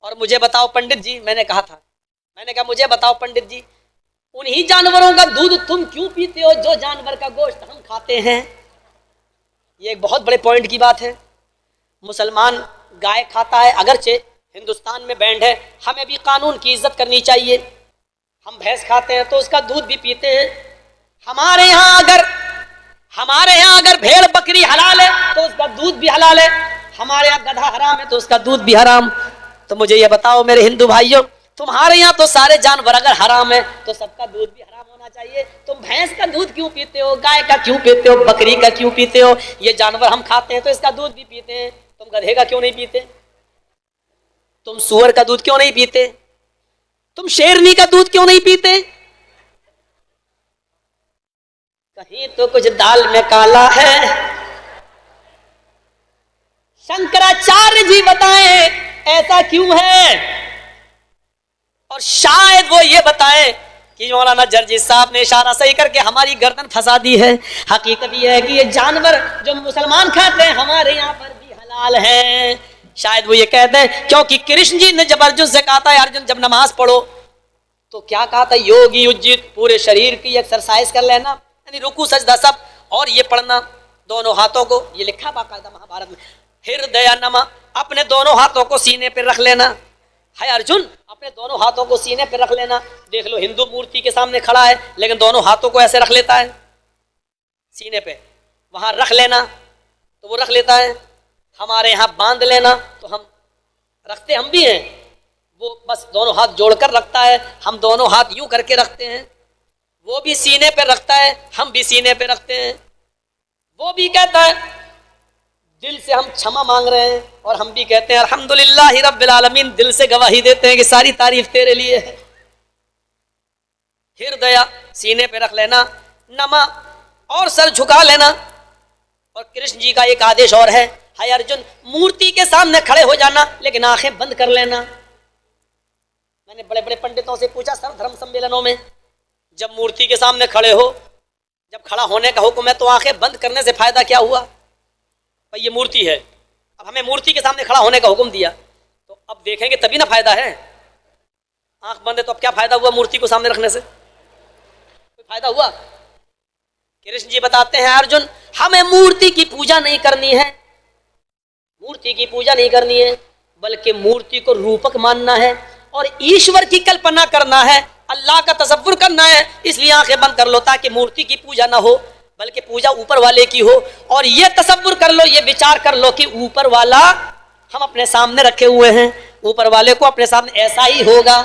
A: और मुझे बताओ पंडित जी, मैंने कहा मुझे बताओ पंडित जी, उन्हीं जानवरों का दूध तुम क्यों पीते हो जो जानवर का गोश्त हम खाते हैं? ये एक बहुत बड़े पॉइंट की बात है। मुसलमान गाय खाता है, अगरचे हिंदुस्तान में बैंड है, हमें भी कानून की इज्जत करनी चाहिए। हम भैंस खाते हैं तो उसका दूध भी पीते हैं। हमारे यहाँ अगर भेड़ बकरी हलाल है तो उसका दूध भी हलाल है, हमारे यहाँ गधा हराम है तो उसका दूध भी हराम। तो मुझे ये बताओ मेरे हिंदू भाइयों, तुम्हारे यहाँ तो सारे जानवर अगर हराम है तो सबका दूध भी हराम होना चाहिए। तुम भैंस का दूध क्यों पीते हो, गाय का क्यों पीते हो, बकरी का क्यों पीते हो? ये जानवर हम खाते हैं तो इसका दूध भी पीते हैं। तुम गधे का क्यों नहीं पीते? तुम सुअर का दूध क्यों नहीं पीते? तुम शेरनी का दूध क्यों नहीं पीते? कहीं तो कुछ दाल में काला है। शंकराचार्य जी बताएं ऐसा क्यों है, और शायद वो ये बताएं कि मौलाना जर्जीस साहब ने इशारा सही करके हमारी गर्दन फंसा दी है। हकीकत ये है कि ये जानवर जो मुसलमान खाते हैं हमारे यहाँ पर भी हलाल है। शायद वो ये कहते हैं क्योंकि कृष्ण जी ने जब अर्जुन से कहा था अर्जुन जब नमाज पढ़ो तो क्या कहा था, योगी उज्जित, पूरे शरीर की एक्सरसाइज कर लेना, यानी रुकू सजदा सब, और ये पढ़ना दोनों हाथों को, ये लिखा बाकायदा महाभारत में, हृदय नमा, अपने दोनों हाथों को सीने पर रख लेना है अर्जुन, अपने दोनों हाथों को सीने पर रख लेना। देख लो हिंदू मूर्ति के सामने खड़ा है लेकिन दोनों हाथों को ऐसे रख लेता है सीने पे, वहां रख लेना तो वो रख लेता है। हमारे यहाँ बांध लेना तो हम रखते हम भी हैं, वो बस दोनों हाथ जोड़कर रखता है, हम दोनों हाथ यूं करके रखते हैं, वो भी सीने पे रखता है, हम भी सीने पे रखते हैं। वो भी कहता है दिल से हम क्षमा मांग रहे हैं, और हम भी कहते हैं अल्हम्दुलिल्लाह रब्बिल आलमीन, दिल से गवाही देते हैं कि सारी तारीफ तेरे लिए है। हृदय सीने पे रख लेना, नमा और सर झुका लेना। और कृष्ण जी का एक आदेश और है, हाय अर्जुन, मूर्ति के सामने खड़े हो जाना लेकिन आंखें बंद कर लेना। मैंने बड़े बड़े पंडितों से पूछा सर्व धर्म सम्मेलनों में, जब मूर्ति के सामने खड़े हो, जब खड़ा होने का हुक्म है तो आंखें बंद करने से फायदा क्या हुआ? भाई ये मूर्ति है, अब हमें मूर्ति के सामने खड़ा होने का हुक्म दिया तो अब देखेंगे तभी ना फायदा है। आंख बंद है तो अब क्या फायदा हुआ मूर्ति को सामने रखने से? कोई फायदा हुआ? कृष्ण जी बताते हैं अर्जुन, हमें मूर्ति की पूजा नहीं करनी है, मूर्ति की पूजा नहीं करनी है, बल्कि मूर्ति को रूपक मानना है और ईश्वर की कल्पना करना है, अल्लाह का तसव्वुर करना है। इसलिए आंखें बंद कर लो ताकि मूर्ति की पूजा ना हो, बल्कि पूजा ऊपर वाले की हो। और ये तसव्वुर कर लो, ये विचार कर लो कि ऊपर वाला हम अपने सामने रखे हुए हैं, ऊपर वाले को अपने सामने ऐसा ही होगा।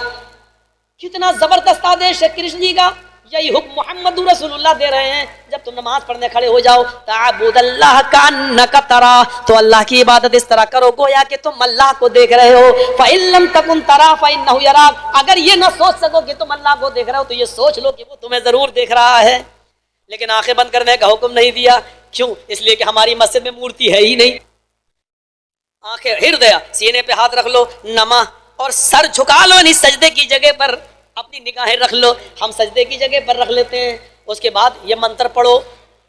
A: कितना जबरदस्त आदेश है कृष्ण जी का। यही हुक्म मोहम्मद रसूलुल्लाह दे रहे हैं। जब तुम नमाज पढ़ने खड़े हो जाओ, ताबुदल्लाह कान्नका तरा, तो अल्लाह की इबादत इस तरह करो गोया कि तुम अल्लाह को देख रहे हो। फ़इल्लम तकुन तरा फ़इन्नहु यराक, अगर ये ना सोच सको कि तुम अल्लाह को देख रहे हो तो ये सोच लो कि वो तुम्हें जरूर देख रहा है। लेकिन आंखें बंद करने का हुक्म नहीं दिया। क्यों? इसलिए कि हमारी मस्जिद में मूर्ति है ही नहीं। आंखें हृदय सीने पे हाथ रख लो, नमा और सर झुका लो, नहीं सजदे की जगह पर अपनी निगाहें रख लो। हम सजदे की जगह पर रख लेते हैं। उसके बाद ये मंत्र पढ़ो,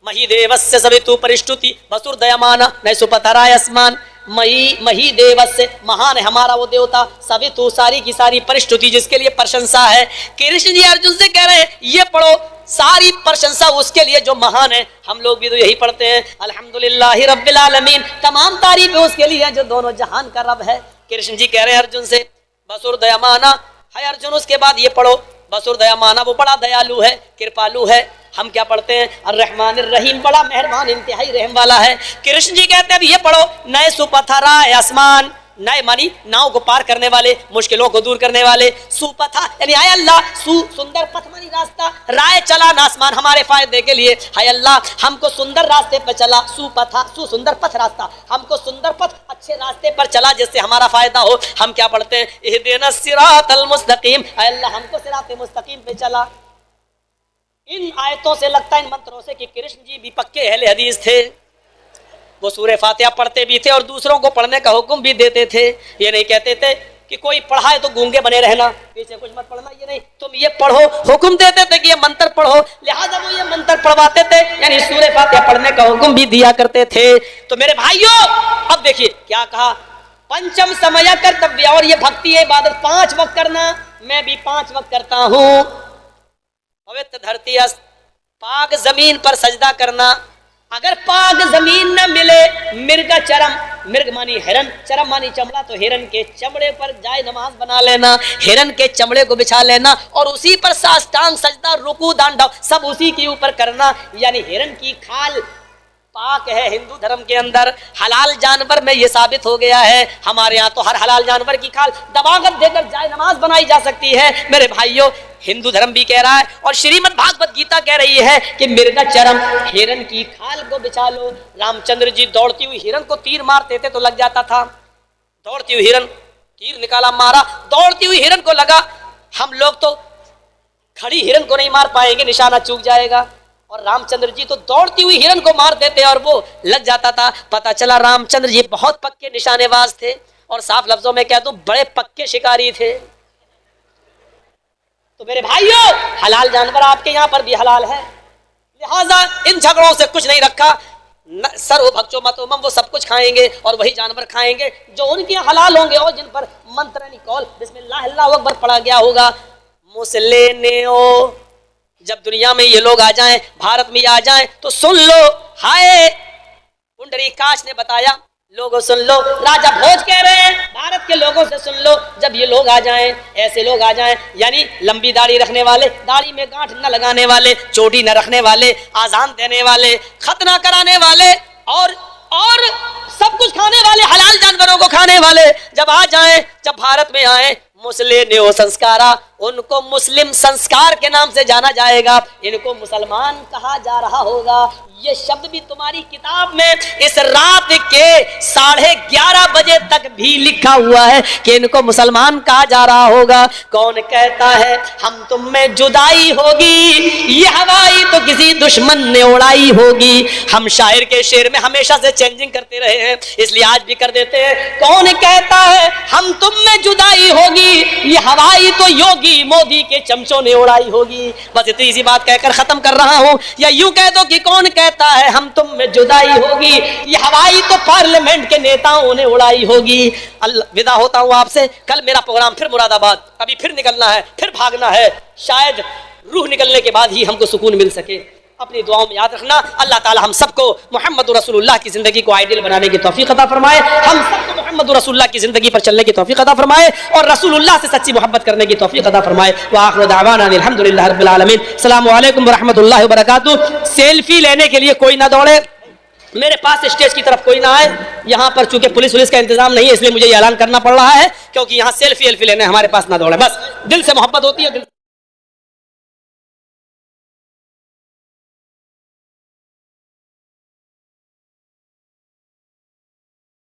A: मही देवस्य सवितु परिष्टुति वसुर दयामाना न सुपथराय आसमान। मही देवस्य, महान है हमारा वो देवता, सवितु सारी की सारी परिष्टुति जिसके लिए प्रशंसा है। कृष्ण जी अर्जुन से कह रहे हैं ये पढ़ो, सारी प्रशंसा उसके लिए जो महान है। हम लोग भी तो यही पढ़ते हैं, अल्हम्दुलिल्लाहि रब्बिल आलमीन, तमाम तारीफ उसके लिए जो दोनों जहान का रब है। कृष्ण जी कह रहे हैं अर्जुन से बसुर दयामाना है अर्जुन। उसके बाद ये पढ़ो बसुर दयामाना, वो बड़ा दयालु है, कृपालु है। हम क्या पढ़ते हैं? अर्रहमानिर रहीम, बड़ा मेहरबान इंतहाई रहम वाला है। कृष्ण जी कहते हैं अब ये पढ़ो, नए सुपथरा आसमान, नए मानी नाव को पार करने वाले, मुश्किलों को दूर करने वाले। सुपथा यानी हाय अल्लाह, सुंदर पथ मानी रास्ता, राय चला आसमान हमारे फायदे के लिए। हाय अल्लाह हमको सुंदर रास्ते पर चला, सुपथा सुंदर पथ रास्ता, हमको सुंदर पथ अच्छे रास्ते पर चला जिससे हमारा फायदा हो। हम क्या पढ़ते हैं? इहदिनस सिरातल मुस्तकीम, हाय अल्लाह हमको सिराते मुस्तकीम पे चला। इन आयतों से लगता है, इन मंत्रों से, कि कृष्ण जी भी पक्के अहले हदीस थे। वो सूरह फातिहा पढ़ते भी थे और दूसरों को पढ़ने का हुक्म भी देते थे। ये नहीं कहते थे कि कोई पढ़ाए तो गूंगे बने रहना, पीछे कुछ मत पढ़ना, ये नहीं, तुम ये पढ़ो, हुक्म देते थे कि ये मंत्र पढ़ो। लिहाजा वो ये मंत्र पढ़वाते थे, यानी सूरह फातिहा पढ़ने का हुक्म भी दिया करते थे। तो मेरे भाइयों अब देखिए क्या कहा, पंचम समय कर्तव्य, और ये भक्ति है, इबादत 5 वक्त करना। मैं भी 5 वक्त करता हूँ। पवित्र धरती पाक जमीन पर सजदा करना। अगर पाक जमीन न मिले, मिर्ग चरम, मिर्ग मानी हिरन, चरम मानी चमड़ा, तो हिरन के चमड़े पर जाए नमाज बना लेना, हिरन के चमड़े को बिछा लेना और उसी पर साष्टांग सजदा, रुकू, दांडव सब उसी के ऊपर करना। यानी हिरन की खाल पाक है हिंदू धर्म के अंदर, हलाल जानवर में ये साबित हो गया है। हमारे यहाँ तो हर हलाल जानवर की खाल दबागत देकर जाए नमाज बनाई जा सकती है। मेरे भाइयों हिंदू धर्म भी कह रहा है और श्रीमद् भागवत गीता कह रही है कि मिर्गा चरम, हिरन की खाल को बिछा लो। रामचंद्र जी दौड़ती हुई हिरन को तीर मारते थे तो लग जाता था। दौड़ती हुई हिरन, तीर निकाला, मारा, दौड़ती हुई हिरन को लगा। हम लोग तो खड़ी हिरन को नहीं मार पाएंगे, निशाना चूक जाएगा। और रामचंद्र जी तो दौड़ती हुई हिरन को मार देते और वो लग जाता था। पता चला रामचंद्र जी बहुत पक्के निशानेबाज थे और साफ लफ्जों में कह दूं बड़े पक्के शिकारी थे। तो मेरे भाइयों हलाल जानवर आपके यहाँ पर भी हलाल है, लिहाजा इन झगड़ों से कुछ नहीं रखा। सर्व भक्षो मतोमम, वो सब कुछ खाएंगे और वही जानवर खाएंगे जो उनके हलाल होंगे और जिन पर मंत्र निकौल बिस्मिल्लाह अल्लाहु अकबर पढ़ा गया होगा। मुसलेनेओ, जब दुनिया में ये लोग आ जाएं, भारत में आ जाएं, तो सुन लो, हाय पुंडरीकाक्ष ने बताया, लोगों सुन लो, राजा भोज कह रहे हैं भारत के लोगों से सुन लो, जब ये लोग आ जाएं, ऐसे लोग आ जाएं, यानी लंबी दाढ़ी रखने वाले, दाढ़ी में गांठ न लगाने वाले, चोटी न रखने वाले, आजान देने वाले, खतना कराने वाले और सब कुछ खाने वाले, हलाल जानवरों को खाने वाले जब आ जाएं, जब भारत में आए, मुस्लिम संस्कारा, उनको मुस्लिम संस्कार के नाम से जाना जाएगा, इनको मुसलमान कहा जा रहा होगा। ये शब्द भी तुम्हारी किताब में इस रात के 11:30 बजे तक भी लिखा हुआ है कि इनको मुसलमान कहा जा रहा होगा। कौन कहता है हम तुम में जुदाई होगी, ये हवाई तो किसी दुश्मन ने उड़ाई होगी। हम शायर के शेर में हमेशा से चेंजिंग करते रहे हैं, इसलिए आज भी कर देते हैं। कौन कहता है हम तुम में जुदाई होगी, ये हवाई तो योगी मोदी के चमचों ने उड़ाई होगी। बस इतनी सी बात कहकर खत्म कर रहा हूं। या यूं कह दो कि कौन कहता है हम तुम में जुदाई होगी, ये हवाई तो पार्लियामेंट के नेताओं ने उड़ाई होगी। विदा होता हूं आपसे। कल मेरा प्रोग्राम फिर मुरादाबाद, अभी फिर निकलना है, फिर भागना है। शायद रूह निकलने के बाद ही हमको सुकून मिल सके। अपनी दुआओं में याद रखना, अल्लाह ताला हम सबको मोहम्मद रसूलुल्लाह की जिंदगी को आइडियल बनाने की तौफीक अता फरमाए, हम सबको मोहम्मद रसूलुल्लाह की जिंदगी पर चलने की तौफीक अता फरमाए और रसूलुल्लाह से सच्ची मोहब्बत करने की तौफीक अता फरमाए। व आखिर दावाना अल्हम्दुलिल्लाहि रब्बिल आलमीन। अस्सलामु अलैकुम व रहमतुल्लाहि व बरकातुहू। सेल्फी लेने के लिए कोई ना दौड़े, मेरे पास स्टेज की तरफ कोई ना आए। यहाँ पर चूंकि पुलिस का इंतजाम नहीं है, इसलिए मुझे ये ऐलान करना पड़ रहा है, क्योंकि यहाँ सेल्फी लेने हमारे पास ना दौड़े। बस दिल से मोहब्बत होती है, दिल